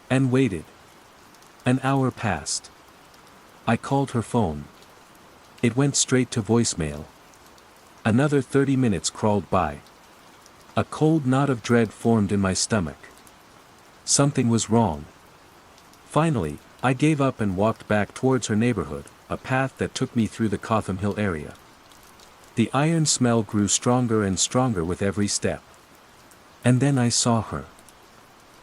And waited. An hour passed. I called her phone. It went straight to voicemail. Another 30 minutes crawled by. A cold knot of dread formed in my stomach. Something was wrong. Finally, I gave up and walked back towards her neighborhood, a path that took me through the Cotham Hill area. The iron smell grew stronger and stronger with every step. And then I saw her.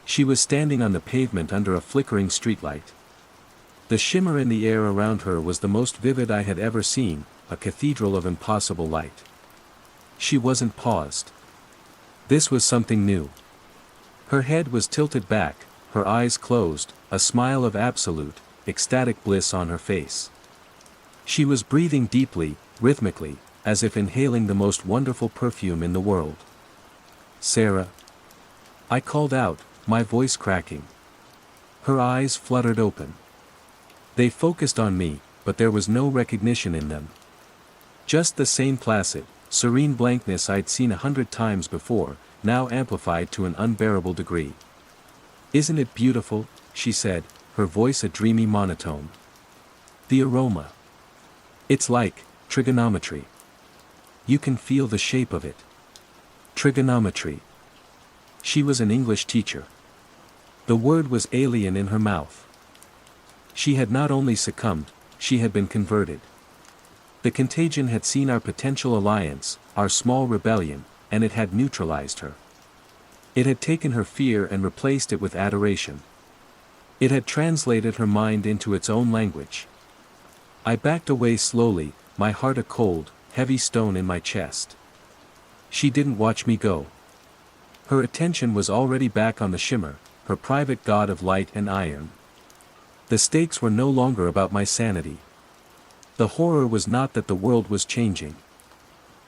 She was standing on the pavement under a flickering streetlight. The shimmer in the air around her was the most vivid I had ever seen, a cathedral of impossible light. She wasn't paused. This was something new. Her head was tilted back, her eyes closed, a smile of absolute, ecstatic bliss on her face. She was breathing deeply, rhythmically, as if inhaling the most wonderful perfume in the world. "Sarah." I called out, my voice cracking. Her eyes fluttered open. They focused on me, but there was no recognition in them. Just the same placid, serene blankness I'd seen 100 times before, now amplified to an unbearable degree. "Isn't it beautiful?" she said, her voice a dreamy monotone. "The aroma. It's like trigonometry. You can feel the shape of it." Trigonometry. She was an English teacher. The word was alien in her mouth. She had not only succumbed, she had been converted. The contagion had seen our potential alliance, our small rebellion, and it had neutralized her. It had taken her fear and replaced it with adoration. It had translated her mind into its own language. I backed away slowly, my heart a cold, heavy stone in my chest. She didn't watch me go. Her attention was already back on the shimmer, her private god of light and iron. The stakes were no longer about my sanity. The horror was not that the world was changing.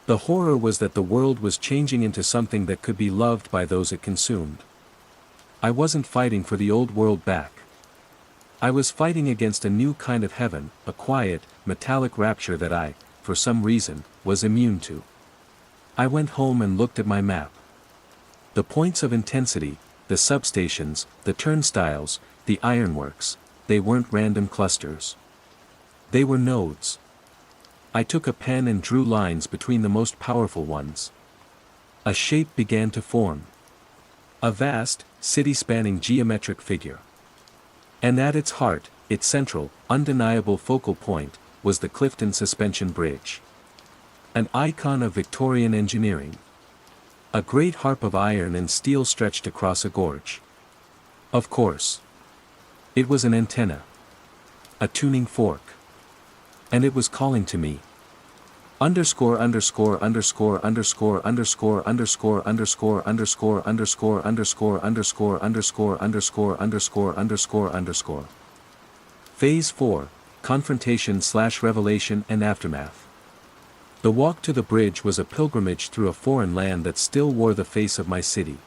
The horror was that the world was changing into something that could be loved by those it consumed. I wasn't fighting for the old world back. I was fighting against a new kind of heaven, a quiet, metallic rapture that I, for some reason, was immune to. I went home and looked at my map. The points of intensity, the substations, the turnstiles, the ironworks, they weren't random clusters. They were nodes. I took a pen and drew lines between the most powerful ones. A shape began to form. A vast, city-spanning geometric figure. And at its heart, its central, undeniable focal point, was the Clifton Suspension Bridge. An icon of Victorian engineering. A great harp of iron and steel stretched across a gorge. Of course. It was an antenna. A tuning fork. And it was calling to me. Underscore underscore underscore underscore underscore underscore underscore underscore underscore underscore underscore underscore underscore underscore underscore underscore. Phase 4, Confrontation/Revelation and Aftermath. The walk to the bridge was a pilgrimage through a foreign land that still wore the face of my city.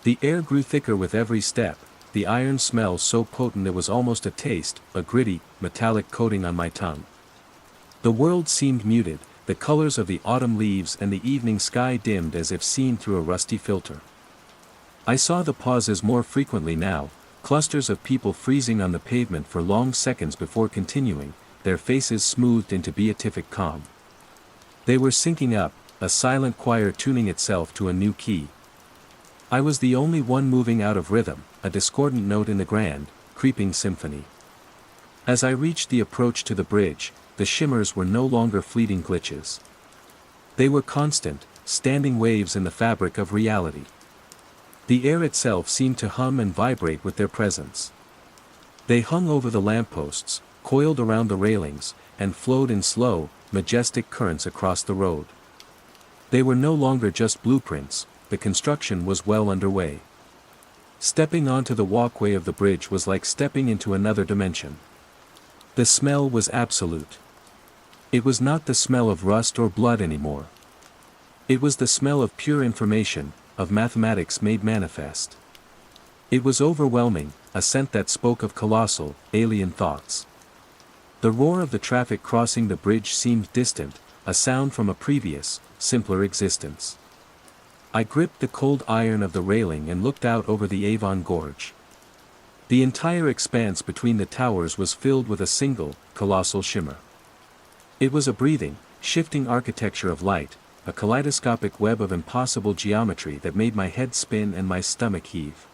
The air grew thicker with every step, the iron smell so potent it was almost a taste, a gritty, metallic coating on my tongue. The world seemed muted, the colors of the autumn leaves and the evening sky dimmed as if seen through a rusty filter. I saw the pauses more frequently now, clusters of people freezing on the pavement for long seconds before continuing, their faces smoothed into beatific calm. They were syncing up, a silent choir tuning itself to a new key. I was the only one moving out of rhythm, a discordant note in the grand, creeping symphony. As I reached the approach to the bridge, the shimmers were no longer fleeting glitches. They were constant, standing waves in the fabric of reality. The air itself seemed to hum and vibrate with their presence. They hung over the lampposts, coiled around the railings, and flowed in slow, majestic currents across the road. They were no longer just blueprints, the construction was well underway. Stepping onto the walkway of the bridge was like stepping into another dimension. The smell was absolute. It was not the smell of rust or blood anymore. It was the smell of pure information, of mathematics made manifest. It was overwhelming, a scent that spoke of colossal, alien thoughts. The roar of the traffic crossing the bridge seemed distant, a sound from a previous, simpler existence. I gripped the cold iron of the railing and looked out over the Avon Gorge. The entire expanse between the towers was filled with a single, colossal shimmer. It was a breathing, shifting architecture of light, a kaleidoscopic web of impossible geometry that made my head spin and my stomach heave.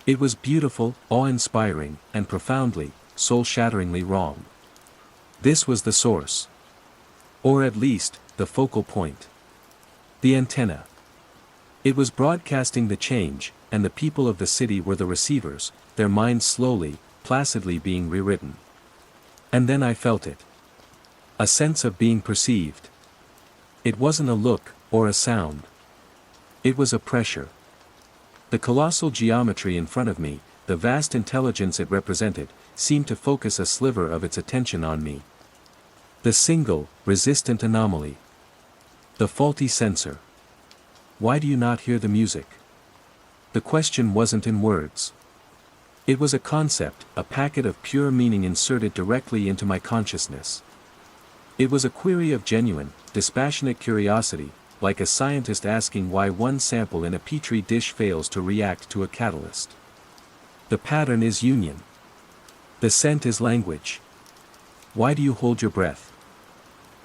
It was beautiful, awe-inspiring, and profoundly, soul-shatteringly wrong. This was the source. Or at least, the focal point. The antenna. It was broadcasting the change, and the people of the city were the receivers, their minds slowly, placidly being rewritten. And then I felt it. A sense of being perceived. It wasn't a look, or a sound. It was a pressure. The colossal geometry in front of me, the vast intelligence it represented, seemed to focus a sliver of its attention on me. The single, resistant anomaly. The faulty sensor. Why do you not hear the music? The question wasn't in words. It was a concept, a packet of pure meaning inserted directly into my consciousness. It was a query of genuine, dispassionate curiosity, like a scientist asking why one sample in a petri dish fails to react to a catalyst. The pattern is union. The scent is language. Why do you hold your breath?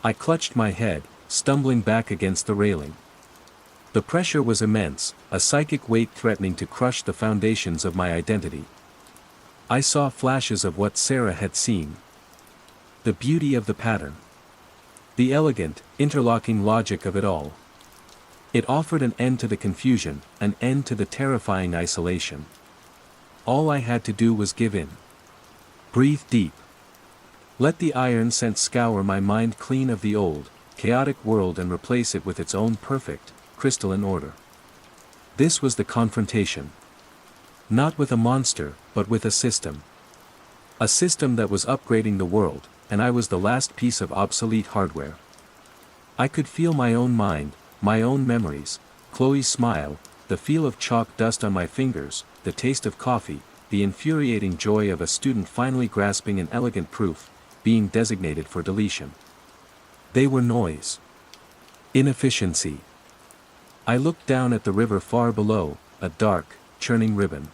I clutched my head, stumbling back against the railing. The pressure was immense, a psychic weight threatening to crush the foundations of my identity. I saw flashes of what Sarah had seen. The beauty of the pattern. The elegant, interlocking logic of it all. It offered an end to the confusion, an end to the terrifying isolation. All I had to do was give in. Breathe deep. Let the iron scent scour my mind clean of the old, chaotic world and replace it with its own perfect, crystalline order. This was the confrontation. Not with a monster, but with a system. A system that was upgrading the world, and I was the last piece of obsolete hardware. I could feel my own mind, my own memories, Chloe's smile, the feel of chalk dust on my fingers, the taste of coffee, the infuriating joy of a student finally grasping an elegant proof, being designated for deletion. They were noise. Inefficiency. I looked down at the river far below, a dark, churning ribbon.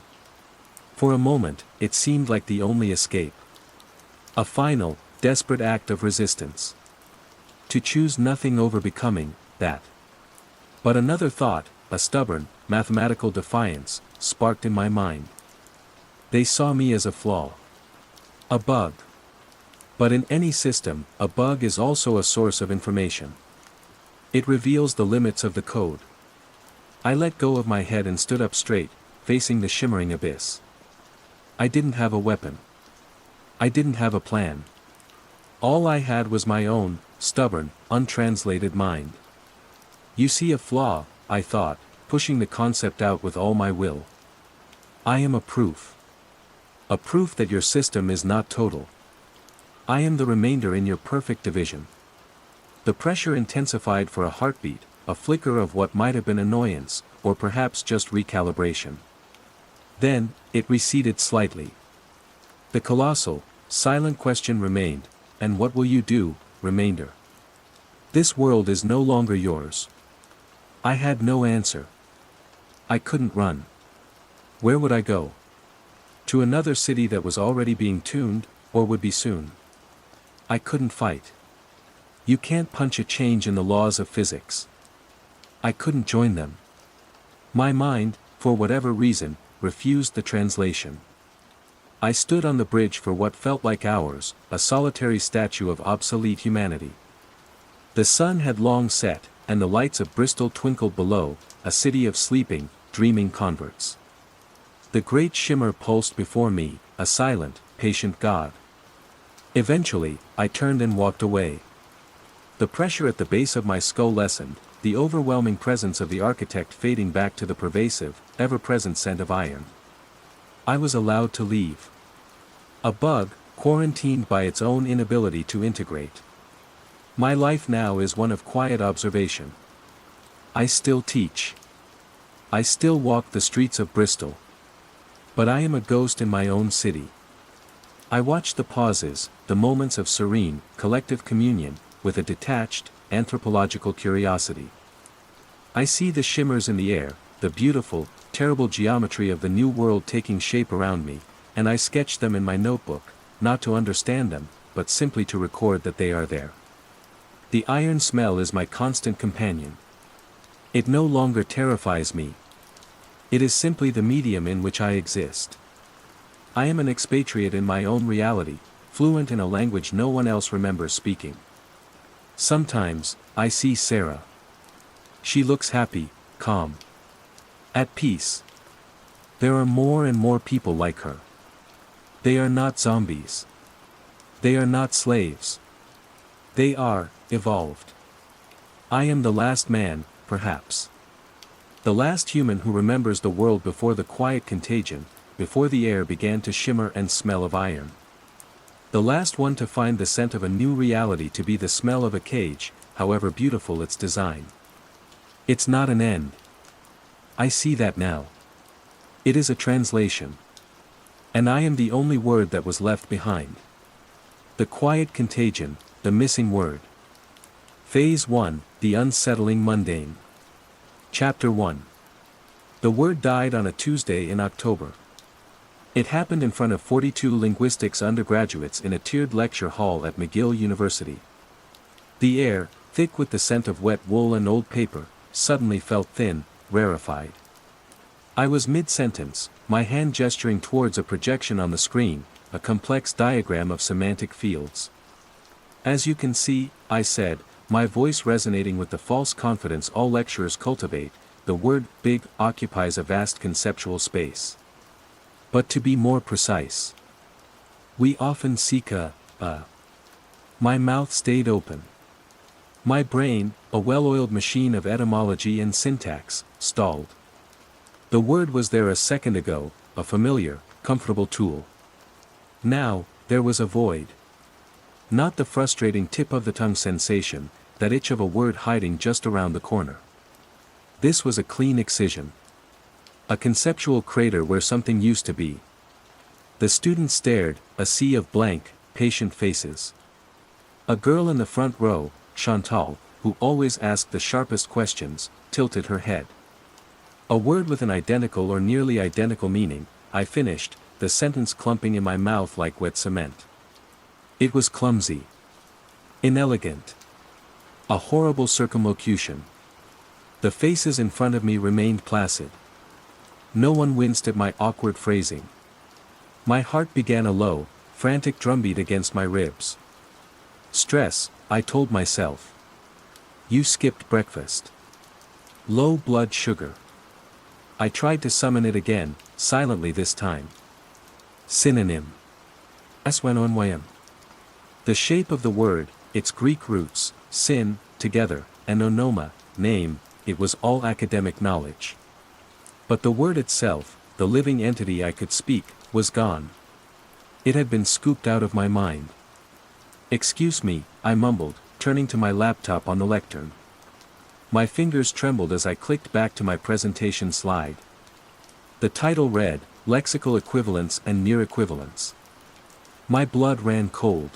For a moment, it seemed like the only escape. A final, desperate act of resistance. To choose nothing over becoming that. But another thought, a stubborn, mathematical defiance, sparked in my mind. They saw me as a flaw. A bug. But in any system, a bug is also a source of information. It reveals the limits of the code. I let go of my head and stood up straight, facing the shimmering abyss. I didn't have a weapon. I didn't have a plan. All I had was my own, stubborn, untranslated mind. You see a flaw, I thought, pushing the concept out with all my will. I am a proof. A proof that your system is not total. I am the remainder in your perfect division. The pressure intensified for a heartbeat, a flicker of what might have been annoyance, or perhaps just recalibration. Then, it receded slightly. The colossal, silent question remained, and what will you do, remainder? This world is no longer yours. I had no answer. I couldn't run. Where would I go? To another city that was already being tuned, or would be soon. I couldn't fight. You can't punch a change in the laws of physics. I couldn't join them. My mind, for whatever reason, refused the translation. I stood on the bridge for what felt like hours, a solitary statue of obsolete humanity. The sun had long set, and the lights of Bristol twinkled below, a city of sleeping, dreaming converts. The great shimmer pulsed before me, a silent, patient God. Eventually, I turned and walked away. The pressure at the base of my skull lessened, the overwhelming presence of the architect fading back to the pervasive, ever-present scent of iron. I was allowed to leave. A bug, quarantined by its own inability to integrate. My life now is one of quiet observation. I still teach. I still walk the streets of Bristol. But I am a ghost in my own city. I watch the pauses, the moments of serene, collective communion, with a detached, anthropological curiosity. I see the shimmers in the air, the beautiful, terrible geometry of the new world taking shape around me, and I sketch them in my notebook, not to understand them, but simply to record that they are there. The iron smell is my constant companion. It no longer terrifies me. It is simply the medium in which I exist. I am an expatriate in my own reality, fluent in a language no one else remembers speaking. Sometimes, I see Sarah. She looks happy, calm. At peace. There are more and more people like her. They are not zombies. They are not slaves. They are, evolved. I am the last man, perhaps. The last human who remembers the world before the quiet contagion, before the air began to shimmer and smell of iron. The last one to find the scent of a new reality to be the smell of a cage, however beautiful its design. It's not an end. I see that now. It is a translation. And I am the only word that was left behind. The quiet contagion, the missing word. Phase 1, the unsettling mundane. Chapter 1. The word died on a Tuesday in October. It happened in front of 42 linguistics undergraduates in a tiered lecture hall at McGill University. The air, thick with the scent of wet wool and old paper, suddenly felt thin, rarefied. I was mid-sentence, my hand gesturing towards a projection on the screen, a complex diagram of semantic fields. As you can see, I said, my voice resonating with the false confidence all lecturers cultivate, the word big occupies a vast conceptual space. But to be more precise, we often seek a. My mouth stayed open. My brain, a well-oiled machine of etymology and syntax, stalled. The word was there a second ago, a familiar, comfortable tool. Now, there was a void. Not the frustrating tip-of-the-tongue sensation, that itch of a word hiding just around the corner. This was a clean excision. A conceptual crater where something used to be. The students stared, a sea of blank, patient faces. A girl in the front row, Chantal, who always asked the sharpest questions, tilted her head. A word with an identical or nearly identical meaning, I finished, the sentence clumping in my mouth like wet cement. It was clumsy. Inelegant. A horrible circumlocution. The faces in front of me remained placid. No one winced at my awkward phrasing. My heart began a low, frantic drumbeat against my ribs. Stress, I told myself. You skipped breakfast. Low blood sugar. I tried to summon it again, silently this time. Synonym. Unwind. The shape of the word, its Greek roots, syn, together, and onoma, name, it was all academic knowledge. But the word itself, the living entity I could speak, was gone. It had been scooped out of my mind. "Excuse me," I mumbled, turning to my laptop on the lectern. My fingers trembled as I clicked back to my presentation slide. The title read, Lexical Equivalence and Near Equivalence. My blood ran cold.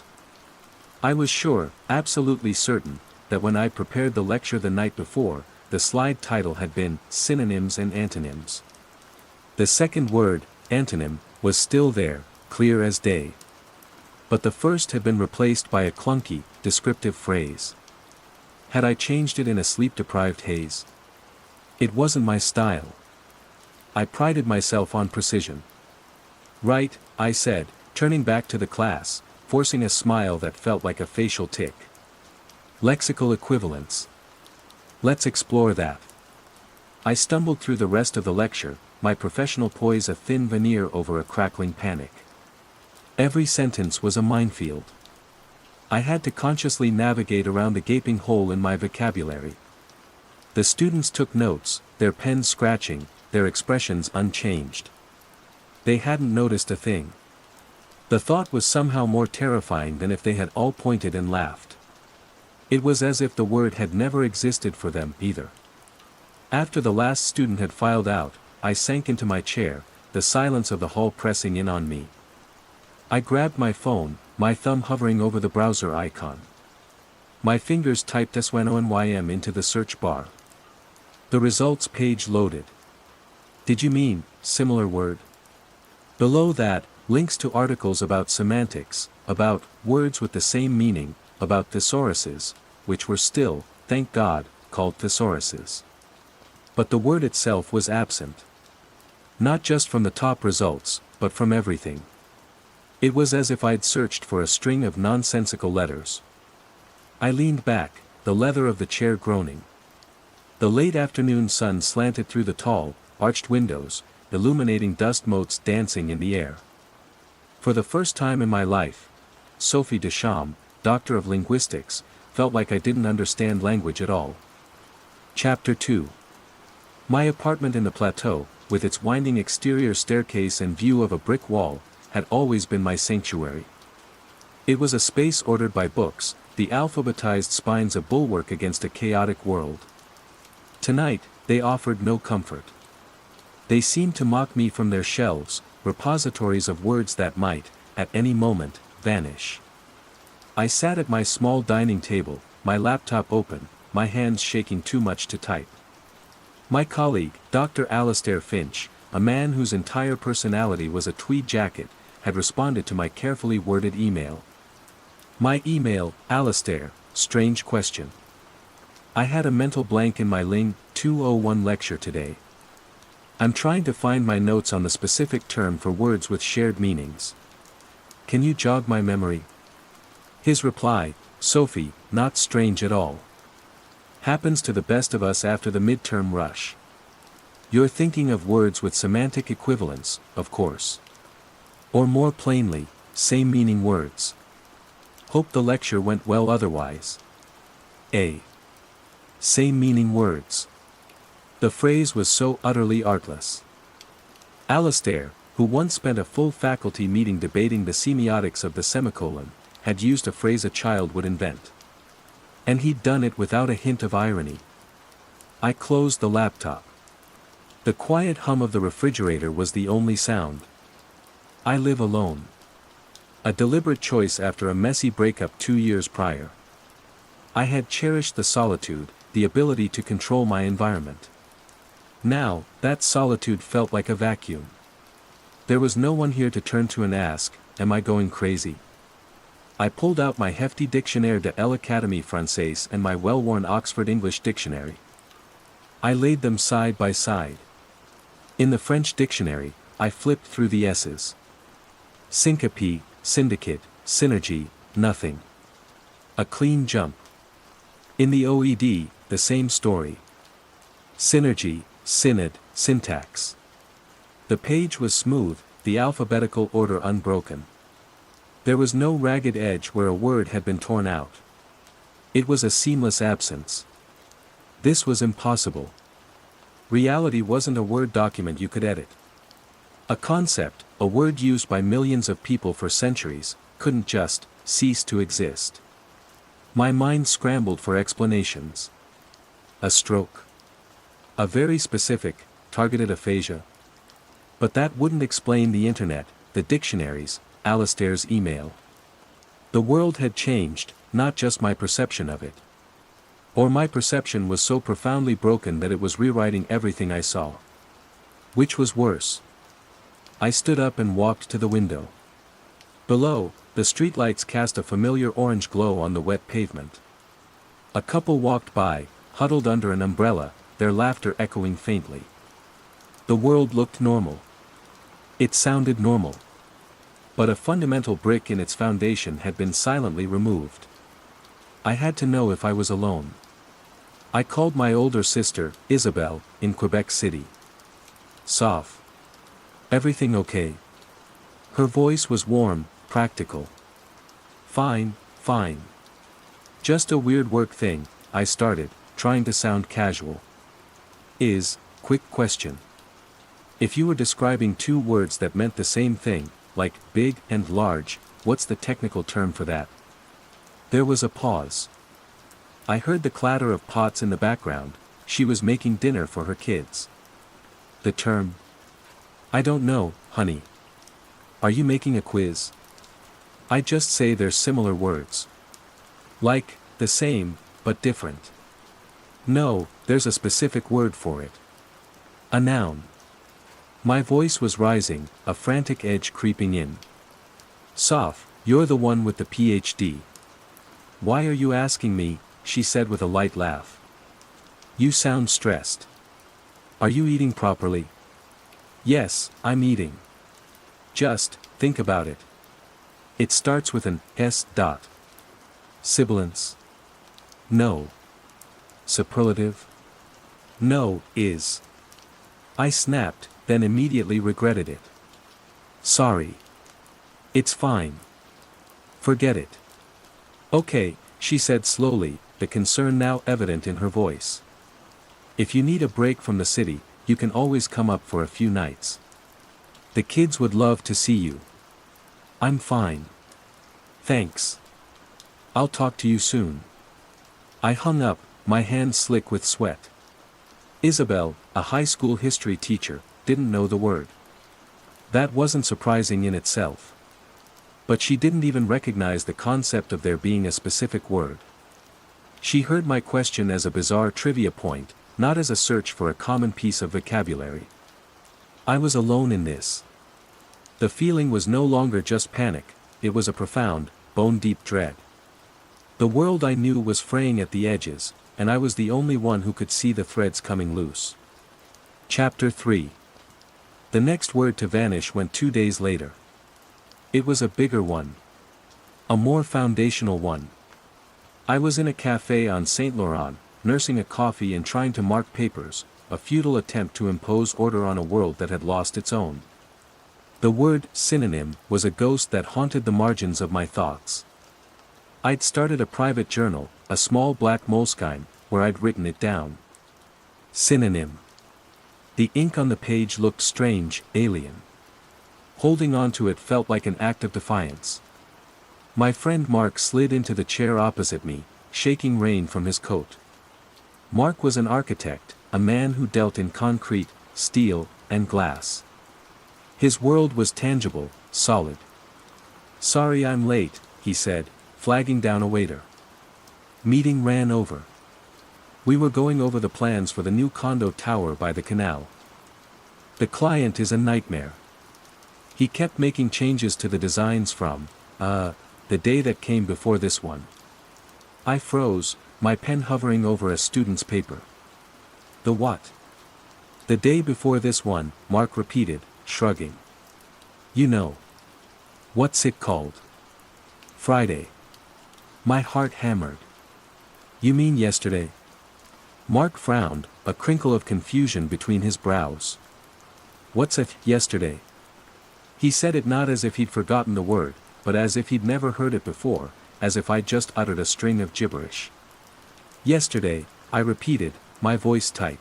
I was sure, absolutely certain, that when I prepared the lecture the night before, the slide title had been, Synonyms and Antonyms. The second word, antonym, was still there, clear as day. But the first had been replaced by a clunky, descriptive phrase. Had I changed it in a sleep-deprived haze? It wasn't my style. I prided myself on precision. "Right," I said, turning back to the class, forcing a smile that felt like a facial tic. "Lexical equivalence. Let's explore that." I stumbled through the rest of the lecture, my professional poise a thin veneer over a crackling panic. Every sentence was a minefield. I had to consciously navigate around a gaping hole in my vocabulary. The students took notes, their pens scratching, their expressions unchanged. They hadn't noticed a thing. The thought was somehow more terrifying than if they had all pointed and laughed. It was as if the word had never existed for them either. After the last student had filed out, I sank into my chair, the silence of the hall pressing in on me. I grabbed my phone, my thumb hovering over the browser icon. My fingers typed unwind into the search bar. The results page loaded. "Did you mean, similar word?" Below that, links to articles about semantics, about words with the same meaning, about thesauruses, which were still, thank God, called thesauruses. But the word itself was absent. Not just from the top results, but from everything. It was as if I'd searched for a string of nonsensical letters. I leaned back, the leather of the chair groaning. The late afternoon sun slanted through the tall, arched windows, illuminating dust motes dancing in the air. For the first time in my life, Sophie Deschamps, Doctor of Linguistics, felt like I didn't understand language at all. Chapter 2. My apartment in the plateau, with its winding exterior staircase and view of a brick wall, had always been my sanctuary. It was a space ordered by books, the alphabetized spines a bulwark against a chaotic world. Tonight, they offered no comfort. They seemed to mock me from their shelves, repositories of words that might, at any moment, vanish. I sat at my small dining table, my laptop open, my hands shaking too much to type. My colleague, Dr. Alastair Finch, a man whose entire personality was a tweed jacket, had responded to my carefully worded email. My email, Alastair, strange question. I had a mental blank in my Ling 201 lecture today. I'm trying to find my notes on the specific term for words with shared meanings. Can you jog my memory? His reply, Sophie, not strange at all. Happens to the best of us after the midterm rush. You're thinking of words with semantic equivalence, of course. Or more plainly, same meaning words. Hope the lecture went well otherwise. A. Same meaning words. The phrase was so utterly artless. Alastair, who once spent a full faculty meeting debating the semiotics of the semicolon, had used a phrase a child would invent. And he'd done it without a hint of irony. I closed the laptop. The quiet hum of the refrigerator was the only sound. I live alone. A deliberate choice after a messy breakup 2 years prior. I had cherished the solitude, the ability to control my environment. Now, that solitude felt like a vacuum. There was no one here to turn to and ask, am I going crazy? I pulled out my hefty Dictionnaire de l'Académie Française and my well-worn Oxford English Dictionary. I laid them side by side. In the French dictionary, I flipped through the S's. Syncope, syndicate, synergy, nothing. A clean jump. In the OED, the same story. Synergy, synod, syntax. The page was smooth, the alphabetical order unbroken. There was no ragged edge where a word had been torn out. It was a seamless absence. This was impossible. Reality wasn't a Word document you could edit. A concept, a word used by millions of people for centuries, couldn't just cease to exist. My mind scrambled for explanations. A stroke. A very specific, targeted aphasia. But that wouldn't explain the internet, the dictionaries, Alistair's email. The world had changed, not just my perception of it. Or my perception was so profoundly broken that it was rewriting everything I saw. Which was worse? I stood up and walked to the window. Below, the streetlights cast a familiar orange glow on the wet pavement. A couple walked by, huddled under an umbrella, their laughter echoing faintly. The world looked normal. It sounded normal. But a fundamental brick in its foundation had been silently removed. I had to know if I was alone. I called my older sister, Isabel, in Quebec City. Soph. Everything okay? Her voice was warm, practical. Fine, fine. Just a weird work thing, I started, trying to sound casual. Quick question. If you were describing two words that meant the same thing, like big and large, what's the technical term for that? There was a pause. I heard the clatter of pots in the background. She was making dinner for her kids. The term? I don't know, honey. Are you making a quiz? I just say they're similar words. Like, the same, but different. No, there's a specific word for it. A noun. My voice was rising, a frantic edge creeping in. Soph, you're the one with the PhD. Why are you asking me? She said with a light laugh. You sound stressed. Are you eating properly? Yes, I'm eating. Just, think about it. It starts with an S. Sibilance? No. Superlative? No, is. I snapped, then immediately regretted it. Sorry. It's fine. Forget it. Okay, she said slowly, the concern now evident in her voice. If you need a break from the city, you can always come up for a few nights. The kids would love to see you. I'm fine. Thanks. I'll talk to you soon. I hung up, my hands slick with sweat. Isabel, a high school history teacher, didn't know the word. That wasn't surprising in itself. But she didn't even recognize the concept of there being a specific word. She heard my question as a bizarre trivia point, not as a search for a common piece of vocabulary. I was alone in this. The feeling was no longer just panic, it was a profound, bone-deep dread. The world I knew was fraying at the edges, and I was the only one who could see the threads coming loose. Chapter 3. The next word to vanish went 2 days later. It was a bigger one. A more foundational one. I was in a cafe on Saint Laurent, nursing a coffee and trying to mark papers, a futile attempt to impose order on a world that had lost its own. The word synonym was a ghost that haunted the margins of my thoughts. I'd started a private journal, a small black moleskine, where I'd written it down. Synonym. The ink on the page looked strange, alien. Holding on to it felt like an act of defiance. My friend Mark slid into the chair opposite me, shaking rain from his coat. Mark was an architect, a man who dealt in concrete, steel, and glass. His world was tangible, solid. Sorry I'm late, he said, flagging down a waiter. Meeting ran over. We were going over the plans for the new condo tower by the canal. The client is a nightmare. He kept making changes to the designs from, the day that came before this one. I froze, my pen hovering over a student's paper. The what? The day before this one, Mark repeated, shrugging. You know. What's it called? Friday. My heart hammered. You mean yesterday? Mark frowned, a crinkle of confusion between his brows. What's it, yesterday? He said it not as if he'd forgotten the word, but as if he'd never heard it before, as if I'd just uttered a string of gibberish. Yesterday, I repeated, my voice tight.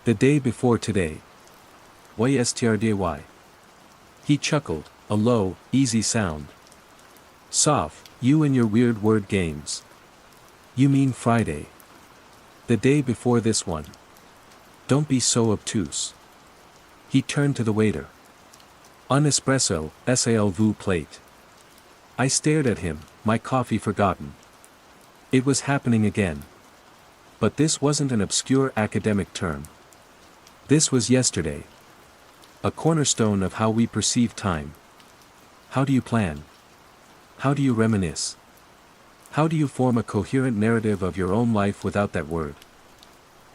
The day before today. Yesterday. He chuckled, a low, easy sound. Soph, you and your weird word games. You mean Friday? The day before this one. Don't be so obtuse. He turned to the waiter. Un espresso, s'il plate. I stared at him, my coffee forgotten. It was happening again. But this wasn't an obscure academic term. This was yesterday. A cornerstone of how we perceive time. How do you plan? How do you reminisce? How do you form a coherent narrative of your own life without that word?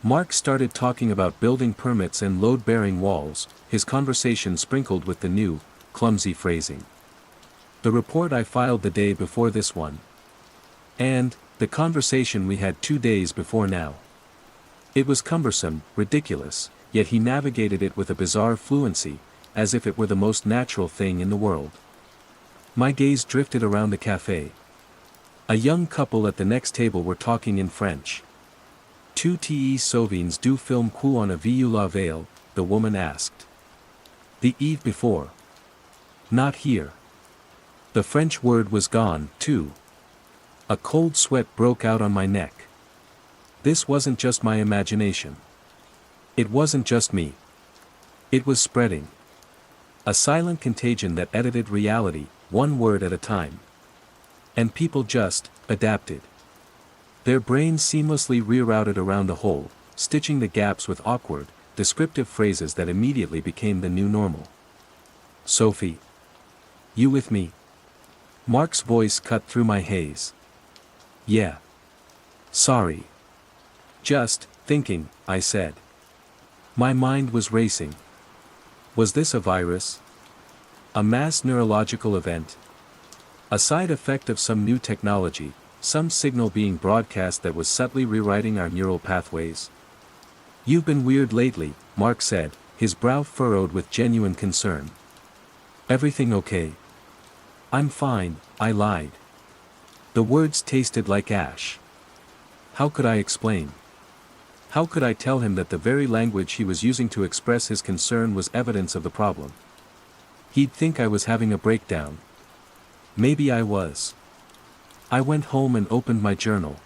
Mark started talking about building permits and load-bearing walls, his conversation sprinkled with the new, clumsy phrasing. The report I filed the day before this one. And, the conversation we had 2 days before now. It was cumbersome, ridiculous, yet he navigated it with a bizarre fluency, as if it were the most natural thing in the world. My gaze drifted around the cafe. A young couple at the next table were talking in French. Two te sauvins du film quoi on a vu la veille, the woman asked. The eve before. Not here. The French word was gone, too. A cold sweat broke out on my neck. This wasn't just my imagination. It wasn't just me. It was spreading. A silent contagion that edited reality, one word at a time. And people just adapted. Their brains seamlessly rerouted around the whole, stitching the gaps with awkward, descriptive phrases that immediately became the new normal. Sophie. You with me? Mark's voice cut through my haze. Yeah. Sorry. Just thinking, I said. My mind was racing. Was this a virus? A mass neurological event? A side effect of some new technology, some signal being broadcast that was subtly rewriting our neural pathways? You've been weird lately, Mark said, his brow furrowed with genuine concern. Everything okay? I'm fine, I lied. The words tasted like ash. How could I explain? How could I tell him that the very language he was using to express his concern was evidence of the problem? He'd think I was having a breakdown. Maybe I was. I went home and opened my journal.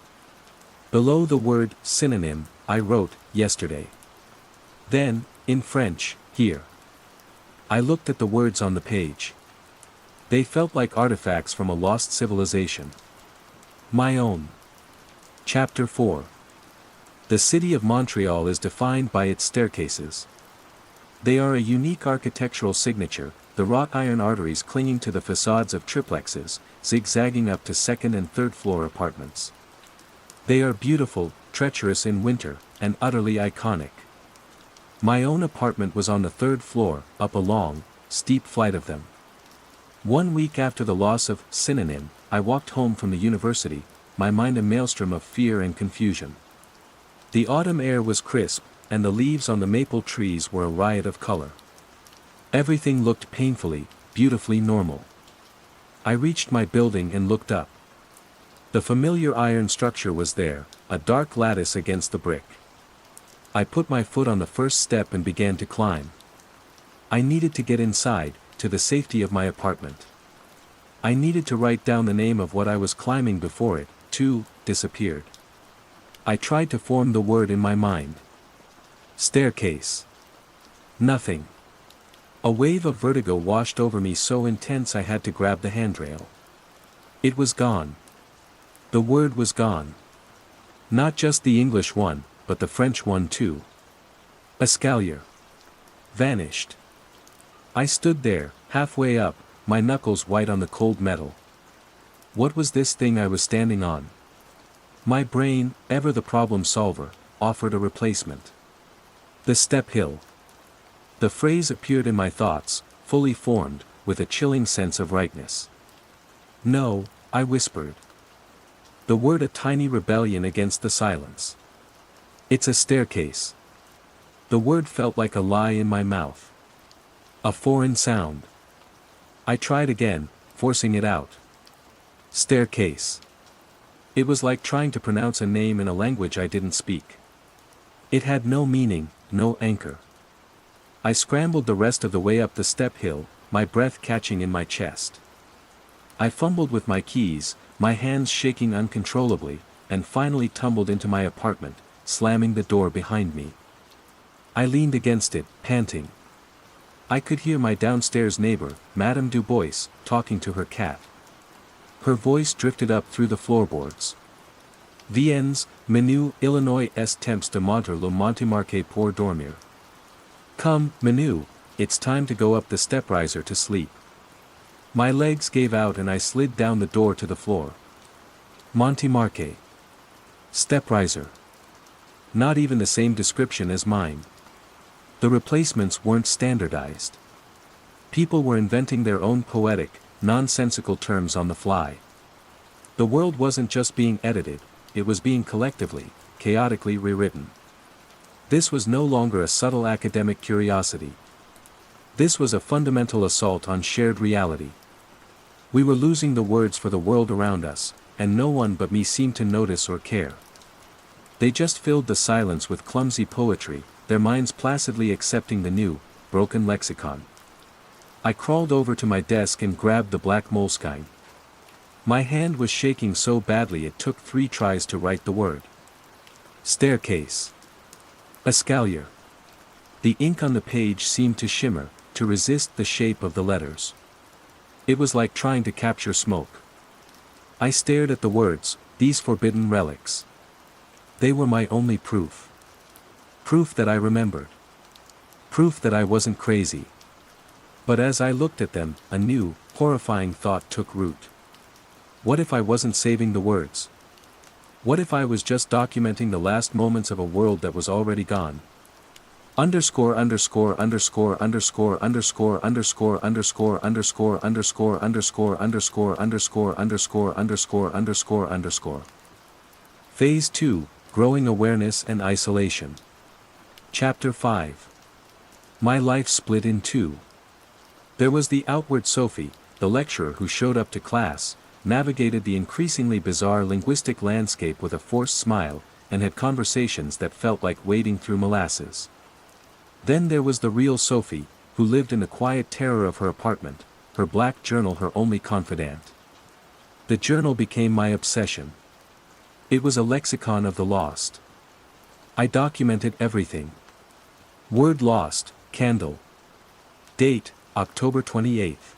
Below the word synonym, I wrote, yesterday. Then, in French, here. I looked at the words on the page. They felt like artifacts from a lost civilization. My own. Chapter 4. The city of Montreal is defined by its staircases. They are a unique architectural signature, the wrought iron arteries clinging to the facades of triplexes, zigzagging up to second and third floor apartments. They are beautiful, treacherous in winter, and utterly iconic. My own apartment was on the third floor, up a long, steep flight of them. 1 week after the loss of synonym, I walked home from the university, my mind a maelstrom of fear and confusion. The autumn air was crisp, and the leaves on the maple trees were a riot of color. Everything looked painfully, beautifully normal. I reached my building and looked up. The familiar iron structure was there, a dark lattice against the brick. I put my foot on the first step and began to climb. I needed to get inside, to the safety of my apartment. I needed to write down the name of what I was climbing before it, too, disappeared. I tried to form the word in my mind. Staircase. Nothing. A wave of vertigo washed over me so intense I had to grab the handrail. It was gone. The word was gone. Not just the English one, but the French one too. Escalier. Vanished. I stood there, halfway up, my knuckles white on the cold metal. What was this thing I was standing on? My brain, ever the problem solver, offered a replacement. The step hill. The phrase appeared in my thoughts, fully formed, with a chilling sense of rightness. No, I whispered. The word a tiny rebellion against the silence. It's a staircase. The word felt like a lie in my mouth. A foreign sound. I tried again, forcing it out. Staircase. It was like trying to pronounce a name in a language I didn't speak. It had no meaning, no anchor. I scrambled the rest of the way up the step hill, my breath catching in my chest. I fumbled with my keys, my hands shaking uncontrollably, and finally tumbled into my apartment, slamming the door behind me. I leaned against it, panting. I could hear my downstairs neighbor, Madame Dubois, talking to her cat. Her voice drifted up through the floorboards. Viens, Menu, Illinois est temps de monter le Montemarque pour dormir. Come, Menu, it's time to go up the stepriser to sleep. My legs gave out and I slid down the door to the floor. Montemarque. Stepriser. Not even the same description as mine. The replacements weren't standardized. People were inventing their own poetic, nonsensical terms on the fly. The world wasn't just being edited, it was being collectively, chaotically rewritten. This was no longer a subtle academic curiosity. This was a fundamental assault on shared reality. We were losing the words for the world around us, and no one but me seemed to notice or care. They just filled the silence with clumsy poetry, their minds placidly accepting the new, broken lexicon. I crawled over to my desk and grabbed the black moleskine. My hand was shaking so badly it took 3 tries to write the word. Staircase. Escalier. The ink on the page seemed to shimmer, to resist the shape of the letters. It was like trying to capture smoke. I stared at the words, these forbidden relics. They were my only proof. Proof that I remembered. Proof that I wasn't crazy. But as I looked at them, a new, horrifying thought took root. What if I wasn't saving the words? What if I was just documenting the last moments of a world that was already gone? Underscore underscore underscore underscore underscore underscore underscore underscore underscore underscore underscore underscore underscore underscore underscore underscore. Phase 2, Growing Awareness and Isolation. Chapter 5. My life split in two. There was the outward Sophie, the lecturer who showed up to class, navigated the increasingly bizarre linguistic landscape with a forced smile, and had conversations that felt like wading through molasses. Then there was the real Sophie, who lived in the quiet terror of her apartment, her black journal her only confidant. The journal became my obsession. It was a lexicon of the lost. I documented everything. Word lost, candle. Date, October 28th.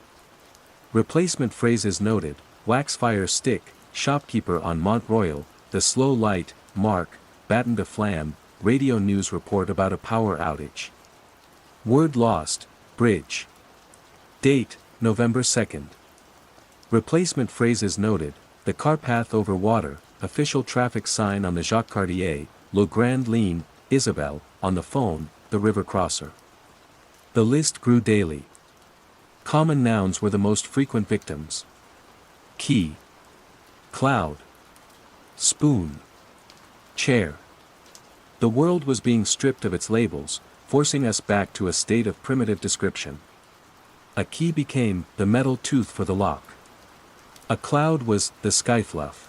Replacement phrases noted, waxfire stick, shopkeeper on Mont Royal, the slow light, mark, baton de flamme, radio news report about a power outage. Word lost, bridge. Date, November 2nd. Replacement phrases noted, the car path over water, official traffic sign on the Jacques Cartier, Le Grand Ligne, Isabelle, on the phone, the river crosser. The list grew daily. Common nouns were the most frequent victims. Key. Cloud. Spoon. Chair. The world was being stripped of its labels, forcing us back to a state of primitive description. A key became the metal tooth for the lock. A cloud was the skyfluff.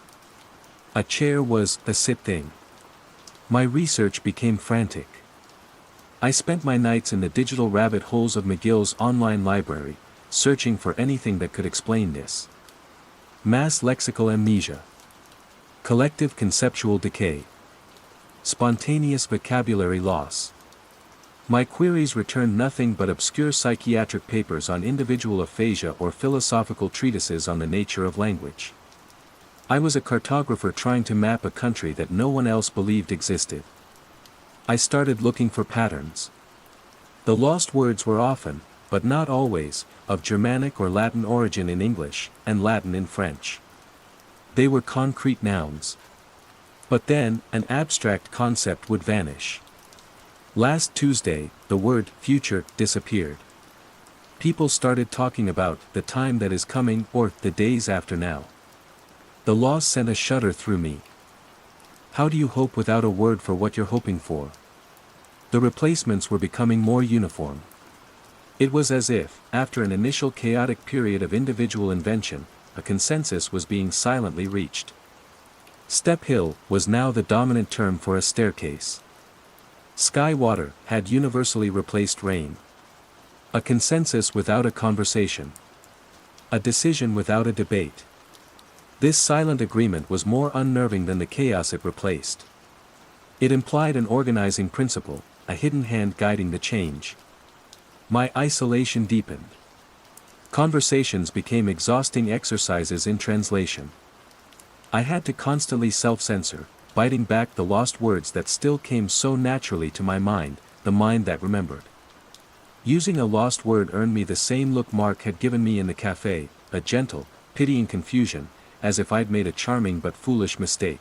A chair was the sit thing. My research became frantic. I spent my nights in the digital rabbit holes of McGill's online library, searching for anything that could explain this. Mass lexical amnesia. Collective conceptual decay. Spontaneous vocabulary loss. My queries returned nothing but obscure psychiatric papers on individual aphasia or philosophical treatises on the nature of language. I was a cartographer trying to map a country that no one else believed existed. I started looking for patterns. The lost words were often, but not always, of Germanic or Latin origin in English, and Latin in French. They were concrete nouns. But then, an abstract concept would vanish. Last Tuesday, the word future disappeared. People started talking about the time that is coming or the days after now. The loss sent a shudder through me. How do you hope without a word for what you're hoping for? The replacements were becoming more uniform. It was as if, after an initial chaotic period of individual invention, a consensus was being silently reached. Step hill was now the dominant term for a staircase. Sky water had universally replaced rain. A consensus without a conversation. A decision without a debate. This silent agreement was more unnerving than the chaos it replaced. It implied an organizing principle, a hidden hand guiding the change. My isolation deepened. Conversations became exhausting exercises in translation. I had to constantly self-censor, biting back the lost words that still came so naturally to my mind, the mind that remembered. Using a lost word earned me the same look Mark had given me in the cafe, a gentle, pitying confusion, as if I'd made a charming but foolish mistake.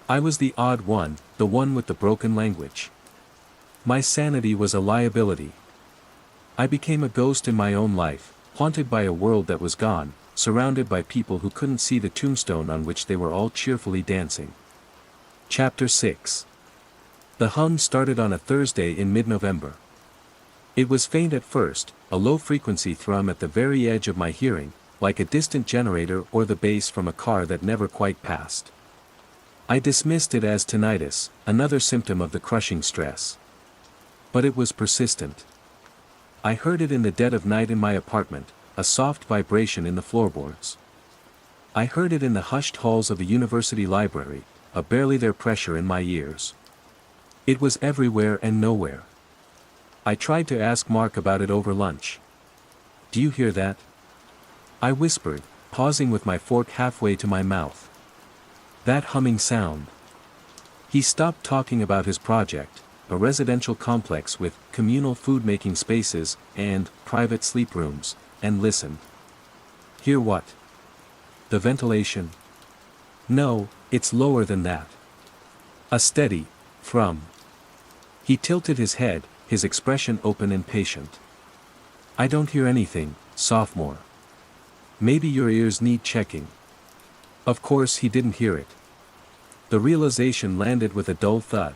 I was the odd one, the one with the broken language. My sanity was a liability. I became a ghost in my own life, haunted by a world that was gone, surrounded by people who couldn't see the tombstone on which they were all cheerfully dancing. Chapter 6. The hum started on a Thursday in mid-November. It was faint at first, a low-frequency thrum at the very edge of my hearing, like a distant generator or the bass from a car that never quite passed. I dismissed it as tinnitus, another symptom of the crushing stress. But it was persistent. I heard it in the dead of night in my apartment, a soft vibration in the floorboards. I heard it in the hushed halls of the university library, a barely there pressure in my ears. It was everywhere and nowhere. I tried to ask Mark about it over lunch. "Do you hear that?" I whispered, pausing with my fork halfway to my mouth. "That humming sound." He stopped talking about his project, a residential complex with communal food-making spaces and private sleep rooms, and listened. "Hear what?" "The ventilation." "No, it's lower than that. A steady thrum." He tilted his head, his expression open and patient. "I don't hear anything, sophomore. Maybe your ears need checking." Of course he didn't hear it. The realization landed with a dull thud.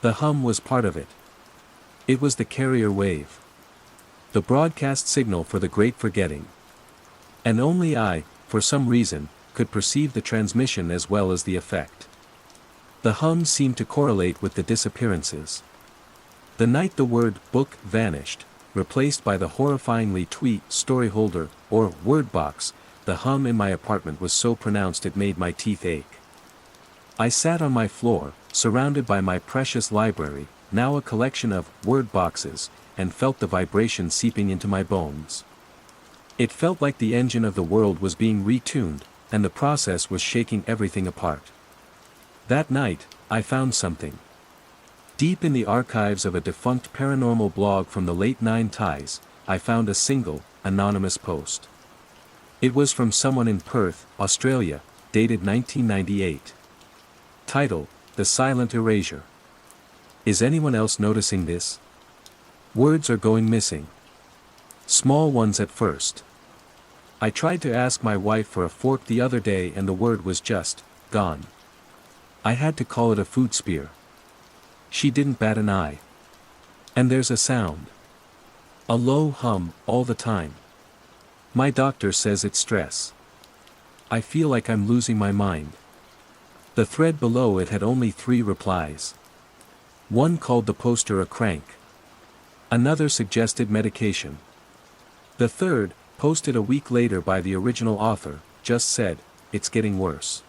The hum was part of it. It was the carrier wave. The broadcast signal for the great forgetting. And only I, for some reason, could perceive the transmission as well as the effect. The hum seemed to correlate with the disappearances. The night the word book vanished, replaced by the horrifyingly tweet story holder, or word box, the hum in my apartment was so pronounced it made my teeth ache. I sat on my floor, surrounded by my precious library, now a collection of word boxes, and felt the vibration seeping into my bones. It felt like the engine of the world was being retuned, and the process was shaking everything apart. That night, I found something. Deep in the archives of a defunct paranormal blog from the late 90s, I found a single, anonymous post. It was from someone in Perth, Australia, dated 1998. Title: The Silent Erasure. Is anyone else noticing this? Words are going missing. Small ones at first. I tried to ask my wife for a fork the other day and the word was just gone. I had to call it a food spear. She didn't bat an eye. And there's a sound. A low hum, all the time. My doctor says it's stress. I feel like I'm losing my mind. The thread below it had only 3 replies. One called the poster a crank. Another suggested medication. The third, posted a week later by the original author, just said, "It's getting worse.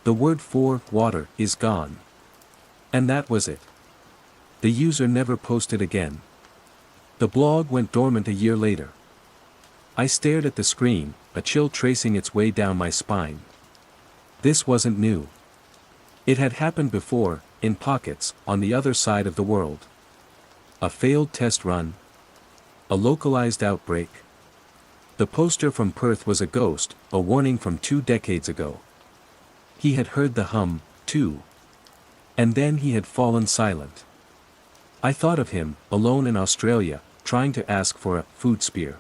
The word for water is gone." And that was it. The user never posted again. The blog went dormant a year later. I stared at the screen, a chill tracing its way down my spine. This wasn't new. It had happened before, in pockets, on the other side of the world. A failed test run. A localized outbreak. The poster from Perth was a ghost, a warning from 2 decades ago. He had heard the hum, too. And then he had fallen silent. I thought of him, alone in Australia, trying to ask for a food spear.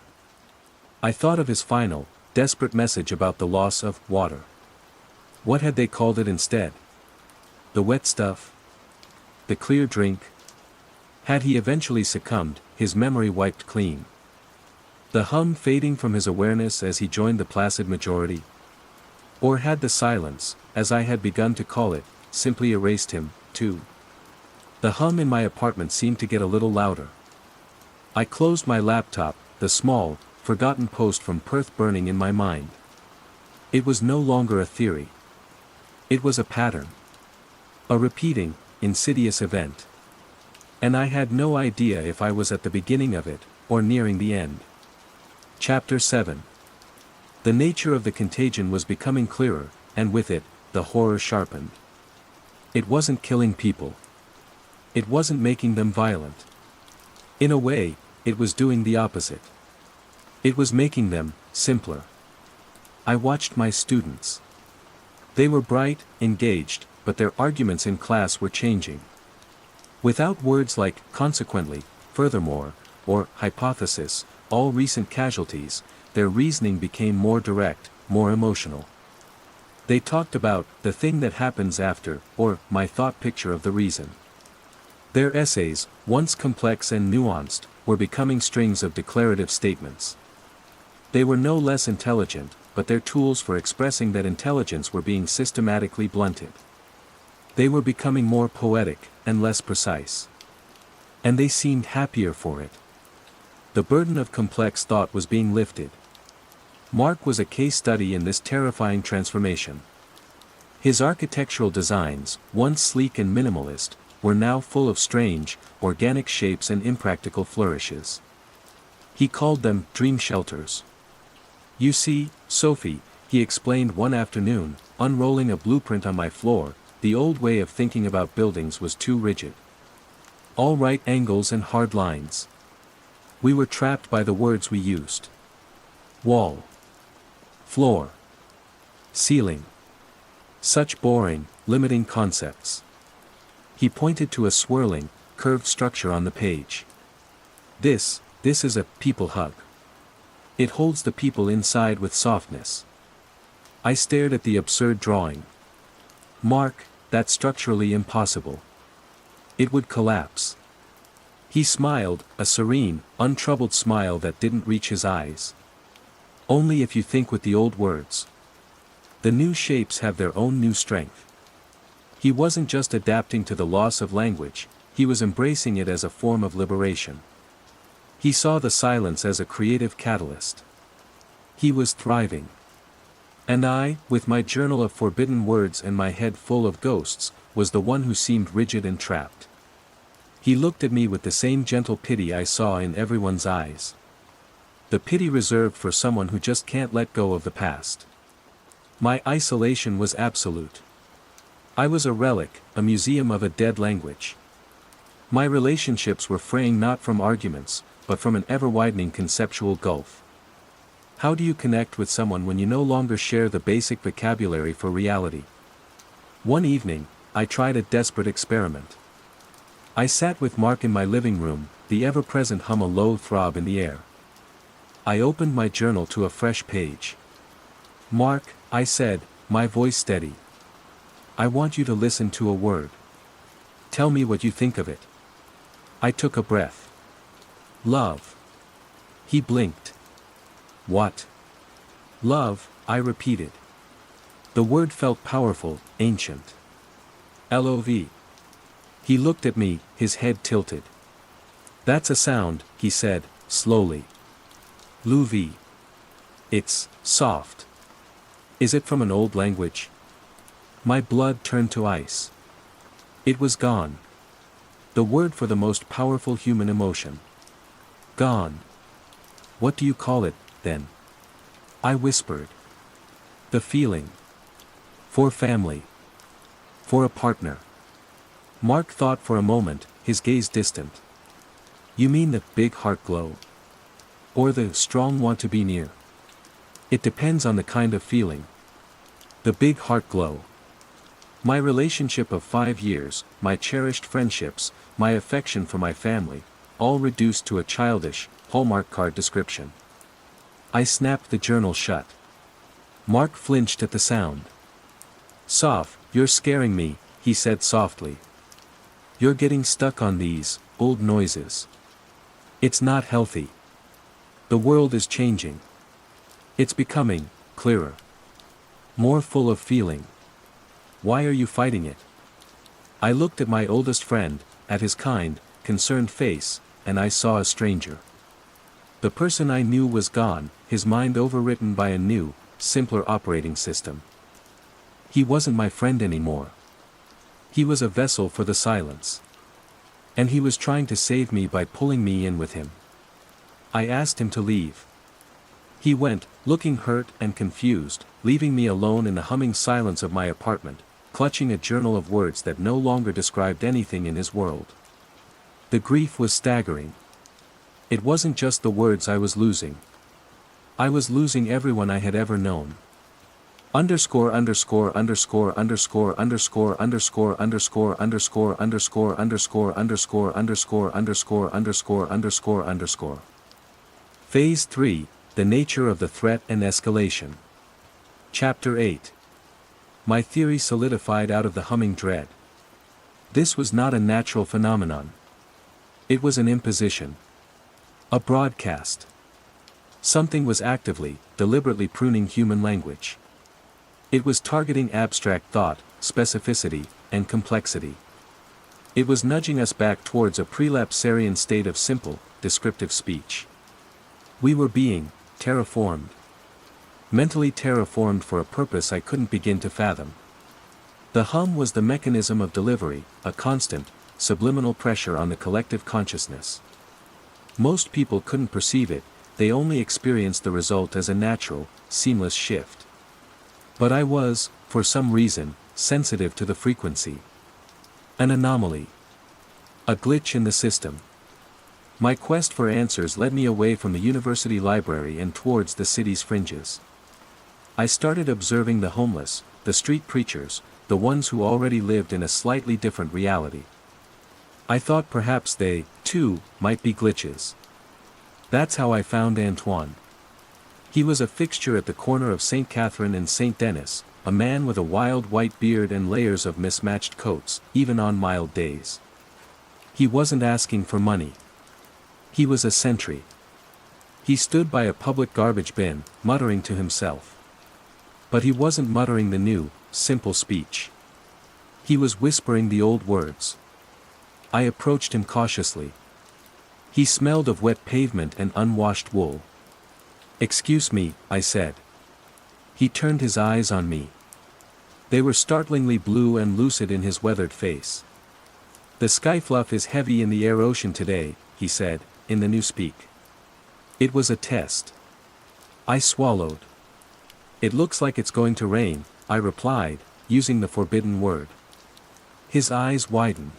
I thought of his final, desperate message about the loss of water. What had they called it instead? The wet stuff? The clear drink? Had he eventually succumbed, his memory wiped clean? The hum fading from his awareness as he joined the placid majority? Or had the silence, as I had begun to call it, simply erased him, too? The hum in my apartment seemed to get a little louder. I closed my laptop, the small, forgotten post from Perth burning in my mind. It was no longer a theory. It was a pattern. A repeating, insidious event. And I had no idea if I was at the beginning of it, or nearing the end. Chapter 7. The nature of the contagion was becoming clearer, and with it, the horror sharpened. It wasn't killing people. It wasn't making them violent. In a way, it was doing the opposite. It was making them simpler. I watched my students. They were bright, engaged, but their arguments in class were changing. Without words like consequently, furthermore, or hypothesis, all recent casualties, their reasoning became more direct, more emotional. They talked about the thing that happens after, or my thought picture of the reason. Their essays, once complex and nuanced, were becoming strings of declarative statements. They were no less intelligent, but their tools for expressing that intelligence were being systematically blunted. They were becoming more poetic, and less precise. And they seemed happier for it. The burden of complex thought was being lifted. Mark was a case study in this terrifying transformation. His architectural designs, once sleek and minimalist, were now full of strange, organic shapes and impractical flourishes. He called them dream shelters. You see, Sophie, he explained one afternoon, unrolling a blueprint on my floor, the old way of thinking about buildings was too rigid. All right angles and hard lines. We were trapped by the words we used. Wall. Floor. Ceiling. Such boring, limiting concepts. He pointed to a swirling, curved structure on the page. This is a people hug. It holds the people inside with softness. I stared at the absurd drawing. Mark, that's structurally impossible. It would collapse. He smiled, a serene, untroubled smile that didn't reach his eyes. Only if you think with the old words. The new shapes have their own new strength. He wasn't just adapting to the loss of language, he was embracing it as a form of liberation. He saw the silence as a creative catalyst. He was thriving. And I, with my journal of forbidden words and my head full of ghosts, was the one who seemed rigid and trapped. He looked at me with the same gentle pity I saw in everyone's eyes. The pity reserved for someone who just can't let go of the past. My isolation was absolute. I was a relic, a museum of a dead language. My relationships were fraying not from arguments, but from an ever-widening conceptual gulf. How do you connect with someone when you no longer share the basic vocabulary for reality? One evening, I tried a desperate experiment. I sat with Mark in my living room, the ever-present hum a low throb in the air. I opened my journal to a fresh page. Mark, I said, my voice steady. I want you to listen to a word. Tell me what you think of it. I took a breath. Love. He blinked. What? Love, I repeated. The word felt powerful, ancient. Love. He looked at me, his head tilted. That's a sound, he said, slowly. Luvi. It's soft. Is it from an old language? My blood turned to ice. It was gone. The word for the most powerful human emotion. Gone. What do you call it, then? I whispered. The feeling. For family. For a partner. Mark thought for a moment, his gaze distant. You mean the big heart glow? Or the strong want to be near? It depends on the kind of feeling. The big heart glow. My relationship of 5 years, my cherished friendships, my affection for my family, all reduced to a childish, Hallmark card description. I snapped the journal shut. Mark flinched at the sound. Soph, you're scaring me, he said softly. You're getting stuck on these old noises. It's not healthy. The world is changing. It's becoming clearer. More full of feeling. Why are you fighting it? I looked at my oldest friend, at his kind, concerned face, and I saw a stranger. The person I knew was gone, his mind overwritten by a new, simpler operating system. He wasn't my friend anymore. He was a vessel for the silence. And he was trying to save me by pulling me in with him. I asked him to leave. He went, looking hurt and confused, leaving me alone in the humming silence of my apartment, clutching a journal of words that no longer described anything in his world. The grief was staggering. It wasn't just the words I was losing. I was losing everyone I had ever known. Underscore underscore underscore underscore underscore underscore underscore underscore underscore underscore underscore underscore underscore underscore underscore underscore. Phase 3, The Nature of the Threat and Escalation. Chapter 8. My theory solidified out of the humming dread. This was not a natural phenomenon. It was an imposition. A broadcast. Something was actively, deliberately pruning human language. It was targeting abstract thought, specificity, and complexity. It was nudging us back towards a prelapsarian state of simple, descriptive speech. We were being terraformed. Mentally terraformed for a purpose I couldn't begin to fathom. The hum was the mechanism of delivery, a constant, subliminal pressure on the collective consciousness. Most people couldn't perceive it, they only experienced the result as a natural, seamless shift. But I was, for some reason, sensitive to the frequency. An anomaly. A glitch in the system. My quest for answers led me away from the university library and towards the city's fringes. I started observing the homeless, the street preachers, the ones who already lived in a slightly different reality. I thought perhaps they, too, might be glitches. That's how I found Antoine. He was a fixture at the corner of St. Catherine and St. Denis, a man with a wild white beard and layers of mismatched coats, even on mild days. He wasn't asking for money. He was a sentry. He stood by a public garbage bin, muttering to himself. But he wasn't muttering the new, simple speech. He was whispering the old words. I approached him cautiously. He smelled of wet pavement and unwashed wool. "Excuse me," I said. He turned his eyes on me. They were startlingly blue and lucid in his weathered face. "The skyfluff is heavy in the air ocean today," he said, in the new speak. It was a test. I swallowed. "It looks like it's going to rain," I replied, using the forbidden word. His eyes widened.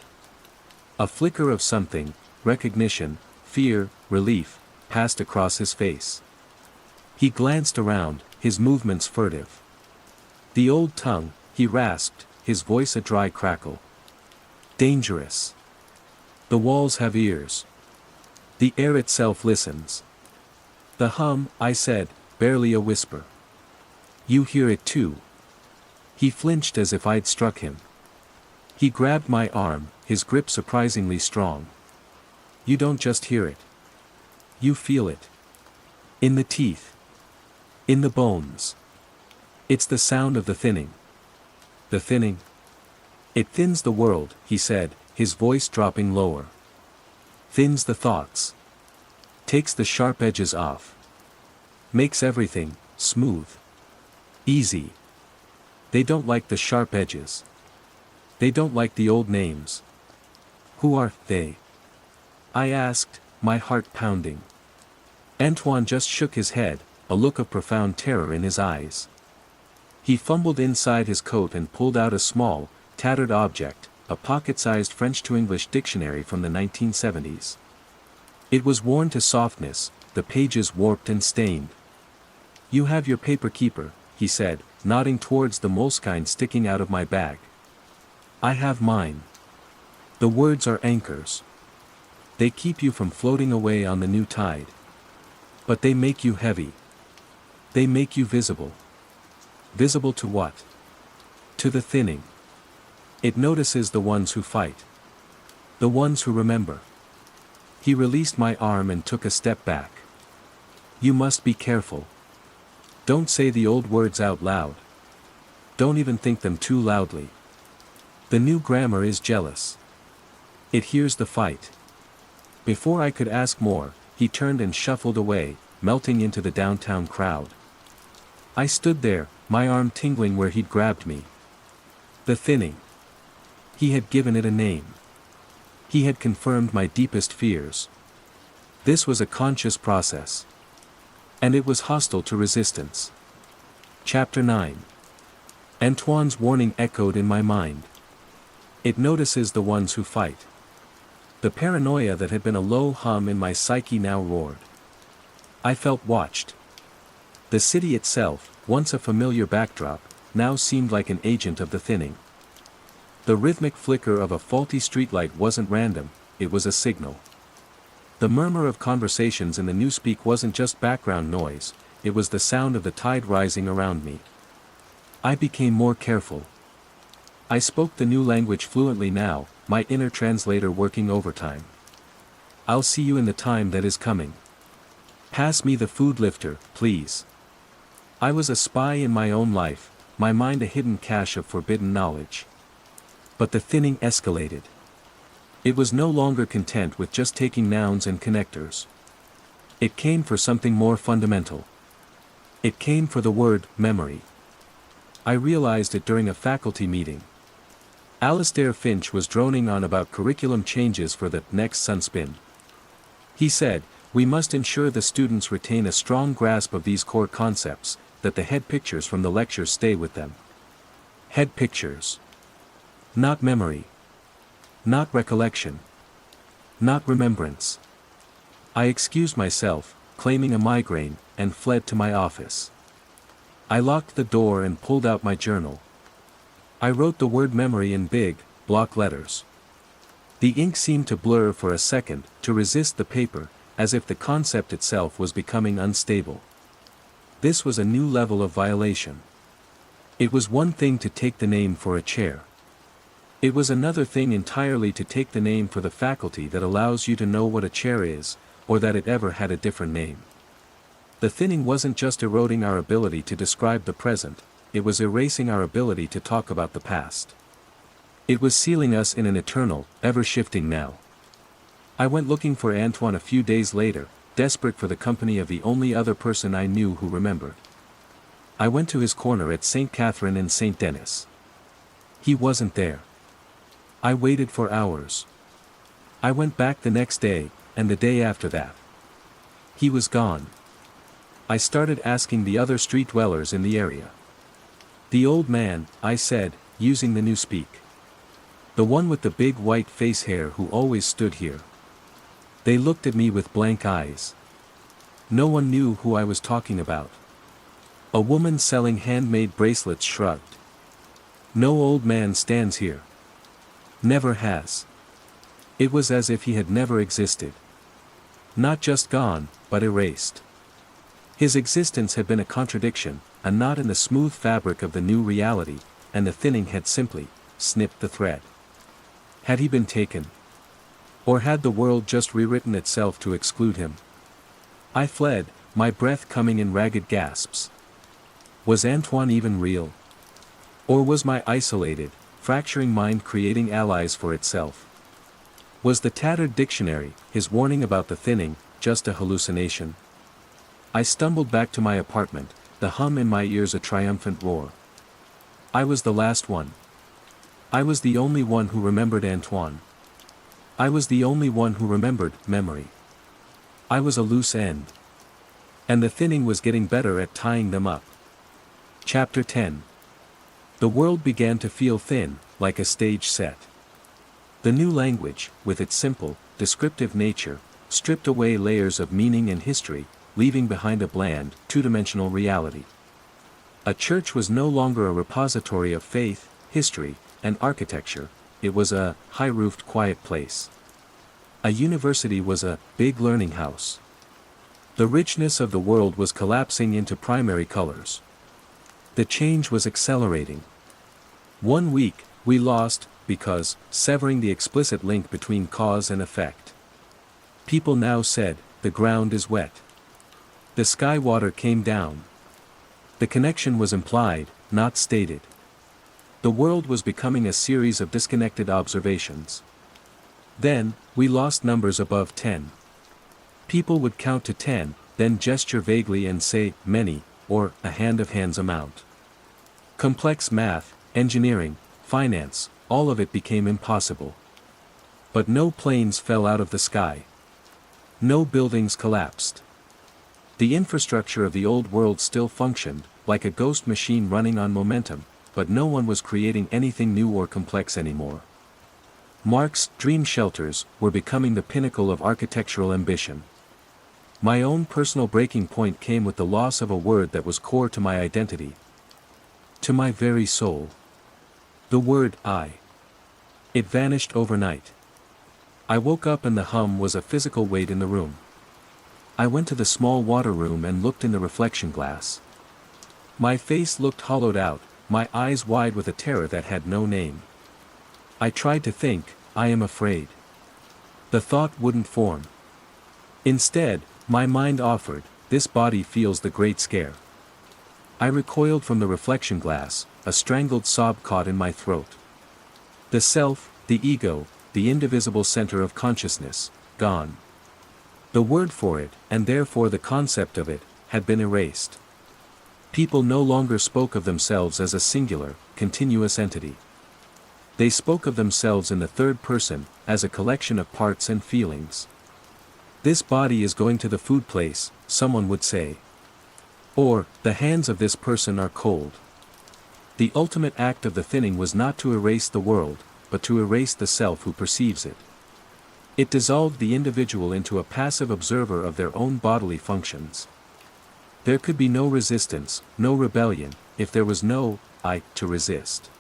A flicker of something, recognition, fear, relief, passed across his face. He glanced around, his movements furtive. "The old tongue," he rasped, his voice a dry crackle. "Dangerous. The walls have ears. The air itself listens." "The hum," I said, barely a whisper. "You hear it too." He flinched as if I'd struck him. He grabbed my arm, his grip surprisingly strong. "You don't just hear it. You feel it. In the teeth. In the bones. It's the sound of the thinning." "The thinning?" "It thins the world," he said, his voice dropping lower. "Thins the thoughts. Takes the sharp edges off. Makes everything smooth. Easy. They don't like the sharp edges. They don't like the old names." "Who are they?" I asked, my heart pounding. Antoine just shook his head, a look of profound terror in his eyes. He fumbled inside his coat and pulled out a small, tattered object, a pocket-sized French-to-English dictionary from the 1970s. It was worn to softness, the pages warped and stained. "You have your paper keeper," he said, nodding towards the moleskine sticking out of my bag. "I have mine. The words are anchors. They keep you from floating away on the new tide. But they make you heavy. They make you visible." "Visible to what?" "To the thinning. It notices the ones who fight. The ones who remember." He released my arm and took a step back. "You must be careful. Don't say the old words out loud. Don't even think them too loudly. The new grammar is jealous. It hears the fight. Before I could ask more, he turned and shuffled away, melting into the downtown crowd. I stood there, my arm tingling where he'd grabbed me. The thinning. He had given it a name. He had confirmed my deepest fears. This was a conscious process. And it was hostile to resistance. Chapter 9. Antoine's warning echoed in my mind. It notices the ones who fight. The paranoia that had been a low hum in my psyche now roared. I felt watched. The city itself, once a familiar backdrop, now seemed like an agent of the thinning. The rhythmic flicker of a faulty streetlight wasn't random, it was a signal. The murmur of conversations in the newspeak wasn't just background noise, it was the sound of the tide rising around me. I became more careful. I spoke the new language fluently now, my inner translator working overtime. I'll see you in the time that is coming. Pass me the food lifter, please. I was a spy in my own life, my mind a hidden cache of forbidden knowledge. But the thinning escalated. It was no longer content with just taking nouns and connectors. It came for something more fundamental. It came for the word, memory. I realized it during a faculty meeting. Alistair Finch was droning on about curriculum changes for the next Sunspin. He said, "We must ensure the students retain a strong grasp of these core concepts, that the head pictures from the lecture stay with them." Head pictures. Not memory. Not recollection. Not remembrance. I excused myself, claiming a migraine, and fled to my office. I locked the door and pulled out my journal. I wrote the word memory in big, block letters. The ink seemed to blur for a second, to resist the paper, as if the concept itself was becoming unstable. This was a new level of violation. It was one thing to take the name for a chair. It was another thing entirely to take the name for the faculty that allows you to know what a chair is, or that it ever had a different name. The thinning wasn't just eroding our ability to describe the present, it was erasing our ability to talk about the past. It was sealing us in an eternal, ever-shifting now. I went looking for Antoine a few days later, desperate for the company of the only other person I knew who remembered. I went to his corner at St. Catherine and St. Denis. He wasn't there. I waited for hours. I went back the next day, and the day after that. He was gone. I started asking the other street dwellers in the area. "The old man," I said, using the newspeak. "The one with the big white face hair who always stood here." They looked at me with blank eyes. No one knew who I was talking about. A woman selling handmade bracelets shrugged. "No old man stands here. Never has." It was as if he had never existed. Not just gone, but erased. His existence had been a contradiction, a knot in the smooth fabric of the new reality, and the thinning had simply snipped the thread. Had he been taken? Or had the world just rewritten itself to exclude him? I fled, my breath coming in ragged gasps. Was Antoine even real? Or was my isolated, fracturing mind creating allies for itself? Was the tattered dictionary, his warning about the thinning, just a hallucination? I stumbled back to my apartment, the hum in my ears a triumphant roar. I was the last one. I was the only one who remembered Antoine. I was the only one who remembered memory. I was a loose end. And the thinning was getting better at tying them up. Chapter 10. The world began to feel thin, like a stage set. The new language, with its simple, descriptive nature, stripped away layers of meaning and history, leaving behind a bland, two-dimensional reality. A church was no longer a repository of faith, history, and architecture, it was a high-roofed quiet place. A university was a big learning house. The richness of the world was collapsing into primary colors. The change was accelerating. 1 week, we lost, because, severing the explicit link between cause and effect. People now said, the ground is wet. The sky water came down. The connection was implied, not stated. The world was becoming a series of disconnected observations. Then, we lost numbers above 10. People would count to 10, then gesture vaguely and say, many, or a hand of hands amount. Complex math, engineering, finance, all of it became impossible. But no planes fell out of the sky. No buildings collapsed. The infrastructure of the old world still functioned, like a ghost machine running on momentum, but no one was creating anything new or complex anymore. Mark's dream shelters were becoming the pinnacle of architectural ambition. My own personal breaking point came with the loss of a word that was core to my identity. To my very soul. The word I. It vanished overnight. I woke up and the hum was a physical weight in the room. I went to the small water room and looked in the reflection glass. My face looked hollowed out, my eyes wide with a terror that had no name. I tried to think, I am afraid. The thought wouldn't form. Instead, my mind offered, this body feels the great scare. I recoiled from the reflection glass, a strangled sob caught in my throat. The self, the ego, the indivisible center of consciousness, gone. The word for it, and therefore the concept of it, had been erased. People no longer spoke of themselves as a singular, continuous entity. They spoke of themselves in the third person, as a collection of parts and feelings. This body is going to the food place, someone would say. Or, the hands of this person are cold. The ultimate act of the thinning was not to erase the world, but to erase the self who perceives it. It dissolved the individual into a passive observer of their own bodily functions. There could be no resistance, no rebellion, if there was no I to resist.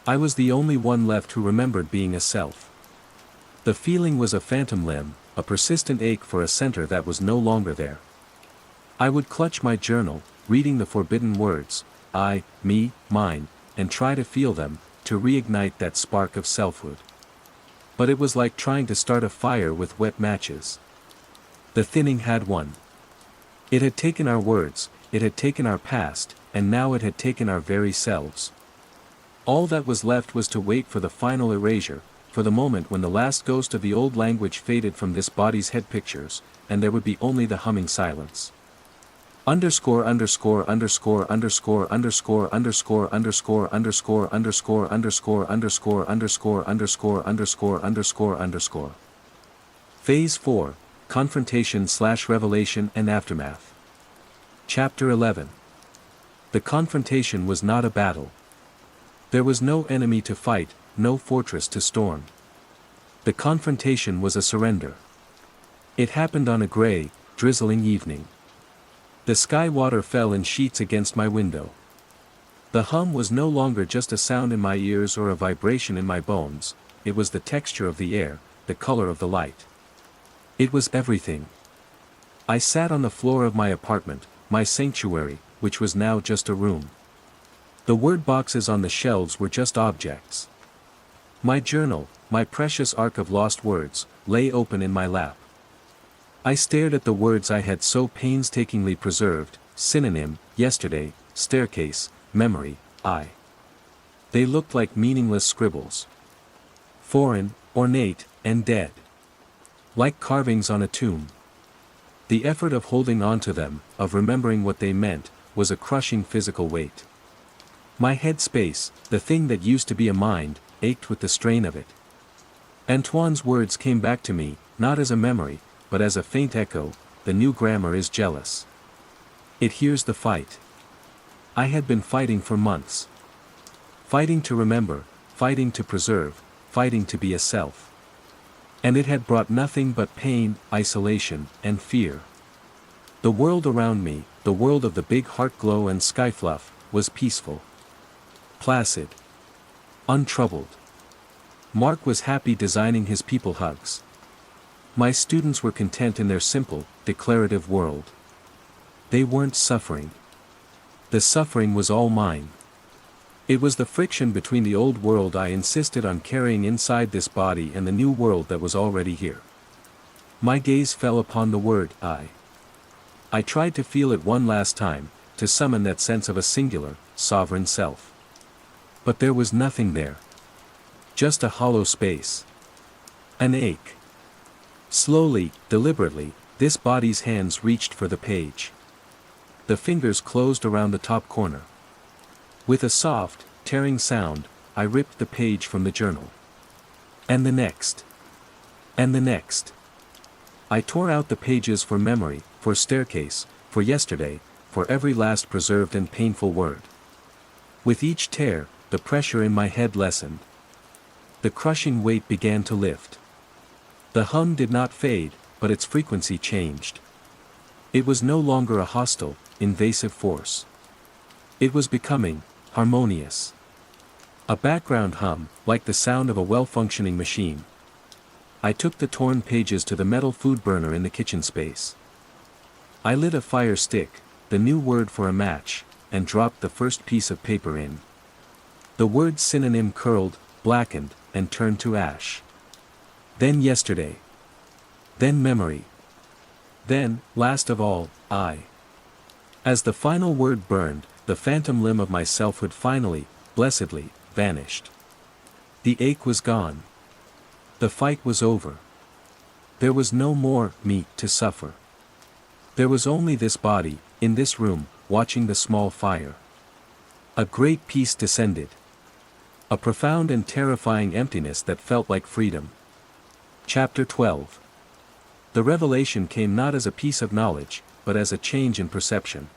I was the only one left who remembered being a self. The feeling was a phantom limb, a persistent ache for a center that was no longer there. I would clutch my journal, reading the forbidden words, I, me, mine, and try to feel them, to reignite that spark of selfhood. But it was like trying to start a fire with wet matches. The thinning had won. It had taken our words, it had taken our past, and now it had taken our very selves. All that was left was to wait for the final erasure, for the moment when the last ghost of the old language faded from this body's head pictures, and there would be only the humming silence. Underscore underscore underscore underscore underscore underscore underscore underscore underscore underscore underscore underscore underscore underscore underscore underscore. Phase 4, Confrontation/Revelation and Aftermath. Chapter 11. The confrontation was not a battle. There was no enemy to fight, no fortress to storm. The confrontation was a surrender. It happened on a gray, drizzling evening. The sky water fell in sheets against my window. The hum was no longer just a sound in my ears or a vibration in my bones, it was the texture of the air, the color of the light. It was everything. I sat on the floor of my apartment, my sanctuary, which was now just a room. The word boxes on the shelves were just objects. My journal, my precious ark of lost words, lay open in my lap. I stared at the words I had so painstakingly preserved, synonym, yesterday, staircase, memory, I. They looked like meaningless scribbles. Foreign, ornate, and dead. Like carvings on a tomb. The effort of holding on to them, of remembering what they meant, was a crushing physical weight. My head space, the thing that used to be a mind, ached with the strain of it. Antoine's words came back to me, not as a memory, but as a faint echo, the new grammar is jealous. It hears the fight. I had been fighting for months. Fighting to remember, fighting to preserve, fighting to be a self. And it had brought nothing but pain, isolation, and fear. The world around me, the world of the big heart glow and sky fluff, was peaceful. Placid. Untroubled. Mark was happy designing his people hugs. My students were content in their simple, declarative world. They weren't suffering. The suffering was all mine. It was the friction between the old world I insisted on carrying inside this body and the new world that was already here. My gaze fell upon the word I. I tried to feel it one last time, to summon that sense of a singular, sovereign self. But there was nothing there. Just a hollow space. An ache. Slowly, deliberately, this body's hands reached for the page. The fingers closed around the top corner. With a soft, tearing sound, I ripped the page from the journal. And the next. And the next. I tore out the pages for memory, for staircase, for yesterday, for every last preserved and painful word. With each tear, the pressure in my head lessened. The crushing weight began to lift. The hum did not fade, but its frequency changed. It was no longer a hostile, invasive force. It was becoming harmonious. A background hum, like the sound of a well-functioning machine. I took the torn pages to the metal food burner in the kitchen space. I lit a fire stick, the new word for a match, and dropped the first piece of paper in. The word synonym curled, blackened, and turned to ash. Then yesterday. Then memory. Then, last of all, I. As the final word burned, the phantom limb of my selfhood finally, blessedly, vanished. The ache was gone. The fight was over. There was no more me to suffer. There was only this body, in this room, watching the small fire. A great peace descended. A profound and terrifying emptiness that felt like freedom. Chapter 12. The revelation came not as a piece of knowledge, but as a change in perception.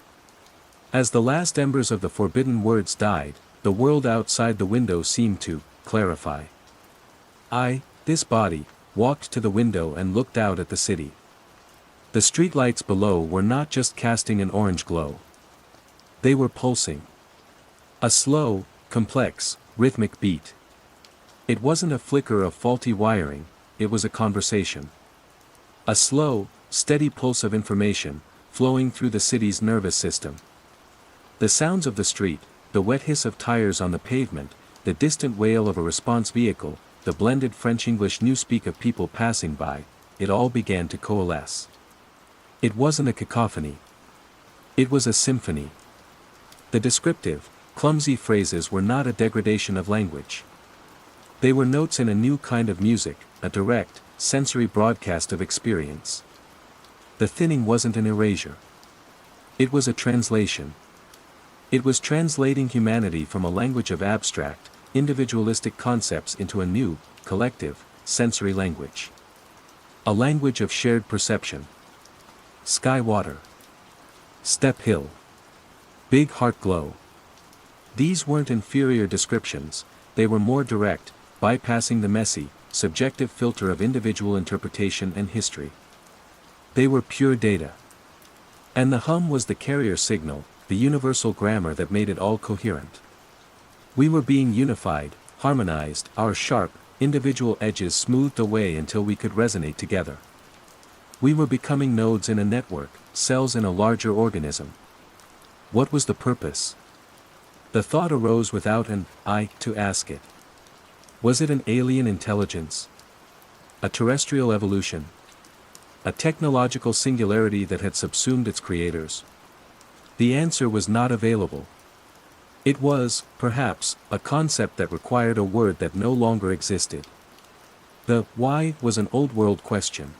As the last embers of the forbidden words died, the world outside the window seemed to clarify. I, this body, walked to the window and looked out at the city. The streetlights below were not just casting an orange glow. They were pulsing. A slow, complex, rhythmic beat. It wasn't a flicker of faulty wiring, it was a conversation. A slow, steady pulse of information, flowing through the city's nervous system. The sounds of the street, the wet hiss of tires on the pavement, the distant wail of a response vehicle, the blended French-English newspeak of people passing by, it all began to coalesce. It wasn't a cacophony. It was a symphony. The descriptive, clumsy phrases were not a degradation of language. They were notes in a new kind of music, a direct, sensory broadcast of experience. The thinning wasn't an erasure. It was a translation. It was translating humanity from a language of abstract, individualistic concepts into a new, collective, sensory language. A language of shared perception. Sky water. Step hill. Big heart glow. These weren't inferior descriptions, they were more direct, bypassing the messy, subjective filter of individual interpretation and history. They were pure data. And the hum was the carrier signal, the universal grammar that made it all coherent. We were being unified, harmonized, our sharp, individual edges smoothed away until we could resonate together. We were becoming nodes in a network, cells in a larger organism. What was the purpose? The thought arose without an I to ask it. Was it an alien intelligence? A terrestrial evolution? A technological singularity that had subsumed its creators? The answer was not available. It was, perhaps, a concept that required a word that no longer existed. The why was an old-world question.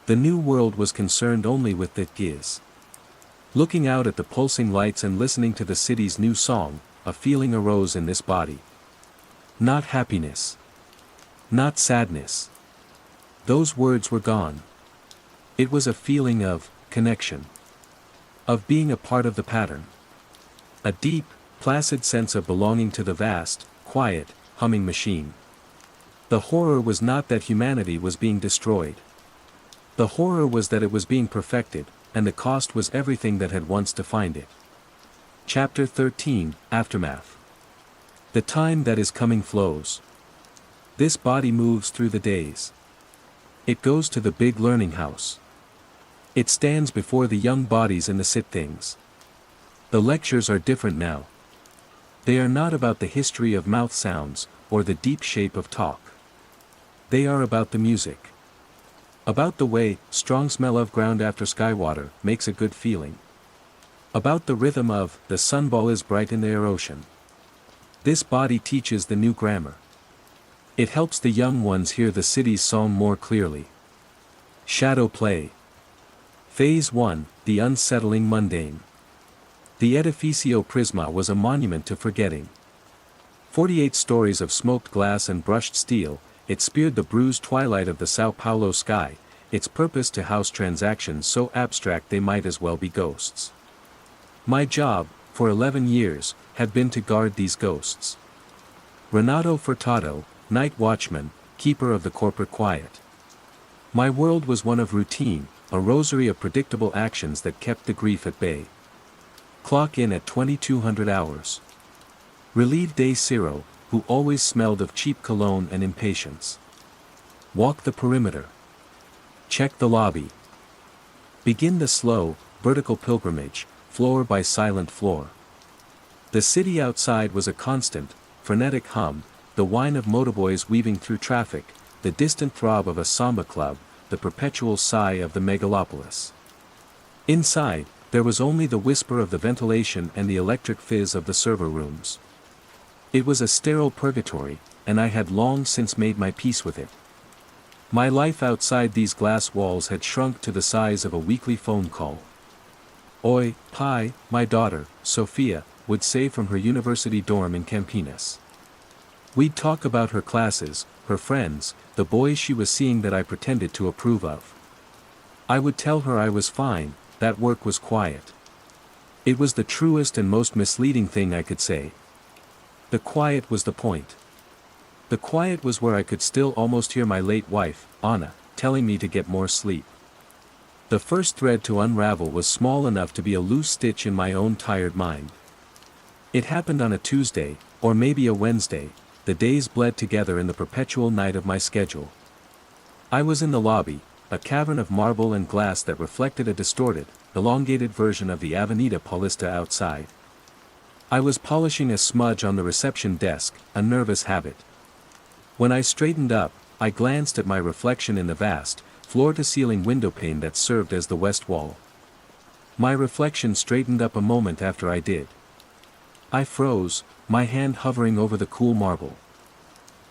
The new world was concerned only with the is. Looking out at the pulsing lights and listening to the city's new song, a feeling arose in this body. Not happiness. Not sadness. Those words were gone. It was a feeling of connection. Of being a part of the pattern. A deep, placid sense of belonging to the vast, quiet, humming machine. The horror was not that humanity was being destroyed. The horror was that it was being perfected, and the cost was everything that had once defined it. Chapter 13, Aftermath. The time that is coming flows. This body moves through the days. It goes to the big learning house. It stands before the young bodies in the sit-things. The lectures are different now. They are not about the history of mouth sounds, or the deep shape of talk. They are about the music. About the way, strong smell of ground after sky water, makes a good feeling. About the rhythm of, the sunball is bright in the air ocean. This body teaches the new grammar. It helps the young ones hear the city's song more clearly. Shadow play. Phase 1, the unsettling mundane. The edificio Prisma was a monument to forgetting. 48 stories of smoked glass and brushed steel, it speared the bruised twilight of the Sao Paulo sky, its purpose to house transactions so abstract they might as well be ghosts. My job, for 11 years, had been to guard these ghosts. Renato Furtado, night watchman, keeper of the corporate quiet. My world was one of routine, a rosary of predictable actions that kept the grief at bay. Clock in at 2200 hours. Relieve day zero, who always smelled of cheap cologne and impatience. Walk the perimeter. Check the lobby. Begin the slow, vertical pilgrimage, floor by silent floor. The city outside was a constant, frenetic hum, the whine of motorboys weaving through traffic, the distant throb of a samba club, the perpetual sigh of the megalopolis. Inside, there was only the whisper of the ventilation and the electric fizz of the server rooms. It was a sterile purgatory, and I had long since made my peace with it. My life outside these glass walls had shrunk to the size of a weekly phone call. Oi, Pi, my daughter, Sophia, would say from her university dorm in Campinas. We'd talk about her classes, her friends, the boys she was seeing that I pretended to approve of. I would tell her I was fine, that work was quiet. It was the truest and most misleading thing I could say. The quiet was the point. The quiet was where I could still almost hear my late wife, Anna, telling me to get more sleep. The first thread to unravel was small enough to be a loose stitch in my own tired mind. It happened on a Tuesday, or maybe a Wednesday. The days bled together in the perpetual night of my schedule. I was in the lobby, a cavern of marble and glass that reflected a distorted, elongated version of the Avenida Paulista outside. I was polishing a smudge on the reception desk, a nervous habit. When I straightened up, I glanced at my reflection in the vast, floor-to-ceiling windowpane that served as the west wall. My reflection straightened up a moment after I did. I froze, my hand hovering over the cool marble.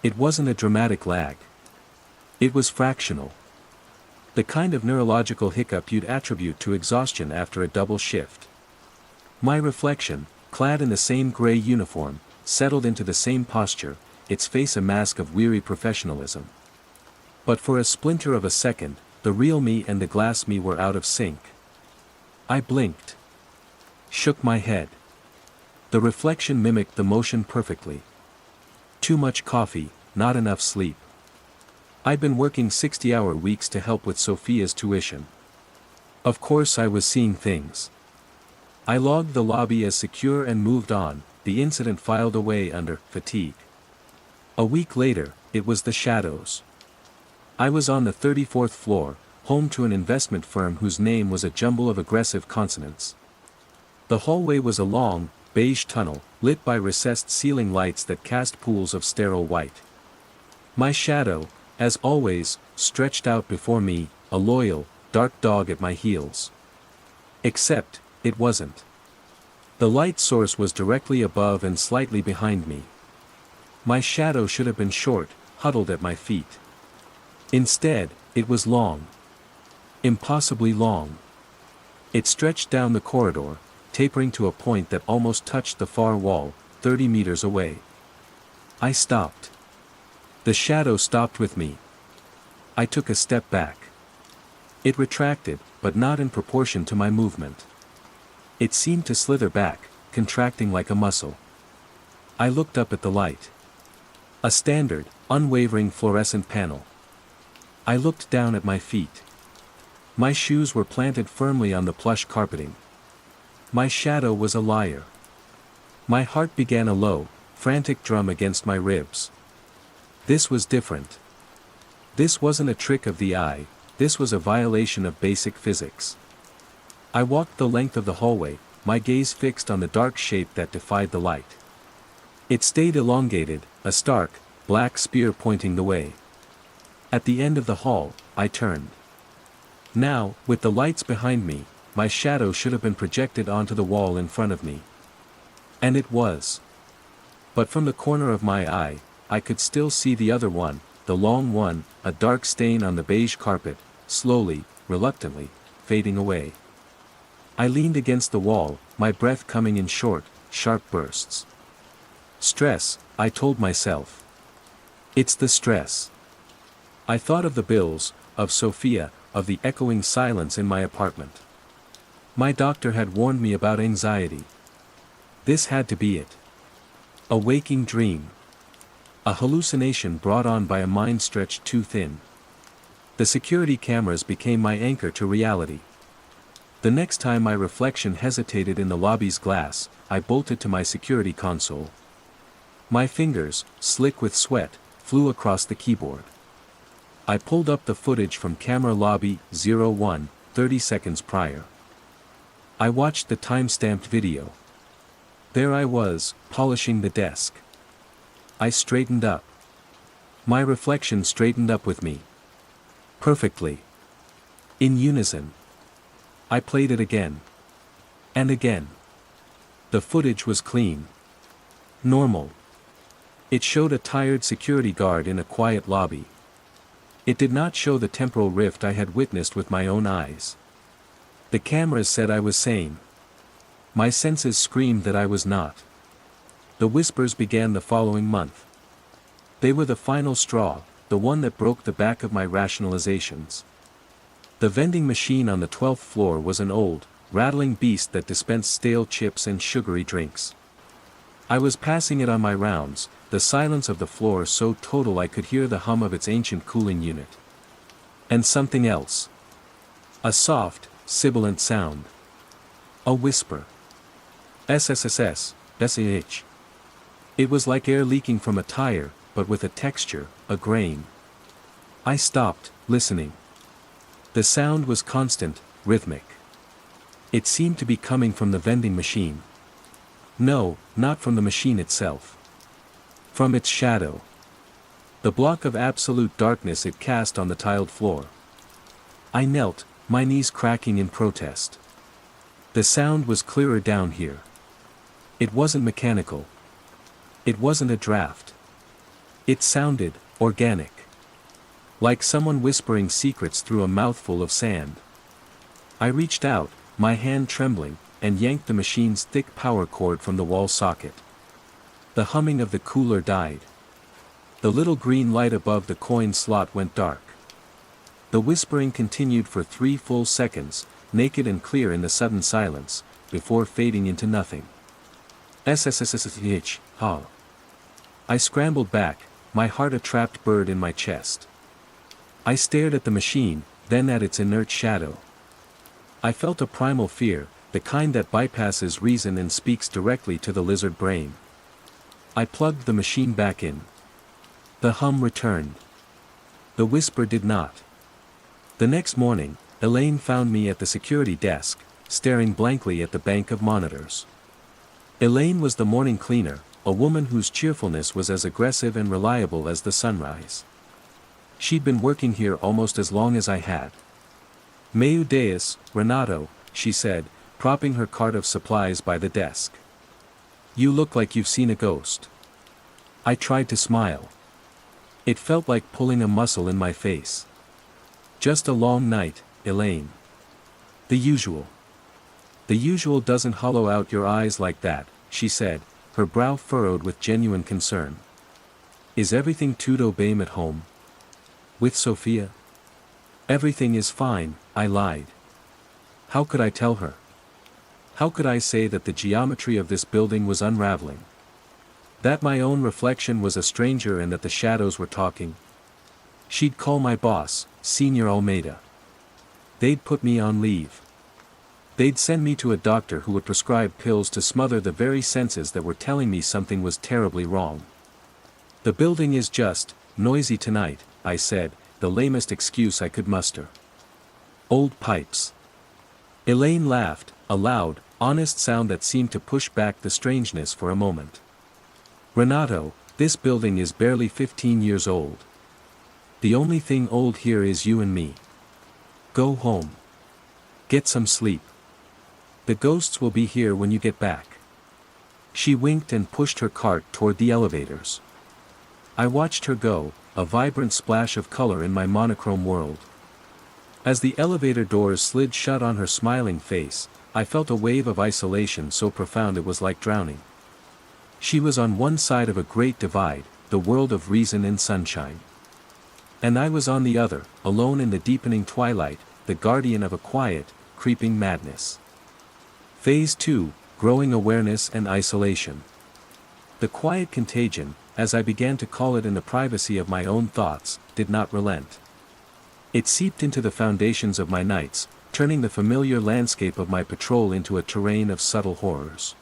It wasn't a dramatic lag. It was fractional. The kind of neurological hiccup you'd attribute to exhaustion after a double shift. My reflection, clad in the same gray uniform, settled into the same posture, its face a mask of weary professionalism. But for a splinter of a second, the real me and the glass me were out of sync. I blinked. Shook my head. The reflection mimicked the motion perfectly. Too much coffee, not enough sleep. I'd been working 60-hour weeks to help with Sophia's tuition. Of course I was seeing things. I logged the lobby as secure and moved on, the incident filed away under fatigue. A week later, it was the shadows. I was on the 34th floor, home to an investment firm whose name was a jumble of aggressive consonants. The hallway was a long, beige tunnel, lit by recessed ceiling lights that cast pools of sterile white. My shadow, as always, stretched out before me, a loyal, dark dog at my heels. Except, it wasn't. The light source was directly above and slightly behind me. My shadow should have been short, huddled at my feet. Instead, it was long. Impossibly long. It stretched down the corridor, tapering to a point that almost touched the far wall, 30 meters away. I stopped. The shadow stopped with me. I took a step back. It retracted, but not in proportion to my movement. It seemed to slither back, contracting like a muscle. I looked up at the light. A standard, unwavering fluorescent panel. I looked down at my feet. My shoes were planted firmly on the plush carpeting. My shadow was a liar. My heart began a low, frantic drum against my ribs. This was different. This wasn't a trick of the eye, this was a violation of basic physics. I walked the length of the hallway, my gaze fixed on the dark shape that defied the light. It stayed elongated, a stark, black spear pointing the way. At the end of the hall, I turned. Now, with the lights behind me, my shadow should have been projected onto the wall in front of me. And it was. But from the corner of my eye, I could still see the other one, the long one, a dark stain on the beige carpet, slowly, reluctantly, fading away. I leaned against the wall, my breath coming in short, sharp bursts. Stress, I told myself. It's the stress. I thought of the bills, of Sophia, of the echoing silence in my apartment. My doctor had warned me about anxiety. This had to be it. A waking dream. A hallucination brought on by a mind stretched too thin. The security cameras became my anchor to reality. The next time my reflection hesitated in the lobby's glass, I bolted to my security console. My fingers, slick with sweat, flew across the keyboard. I pulled up the footage from camera lobby 01, 30 seconds prior. I watched the time-stamped video. There I was, polishing the desk. I straightened up. My reflection straightened up with me. Perfectly. In unison. I played it again. And again. The footage was clean. Normal. It showed a tired security guard in a quiet lobby. It did not show the temporal rift I had witnessed with my own eyes. The cameras said I was sane. My senses screamed that I was not. The whispers began the following month. They were the final straw, the one that broke the back of my rationalizations. The vending machine on the 12th floor was an old, rattling beast that dispensed stale chips and sugary drinks. I was passing it on my rounds, the silence of the floor so total I could hear the hum of its ancient cooling unit. And something else. A soft, sibilant sound. A whisper. SSSS, SAH. It was like air leaking from a tire, but with a texture, a grain. I stopped, listening. The sound was constant, rhythmic. It seemed to be coming from the vending machine. No, not from the machine itself. From its shadow. The block of absolute darkness it cast on the tiled floor. I knelt, my knees cracking in protest. The sound was clearer down here. It wasn't mechanical. It wasn't a draft. It sounded organic. Like someone whispering secrets through a mouthful of sand. I reached out, my hand trembling, and yanked the machine's thick power cord from the wall socket. The humming of the cooler died. The little green light above the coin slot went dark. The whispering continued for 3 full seconds, naked and clear in the sudden silence, before fading into nothing. SSSSH, ha. I scrambled back, my heart a trapped bird in my chest. I stared at the machine, then at its inert shadow. I felt a primal fear, the kind that bypasses reason and speaks directly to the lizard brain. I plugged the machine back in. The hum returned. The whisper did not. The next morning, Elaine found me at the security desk, staring blankly at the bank of monitors. Elaine was the morning cleaner, a woman whose cheerfulness was as aggressive and reliable as the sunrise. She'd been working here almost as long as I had. Meu Deus, Renato, she said, propping her cart of supplies by the desk. You look like you've seen a ghost. I tried to smile. It felt like pulling a muscle in my face. Just a long night, Elaine. The usual. The usual doesn't hollow out your eyes like that, she said, her brow furrowed with genuine concern. Is everything tout bien at home? With Sophia? Everything is fine, I lied. How could I tell her? How could I say that the geometry of this building was unraveling? That my own reflection was a stranger and that the shadows were talking? She'd call my boss, Senior Almeida. They'd put me on leave. They'd send me to a doctor who would prescribe pills to smother the very senses that were telling me something was terribly wrong. The building is just noisy tonight, I said, the lamest excuse I could muster. Old pipes. Elaine laughed, a loud, honest sound that seemed to push back the strangeness for a moment. Renato, this building is barely 15 years old. The only thing old here is you and me. Go home. Get some sleep. The ghosts will be here when you get back. She winked and pushed her cart toward the elevators. I watched her go, a vibrant splash of color in my monochrome world. As the elevator doors slid shut on her smiling face, I felt a wave of isolation so profound it was like drowning. She was on one side of a great divide, the world of reason and sunshine. And I was on the other, alone in the deepening twilight, the guardian of a quiet, creeping madness. Phase 2, Growing Awareness and Isolation. The quiet contagion, as I began to call it in the privacy of my own thoughts, did not relent. It seeped into the foundations of my nights, turning the familiar landscape of my patrol into a terrain of subtle horrors.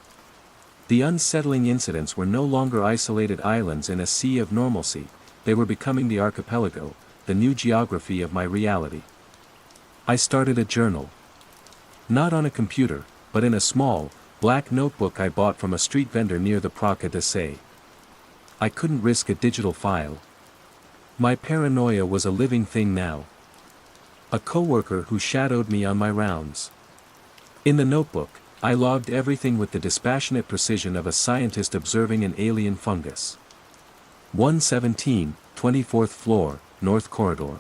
The unsettling incidents were no longer isolated islands in a sea of normalcy, they were becoming the archipelago, the new geography of my reality. I started a journal. Not on a computer, but in a small, black notebook I bought from a street vendor near the Praca de Sé. I couldn't risk a digital file. My paranoia was a living thing now. A coworker who shadowed me on my rounds. In the notebook, I logged everything with the dispassionate precision of a scientist observing an alien fungus. 117, 24th floor, North Corridor.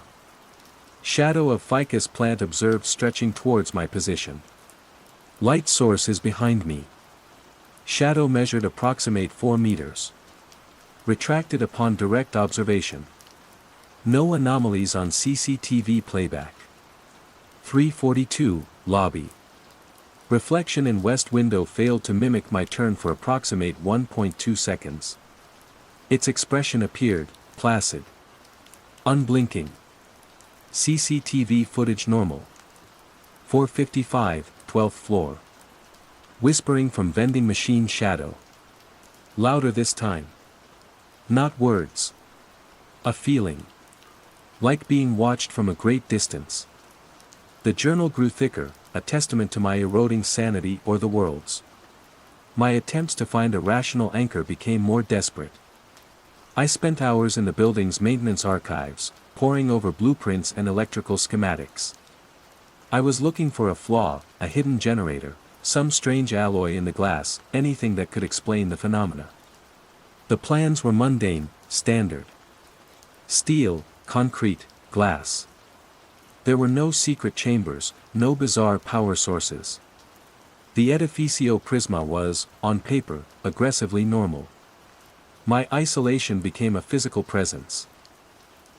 Shadow of ficus plant observed stretching towards my position. Light source is behind me. Shadow measured approximate 4 meters. Retracted upon direct observation. No anomalies on CCTV playback. 342, lobby. Reflection in west window failed to mimic my turn for approximate 1.2 seconds. Its expression appeared, placid. Unblinking. CCTV footage normal. 455, 12th floor. Whispering from vending machine shadow. Louder this time. Not words. A feeling. Like being watched from a great distance. The journal grew thicker, a testament to my eroding sanity or the world's. My attempts to find a rational anchor became more desperate. I spent hours in the building's maintenance archives, poring over blueprints and electrical schematics. I was looking for a flaw, a hidden generator, some strange alloy in the glass, anything that could explain the phenomena. The plans were mundane, standard. Steel, concrete, glass. There were no secret chambers, no bizarre power sources. The edificio prisma was, on paper, aggressively normal. My isolation became a physical presence.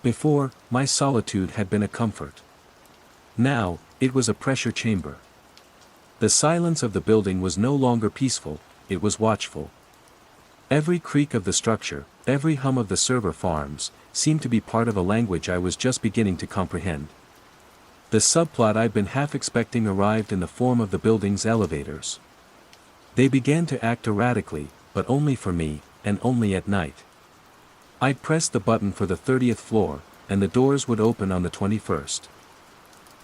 Before, my solitude had been a comfort. Now, it was a pressure chamber. The silence of the building was no longer peaceful, it was watchful. Every creak of the structure, every hum of the server farms, seemed to be part of a language I was just beginning to comprehend. The subplot I'd been half expecting arrived in the form of the building's elevators. They began to act erratically, but only for me, and only at night. I'd press the button for the 30th floor, and the doors would open on the 21st.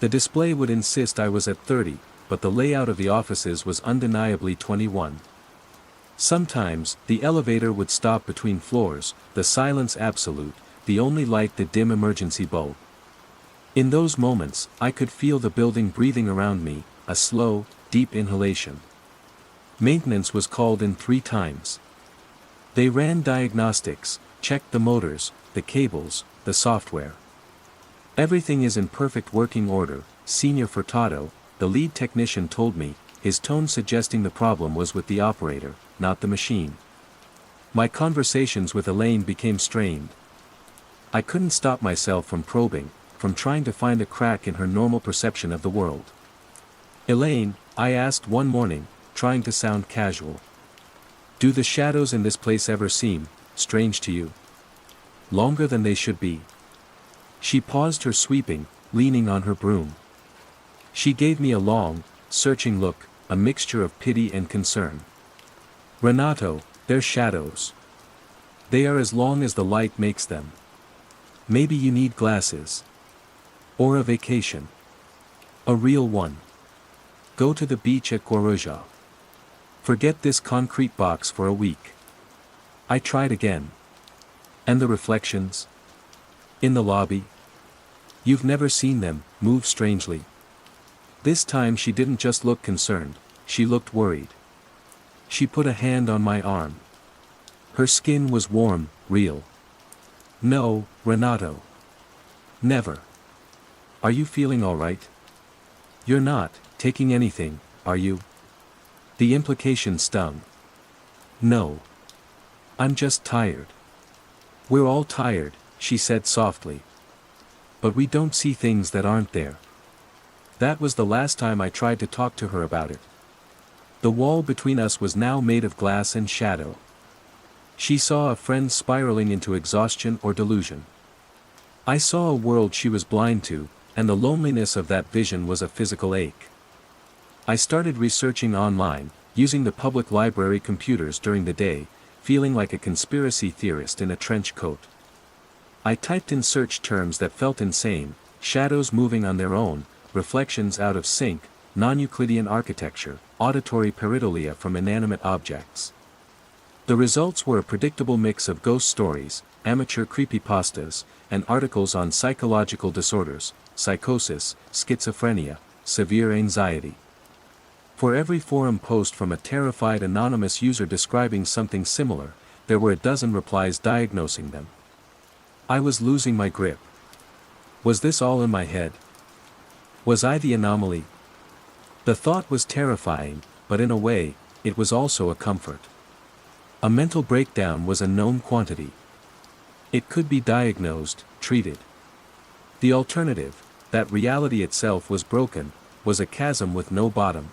The display would insist I was at 30, but the layout of the offices was undeniably 21. Sometimes, the elevator would stop between floors, the silence absolute, the only light the dim emergency bulb. In those moments, I could feel the building breathing around me, a slow, deep inhalation. Maintenance was called in 3 times. They ran diagnostics, checked the motors, the cables, the software. Everything is in perfect working order, Senior Furtado, the lead technician told me, his tone suggesting the problem was with the operator, not the machine. My conversations with Elaine became strained. I couldn't stop myself from probing, from trying to find a crack in her normal perception of the world. Elaine, I asked one morning, trying to sound casual. Do the shadows in this place ever seem strange to you? Longer than they should be. She paused her sweeping, leaning on her broom. She gave me a long, searching look, a mixture of pity and concern. Renato, they're shadows. They are as long as the light makes them. Maybe you need glasses. Or a vacation. A real one. Go to the beach at Coruja. Forget this concrete box for a week. I tried again. And the reflections? In the lobby? You've never seen them, move strangely. This time she didn't just look concerned, she looked worried. She put a hand on my arm. Her skin was warm, real. No, Renato. Never. Are you feeling alright? You're not taking anything, are you? The implication stung. No. I'm just tired. We're all tired, she said softly. But we don't see things that aren't there. That was the last time I tried to talk to her about it. The wall between us was now made of glass and shadow. She saw a friend spiraling into exhaustion or delusion. I saw a world she was blind to, and the loneliness of that vision was a physical ache. I started researching online, using the public library computers during the day, feeling like a conspiracy theorist in a trench coat. I typed in search terms that felt insane: shadows moving on their own, reflections out of sync, non-Euclidean architecture, auditory pareidolia from inanimate objects. The results were a predictable mix of ghost stories, amateur creepypastas, and articles on psychological disorders, psychosis, schizophrenia, severe anxiety. For every forum post from a terrified anonymous user describing something similar, there were a dozen replies diagnosing them. I was losing my grip. Was this all in my head? Was I the anomaly? The thought was terrifying, but in a way, it was also a comfort. A mental breakdown was a known quantity. It could be diagnosed, treated. The alternative, that reality itself was broken, was a chasm with no bottom.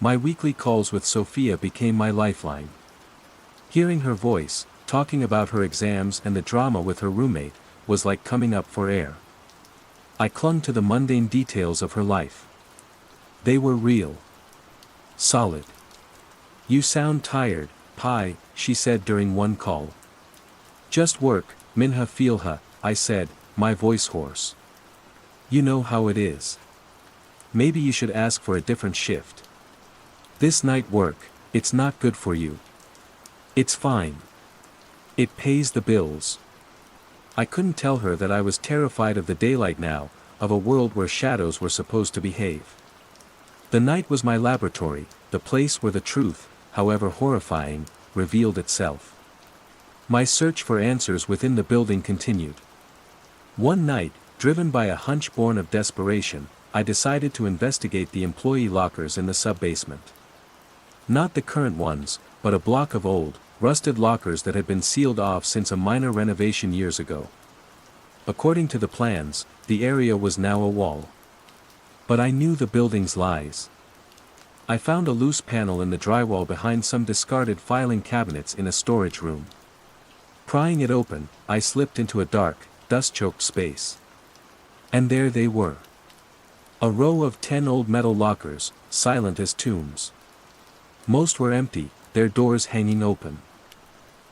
My weekly calls with Sophia became my lifeline. Hearing her voice, talking about her exams and the drama with her roommate, was like coming up for air. I clung to the mundane details of her life. They were real. Solid. You sound tired, Pi, she said during one call. Just work, Minha Filha, I said, my voice hoarse. You know how it is. Maybe you should ask for a different shift. This night work, it's not good for you. It's fine. It pays the bills. I couldn't tell her that I was terrified of the daylight now, of a world where shadows were supposed to behave. The night was my laboratory, the place where the truth, however horrifying, revealed itself. My search for answers within the building continued. One night, driven by a hunch born of desperation, I decided to investigate the employee lockers in the sub-basement. Not the current ones, but a block of old, rusted lockers that had been sealed off since a minor renovation years ago. According to the plans, the area was now a wall. But I knew the building's lies. I found a loose panel in the drywall behind some discarded filing cabinets in a storage room. Prying it open, I slipped into a dark, dust-choked space. And there they were. A row of 10 old metal lockers, silent as tombs. Most were empty, their doors hanging open.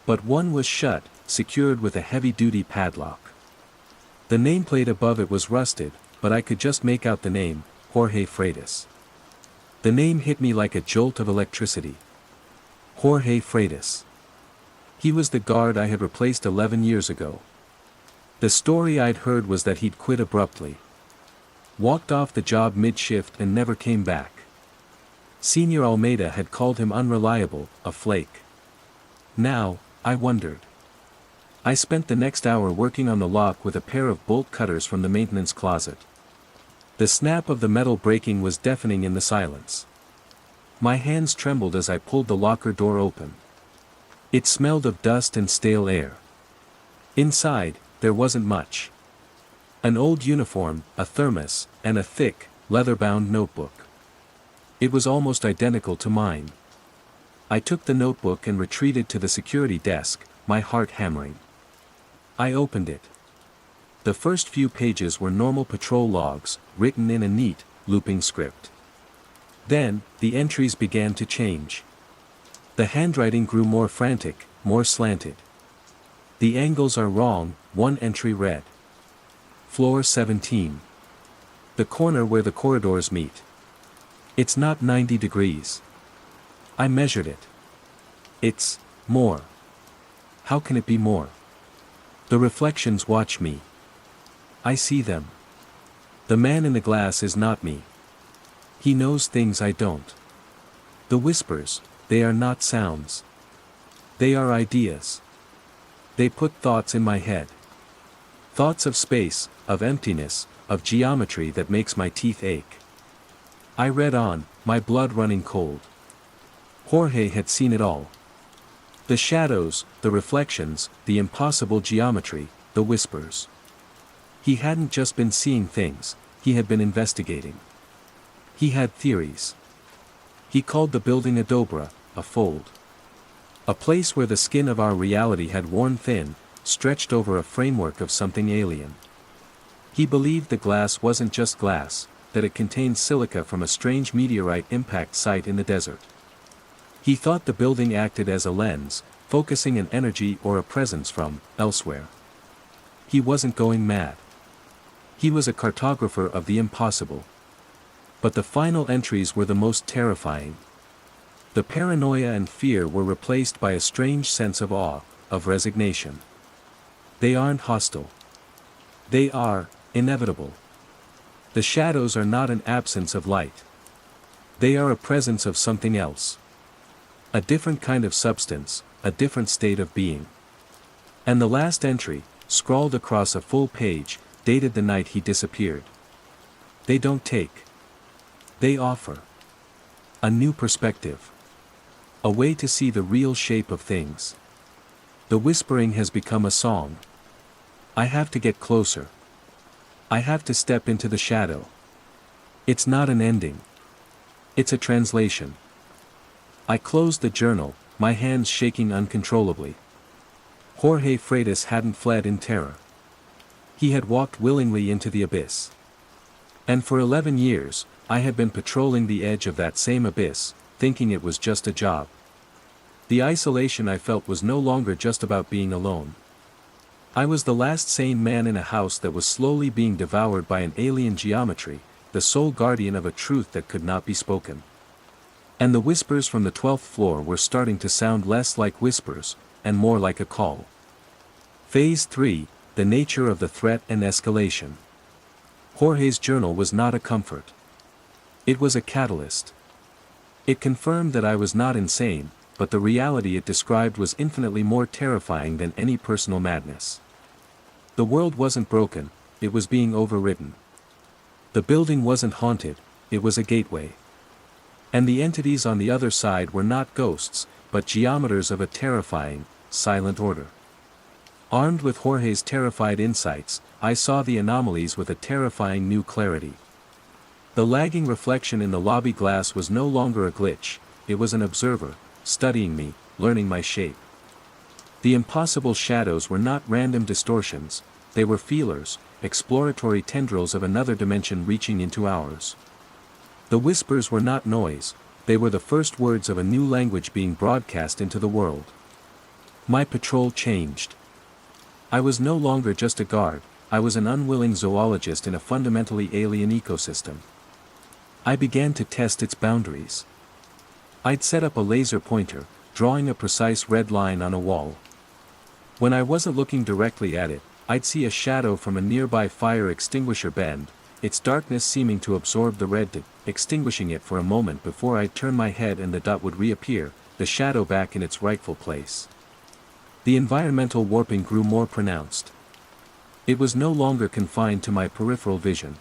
But one was shut, secured with a heavy-duty padlock. The nameplate above it was rusted, but I could just make out the name, Jorge Freitas. The name hit me like a jolt of electricity. Jorge Freitas. He was the guard I had replaced 11 years ago. The story I'd heard was that he'd quit abruptly. Walked off the job mid-shift and never came back. Senior Almeida had called him unreliable, a flake. Now, I wondered. I spent the next hour working on the lock with a pair of bolt cutters from the maintenance closet. The snap of the metal breaking was deafening in the silence. My hands trembled as I pulled the locker door open. It smelled of dust and stale air. Inside, there wasn't much. An old uniform, a thermos, and a thick, leather-bound notebook. It was almost identical to mine. I took the notebook and retreated to the security desk, my heart hammering. I opened it. The first few pages were normal patrol logs, written in a neat, looping script. Then, the entries began to change. The handwriting grew more frantic, more slanted. The angles are wrong, one entry read. Floor 17. The corner where the corridors meet. It's not 90 degrees. I measured it. It's more. How can it be more? The reflections watch me. I see them. The man in the glass is not me. He knows things I don't. The whispers, they are not sounds. They are ideas. They put thoughts in my head. Thoughts of space, of emptiness, of geometry that makes my teeth ache. I read on, my blood running cold. Jorge had seen it all. The shadows, the reflections, the impossible geometry, the whispers. He hadn't just been seeing things, he had been investigating. He had theories. He called the building a dobra, a fold. A place where the skin of our reality had worn thin, stretched over a framework of something alien. He believed the glass wasn't just glass, that it contained silica from a strange meteorite impact site in the desert. He thought the building acted as a lens, focusing an energy or a presence from elsewhere. He wasn't going mad. He was a cartographer of the impossible. But the final entries were the most terrifying. The paranoia and fear were replaced by a strange sense of awe, of resignation. They aren't hostile. They are inevitable. The shadows are not an absence of light. They are a presence of something else. A different kind of substance, a different state of being. And the last entry, scrawled across a full page, dated the night he disappeared. They don't take. They offer. A new perspective. A way to see the real shape of things. The whispering has become a song. I have to get closer. I have to step into the shadow. It's not an ending. It's a translation. I closed the journal, my hands shaking uncontrollably. Jorge Freitas hadn't fled in terror. He had walked willingly into the abyss. And for 11 years, I had been patrolling the edge of that same abyss, thinking it was just a job. The isolation I felt was no longer just about being alone. I was the last sane man in a house that was slowly being devoured by an alien geometry, the sole guardian of a truth that could not be spoken. And the whispers from the 12th floor were starting to sound less like whispers, and more like a call. Phase 3, the nature of the threat and escalation. Jorge's journal was not a comfort. It was a catalyst. It confirmed that I was not insane, but the reality it described was infinitely more terrifying than any personal madness. The world wasn't broken, it was being overridden. The building wasn't haunted, it was a gateway. And the entities on the other side were not ghosts, but geometers of a terrifying, silent order. Armed with Jorge's terrified insights, I saw the anomalies with a terrifying new clarity. The lagging reflection in the lobby glass was no longer a glitch, it was an observer, studying me, learning my shape. The impossible shadows were not random distortions, they were feelers, exploratory tendrils of another dimension reaching into ours. The whispers were not noise, they were the first words of a new language being broadcast into the world. My patrol changed. I was no longer just a guard, I was an unwilling zoologist in a fundamentally alien ecosystem. I began to test its boundaries. I'd set up a laser pointer, drawing a precise red line on a wall. When I wasn't looking directly at it, I'd see a shadow from a nearby fire extinguisher bend, its darkness seeming to absorb the red, extinguishing it for a moment before I'd turn my head and the dot would reappear, the shadow back in its rightful place. The environmental warping grew more pronounced. It was no longer confined to my peripheral vision.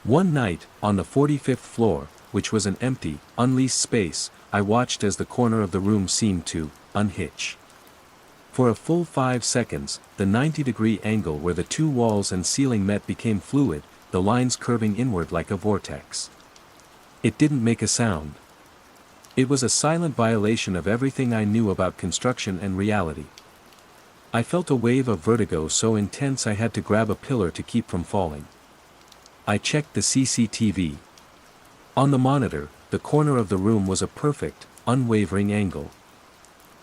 One night, on the 45th floor, which was an empty, unleased space, I watched as the corner of the room seemed to unhitch. For a full 5 seconds, the 90-degree angle where the two walls and ceiling met became fluid, the lines curving inward like a vortex. It didn't make a sound. It was a silent violation of everything I knew about construction and reality. I felt a wave of vertigo so intense I had to grab a pillar to keep from falling. I checked the CCTV. On the monitor, the corner of the room was a perfect, unwavering angle.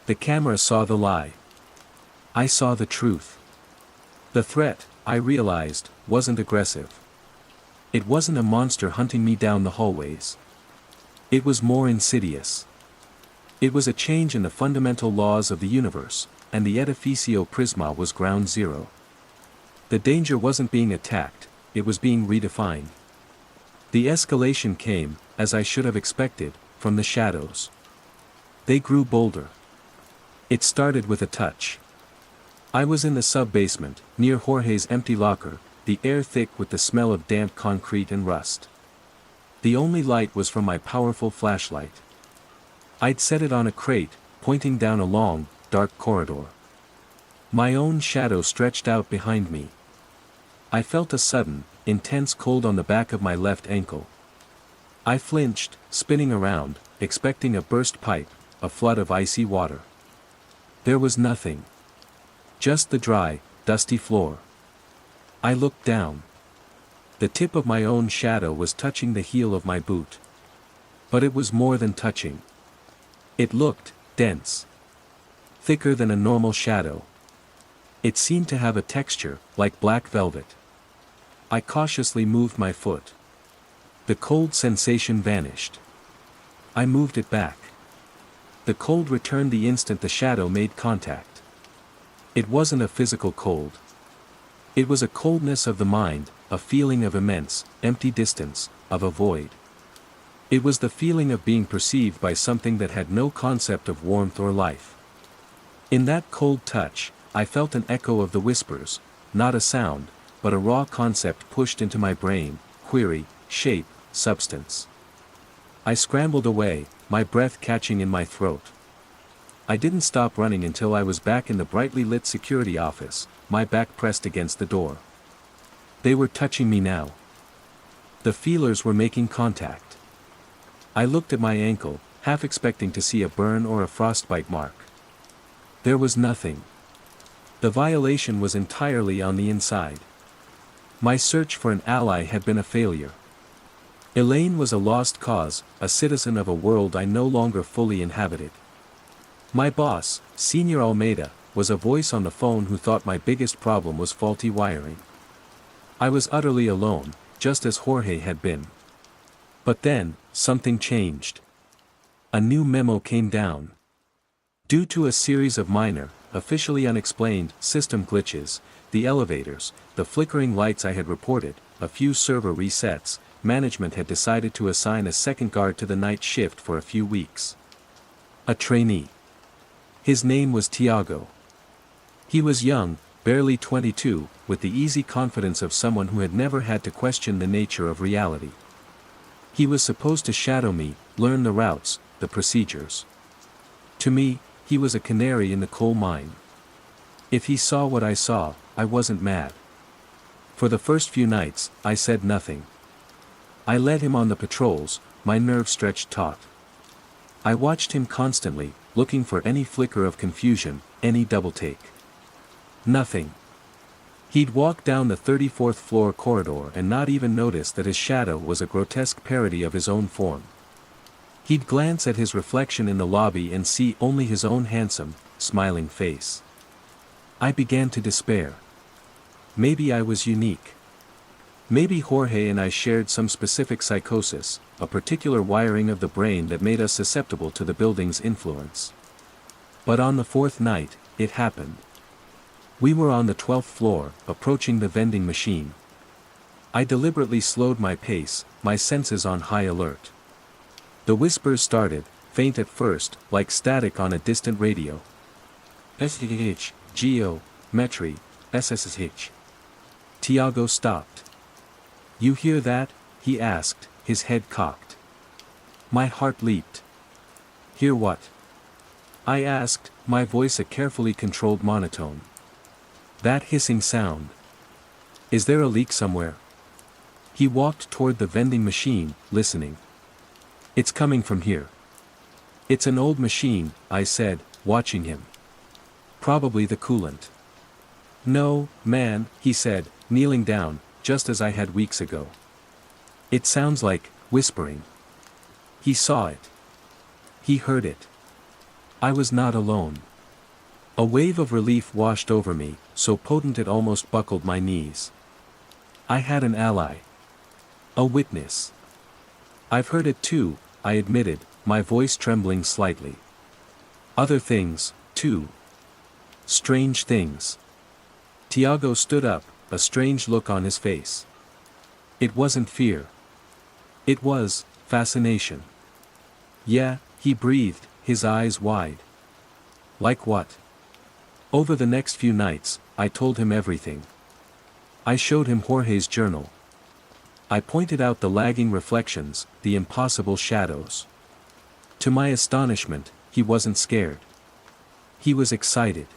The camera saw the lie. I saw the truth. The threat, I realized, wasn't aggressive. It wasn't a monster hunting me down the hallways. It was more insidious. It was a change in the fundamental laws of the universe, and the edificio prisma was ground zero. The danger wasn't being attacked, it was being redefined. The escalation came, as I should have expected, from the shadows. They grew bolder. It started with a touch. I was in the sub-basement, near Jorge's empty locker, the air thick with the smell of damp concrete and rust. The only light was from my powerful flashlight. I'd set it on a crate, pointing down a long, dark corridor. My own shadow stretched out behind me. I felt a sudden, intense cold on the back of my left ankle. I flinched, spinning around, expecting a burst pipe, a flood of icy water. There was nothing. Just the dry, dusty floor. I looked down. The tip of my own shadow was touching the heel of my boot. But it was more than touching. It looked dense. Thicker than a normal shadow. It seemed to have a texture, like black velvet. I cautiously moved my foot. The cold sensation vanished. I moved it back. The cold returned the instant the shadow made contact. It wasn't a physical cold. It was a coldness of the mind, a feeling of immense, empty distance, of a void. It was the feeling of being perceived by something that had no concept of warmth or life. In that cold touch, I felt an echo of the whispers, not a sound, but a raw concept pushed into my brain, query, shape, substance. I scrambled away, my breath catching in my throat. I didn't stop running until I was back in the brightly lit security office, my back pressed against the door. They were touching me now. The feelers were making contact. I looked at my ankle, half expecting to see a burn or a frostbite mark. There was nothing. The violation was entirely on the inside. My search for an ally had been a failure. Elaine was a lost cause, a citizen of a world I no longer fully inhabited. My boss, Senior Almeida, was a voice on the phone who thought my biggest problem was faulty wiring. I was utterly alone, just as Jorge had been. But then, something changed. A new memo came down. Due to a series of minor, officially unexplained, system glitches, the elevators, the flickering lights I had reported, a few server resets, management had decided to assign a second guard to the night shift for a few weeks. A trainee. His name was Tiago. He was young, barely 22, with the easy confidence of someone who had never had to question the nature of reality. He was supposed to shadow me, learn the routes, the procedures. To me, he was a canary in the coal mine. If he saw what I saw, I wasn't mad. For the first few nights, I said nothing. I led him on the patrols, my nerves stretched taut. I watched him constantly, looking for any flicker of confusion, any double take. Nothing. He'd walk down the 34th floor corridor and not even notice that his shadow was a grotesque parody of his own form. He'd glance at his reflection in the lobby and see only his own handsome, smiling face. I began to despair. Maybe I was unique. Maybe Jorge and I shared some specific psychosis, a particular wiring of the brain that made us susceptible to the building's influence. But on the fourth night, it happened. We were on the 12th floor, approaching the vending machine. I deliberately slowed my pace, my senses on high alert. The whispers started, faint at first, like static on a distant radio. SSH, Geo, Metri, SSH. Tiago stopped. "You hear that?" he asked, his head cocked. My heart leaped. "Hear what?" I asked, my voice a carefully controlled monotone. "That hissing sound. Is there a leak somewhere?" He walked toward the vending machine, listening. "It's coming from here." "It's an old machine," I said, watching him. "Probably the coolant." "No, man," he said, kneeling down, just as I had weeks ago. "It sounds like whispering." He saw it. He heard it. I was not alone. A wave of relief washed over me, so potent it almost buckled my knees. I had an ally. A witness. "I've heard it too," I admitted, my voice trembling slightly. "Other things, too. Strange things." Tiago stood up, a strange look on his face. It wasn't fear. It was fascination. "Yeah," he breathed, his eyes wide. "Like what?" Over the next few nights, I told him everything. I showed him Jorge's journal. I pointed out the lagging reflections, the impossible shadows. To my astonishment, he wasn't scared. He was excited.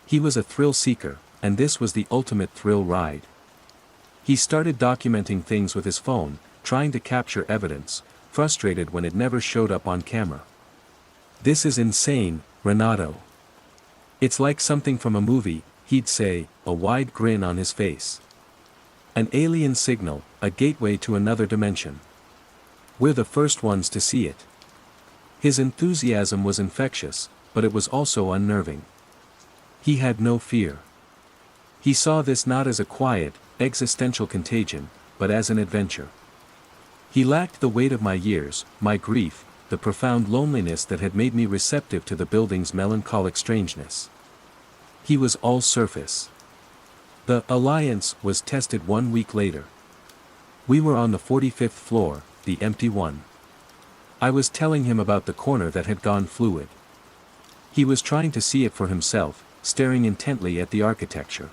He was a thrill seeker, and this was the ultimate thrill ride. He started documenting things with his phone, trying to capture evidence, frustrated when it never showed up on camera. "This is insane, Renato. It's like something from a movie," he'd say, a wide grin on his face. "An alien signal, a gateway to another dimension. We're the first ones to see it." His enthusiasm was infectious, but it was also unnerving. He had no fear. He saw this not as a quiet, existential contagion, but as an adventure. He lacked the weight of my years, my grief, the profound loneliness that had made me receptive to the building's melancholic strangeness. He was all surface. The alliance was tested 1 week later. We were on the 45th floor, the empty one. I was telling him about the corner that had gone fluid. He was trying to see it for himself, staring intently at the architecture.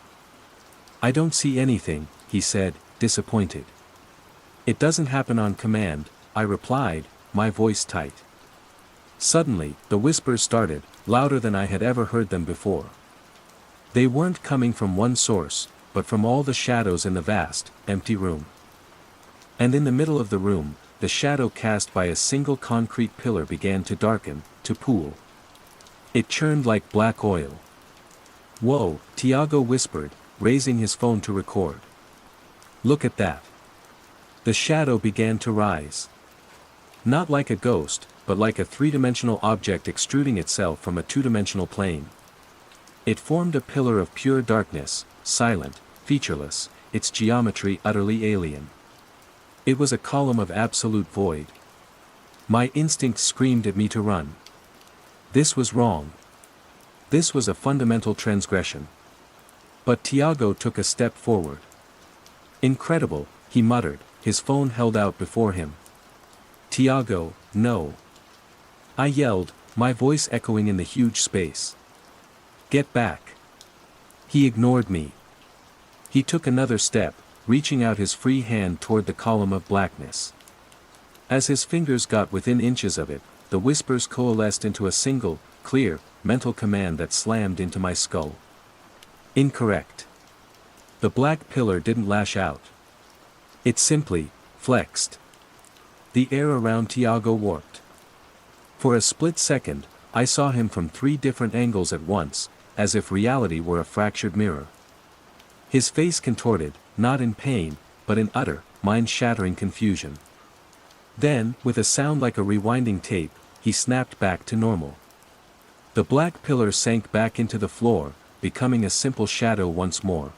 "I don't see anything," he said, disappointed. "It doesn't happen on command," I replied, my voice tight. Suddenly, the whispers started, louder than I had ever heard them before. They weren't coming from one source, but from all the shadows in the vast, empty room. And in the middle of the room, the shadow cast by a single concrete pillar began to darken, to pool. It churned like black oil. "Whoa," Tiago whispered, raising his phone to record. "Look at that." The shadow began to rise. Not like a ghost, but like a three-dimensional object extruding itself from a two-dimensional plane. It formed a pillar of pure darkness, silent, featureless, its geometry utterly alien. It was a column of absolute void. My instinct screamed at me to run. This was wrong. This was a fundamental transgression. But Tiago took a step forward. "Incredible," he muttered, his phone held out before him. "Tiago, no." I yelled, my voice echoing in the huge space. "Get back." He ignored me. He took another step, reaching out his free hand toward the column of blackness. As his fingers got within inches of it, the whispers coalesced into a single, clear, mental command that slammed into my skull. Incorrect. The black pillar didn't lash out. It simply flexed. The air around Tiago warped. For a split second, I saw him from 3 different angles at once, as if reality were a fractured mirror. His face contorted, not in pain, but in utter, mind-shattering confusion. Then, with a sound like a rewinding tape, he snapped back to normal. The black pillar sank back into the floor, becoming a simple shadow once more.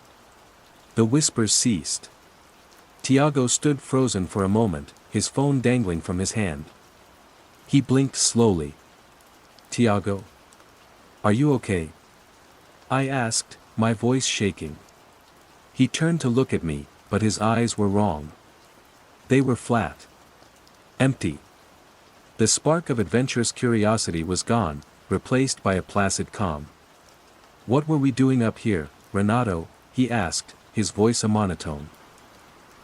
The whispers ceased. Tiago stood frozen for a moment, his phone dangling from his hand. He blinked slowly. "Tiago? Are you okay?" I asked, my voice shaking. He turned to look at me, but his eyes were wrong. They were flat. Empty. The spark of adventurous curiosity was gone, replaced by a placid calm. "What were we doing up here, Renato?" he asked, his voice a monotone.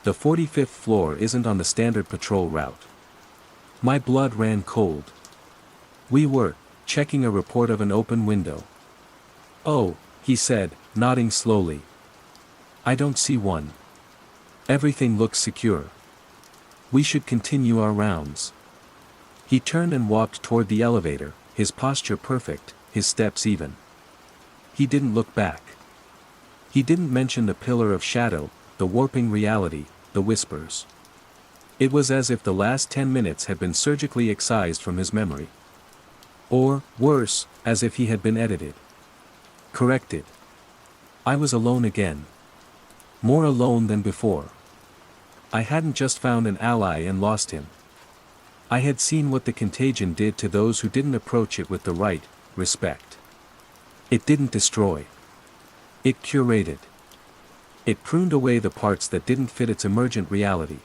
"The 45th floor isn't on the standard patrol route." My blood ran cold. "We were checking a report of an open window." "Oh," he said, nodding slowly. "I don't see one. Everything looks secure. We should continue our rounds." He turned and walked toward the elevator, his posture perfect, his steps even. He didn't look back. He didn't mention the pillar of shadow, the warping reality, the whispers. It was as if the last 10 minutes had been surgically excised from his memory. Or, worse, as if he had been edited. Corrected. I was alone again. More alone than before. I hadn't just found an ally and lost him. I had seen what the contagion did to those who didn't approach it with the right respect. It didn't destroy. It curated. It pruned away the parts that didn't fit its emergent reality.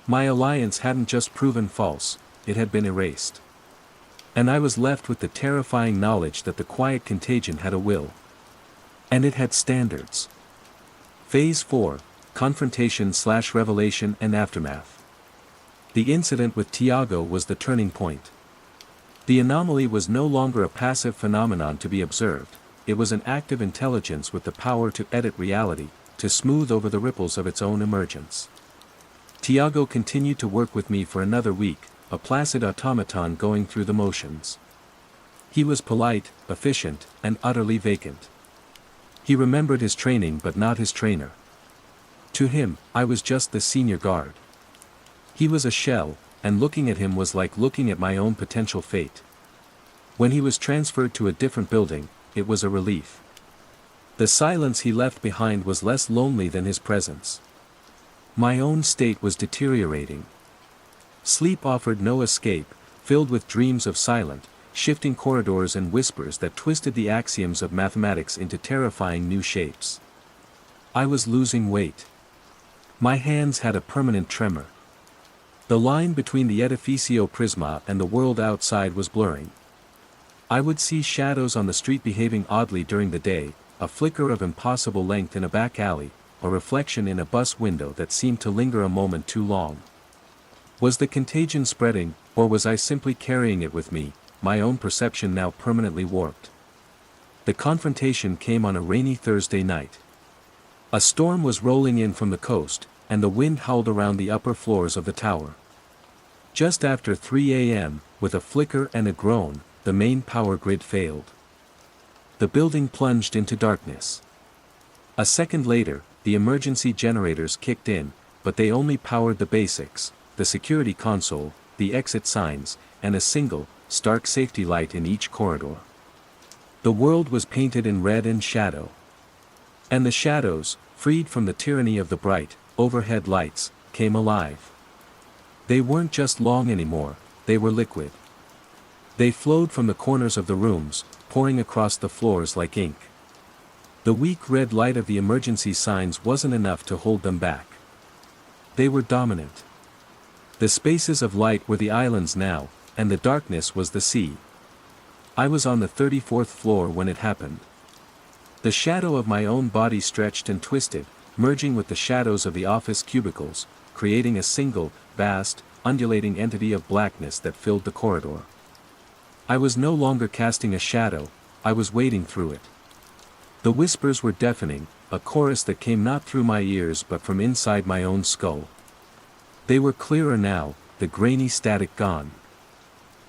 My alliance hadn't just proven false, it had been erased. And I was left with the terrifying knowledge that the quiet contagion had a will. And it had standards. Phase 4, Confrontation/Revelation and Aftermath. The incident with Tiago was the turning point. The anomaly was no longer a passive phenomenon to be observed, it was an active intelligence with the power to edit reality, to smooth over the ripples of its own emergence. Tiago continued to work with me for another week, a placid automaton going through the motions. He was polite, efficient, and utterly vacant. He remembered his training but not his trainer. To him, I was just the senior guard. He was a shell, and looking at him was like looking at my own potential fate. When he was transferred to a different building, it was a relief. The silence he left behind was less lonely than his presence. My own state was deteriorating. Sleep offered no escape, filled with dreams of silent, shifting corridors and whispers that twisted the axioms of mathematics into terrifying new shapes. I was losing weight. My hands had a permanent tremor. The line between the edificio prisma and the world outside was blurring. I would see shadows on the street behaving oddly during the day, a flicker of impossible length in a back alley, a reflection in a bus window that seemed to linger a moment too long. Was the contagion spreading, or was I simply carrying it with me, my own perception now permanently warped? The confrontation came on a rainy Thursday night. A storm was rolling in from the coast, and the wind howled around the upper floors of the tower. Just after 3 a.m., with a flicker and a groan, the main power grid failed. The building plunged into darkness. A second later, the emergency generators kicked in, but they only powered the basics, the security console, the exit signs, and a single, stark safety light in each corridor. The world was painted in red and shadow. And the shadows, freed from the tyranny of the bright, overhead lights, came alive. They weren't just long anymore, they were liquid. They flowed from the corners of the rooms, pouring across the floors like ink. The weak red light of the emergency signs wasn't enough to hold them back. They were dominant. The spaces of light were the islands now, and the darkness was the sea. I was on the 34th floor when it happened. The shadow of my own body stretched and twisted, merging with the shadows of the office cubicles, creating a single, vast, undulating entity of blackness that filled the corridor. I was no longer casting a shadow, I was wading through it. The whispers were deafening, a chorus that came not through my ears but from inside my own skull. They were clearer now, the grainy static gone.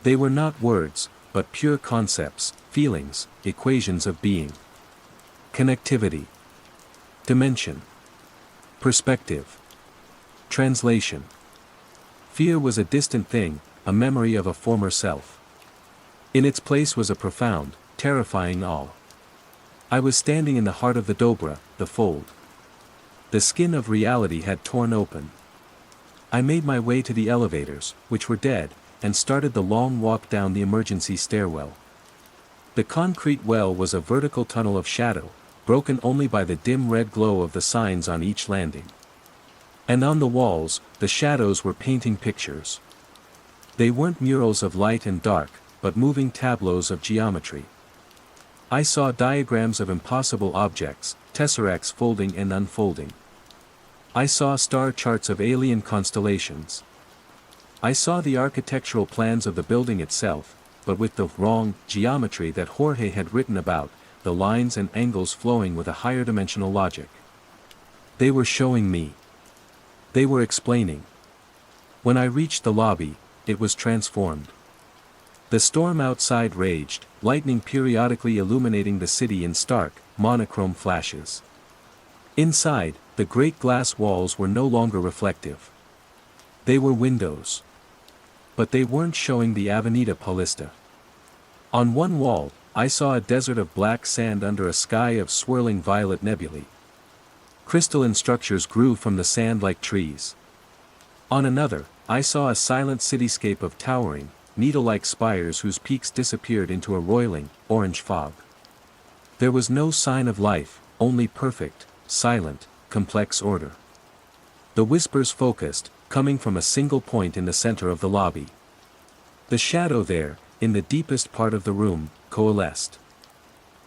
They were not words, but pure concepts, feelings, equations of being. Connectivity. Dimension. Perspective. Translation. Fear was a distant thing, a memory of a former self. In its place was a profound, terrifying awe. I was standing in the heart of the dobra, the fold. The skin of reality had torn open. I made my way to the elevators, which were dead, and started the long walk down the emergency stairwell. The concrete well was a vertical tunnel of shadow, broken only by the dim red glow of the signs on each landing. And on the walls, the shadows were painting pictures. They weren't murals of light and dark, but moving tableaus of geometry. I saw diagrams of impossible objects, tesseracts folding and unfolding. I saw star charts of alien constellations. I saw the architectural plans of the building itself, but with the wrong geometry that Jorge had written about, the lines and angles flowing with a higher dimensional logic. They were showing me. They were explaining. When I reached the lobby, it was transformed. The storm outside raged, lightning periodically illuminating the city in stark, monochrome flashes. Inside, the great glass walls were no longer reflective. They were windows. But they weren't showing the Avenida Paulista. On one wall, I saw a desert of black sand under a sky of swirling violet nebulae. Crystalline structures grew from the sand like trees. On another, I saw a silent cityscape of towering, needle-like spires whose peaks disappeared into a roiling, orange fog. There was no sign of life, only perfect, silent, complex order. The whispers focused, coming from a single point in the center of the lobby. The shadow there, in the deepest part of the room, coalesced.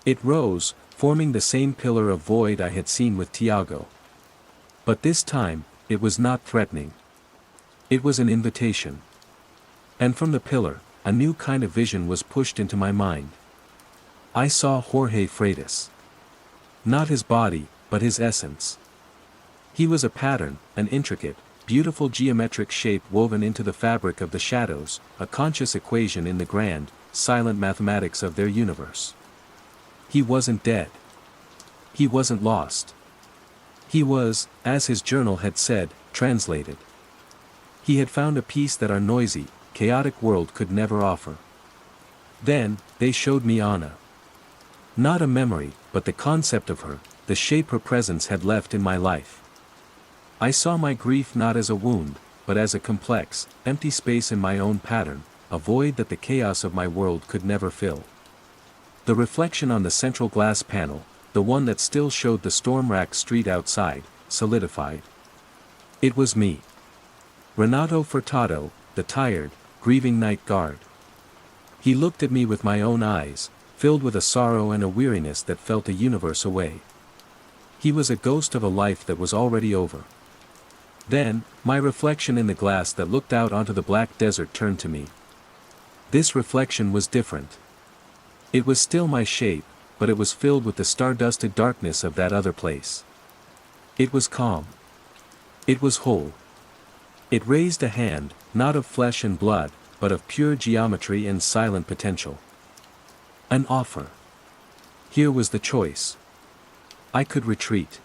It rose, forming the same pillar of void I had seen with Tiago. But this time, it was not threatening. It was an invitation. And from the pillar, a new kind of vision was pushed into my mind. I saw Jorge Freitas. Not his body, but his essence. He was a pattern, an intricate, beautiful geometric shape woven into the fabric of the shadows, a conscious equation in the grand, silent mathematics of their universe. He wasn't dead. He wasn't lost. He was, as his journal had said, translated. He had found a peace that our noisy, chaotic world could never offer. Then, they showed me Anna. Not a memory, but the concept of her, the shape her presence had left in my life. I saw my grief not as a wound, but as a complex, empty space in my own pattern, a void that the chaos of my world could never fill. The reflection on the central glass panel, the one that still showed the storm-racked street outside, solidified. It was me. Renato Furtado, the tired, grieving night guard. He looked at me with my own eyes, filled with a sorrow and a weariness that felt a universe away. He was a ghost of a life that was already over. Then, my reflection in the glass that looked out onto the black desert turned to me. This reflection was different. It was still my shape, but it was filled with the star-dusted darkness of that other place. It was calm. It was whole. It raised a hand, not of flesh and blood, but of pure geometry and silent potential. An offer. Here was the choice. I could retreat.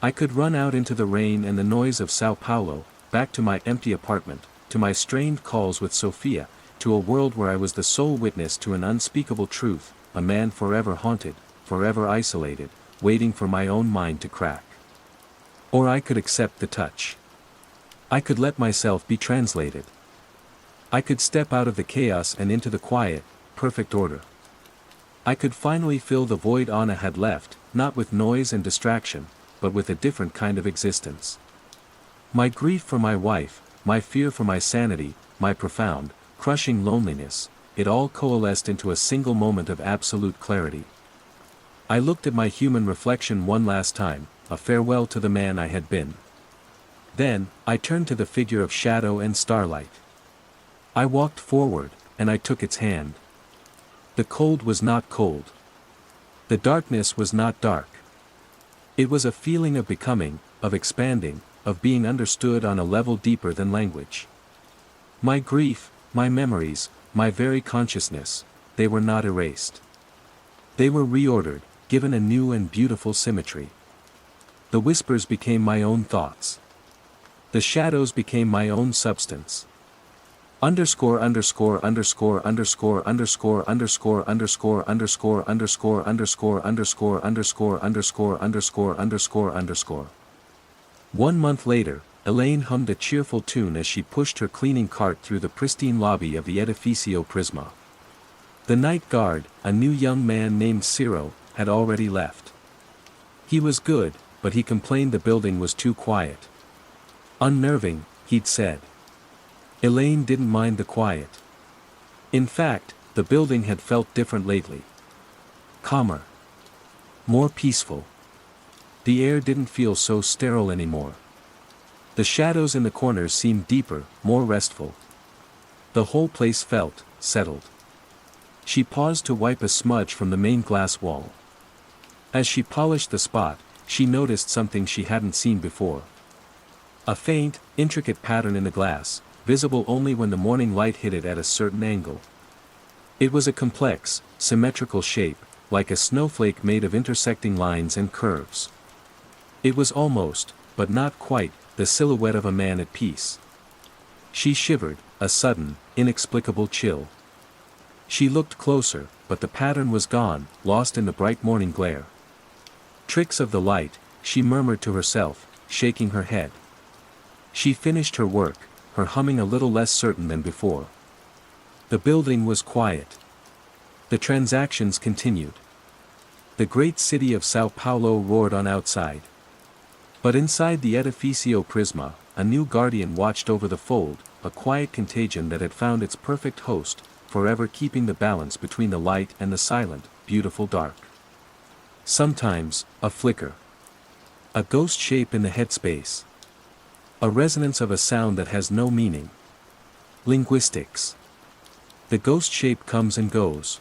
I could run out into the rain and the noise of Sao Paulo, back to my empty apartment, to my strained calls with Sophia, to a world where I was the sole witness to an unspeakable truth, a man forever haunted, forever isolated, waiting for my own mind to crack. Or I could accept the touch. I could let myself be translated. I could step out of the chaos and into the quiet, perfect order. I could finally fill the void Anna had left, not with noise and distraction, but with a different kind of existence. My grief for my wife, my fear for my sanity, my profound, crushing loneliness, it all coalesced into a single moment of absolute clarity. I looked at my human reflection one last time, a farewell to the man I had been. Then, I turned to the figure of shadow and starlight. I walked forward, and I took its hand. The cold was not cold. The darkness was not dark. It was a feeling of becoming, of expanding, of being understood on a level deeper than language. My grief, my memories, my very consciousness, they were not erased. They were reordered, given a new and beautiful symmetry. The whispers became my own thoughts. The shadows became my own substance. Underscore underscore underscore underscore underscore underscore underscore underscore underscore underscore underscore underscore underscore underscore underscore underscore. 1 month later, Elaine hummed a cheerful tune as she pushed her cleaning cart through the pristine lobby of the Edificio Prisma. The night guard, a new young man named Ciro, had already left. He was good, but he complained the building was too quiet. Unnerving, he'd said. Elaine didn't mind the quiet. In fact, the building had felt different lately. Calmer. More peaceful. The air didn't feel so sterile anymore. The shadows in the corners seemed deeper, more restful. The whole place felt settled. She paused to wipe a smudge from the main glass wall. As she polished the spot, she noticed something she hadn't seen before. A faint, intricate pattern in the glass, visible only when the morning light hit it at a certain angle. It was a complex, symmetrical shape, like a snowflake made of intersecting lines and curves. It was almost, but not quite, the silhouette of a man at peace. She shivered, a sudden, inexplicable chill. She looked closer, but the pattern was gone, lost in the bright morning glare. Tricks of the light, she murmured to herself, shaking her head. She finished her work, her humming a little less certain than before. The building was quiet. The transactions continued. The great city of Sao Paulo roared on outside. But inside the Edificio Prisma, a new guardian watched over the fold, a quiet contagion that had found its perfect host, forever keeping the balance between the light and the silent, beautiful dark. Sometimes, a flicker. A ghost shape in the headspace. A resonance of a sound that has no meaning. Linguistics. The ghost shape comes and goes.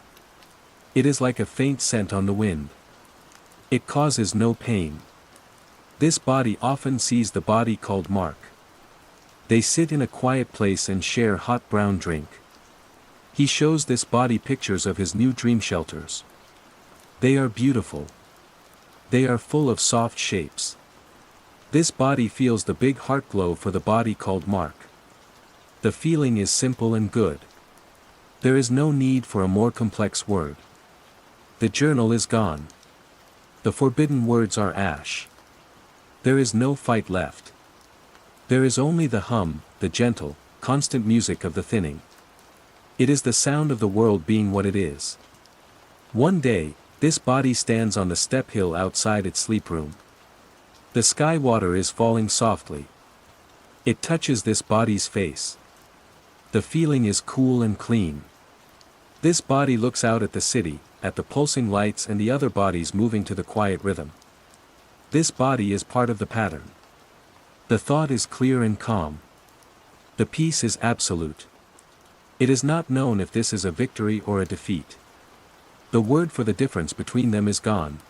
It is like a faint scent on the wind. It causes no pain. This body often sees the body called Mark. They sit in a quiet place and share hot brown drink. He shows this body pictures of his new dream shelters. They are beautiful. They are full of soft shapes. This body feels the big heart glow for the body called Mark. The feeling is simple and good. There is no need for a more complex word. The journal is gone. The forbidden words are ash. There is no fight left. There is only the hum, the gentle, constant music of the thinning. It is the sound of the world being what it is. One day, this body stands on the step hill outside its sleep room. The sky water is falling softly. It touches this body's face. The feeling is cool and clean. This body looks out at the city, at the pulsing lights and the other bodies moving to the quiet rhythm. This body is part of the pattern. The thought is clear and calm. The peace is absolute. It is not known if this is a victory or a defeat. The word for the difference between them is gone.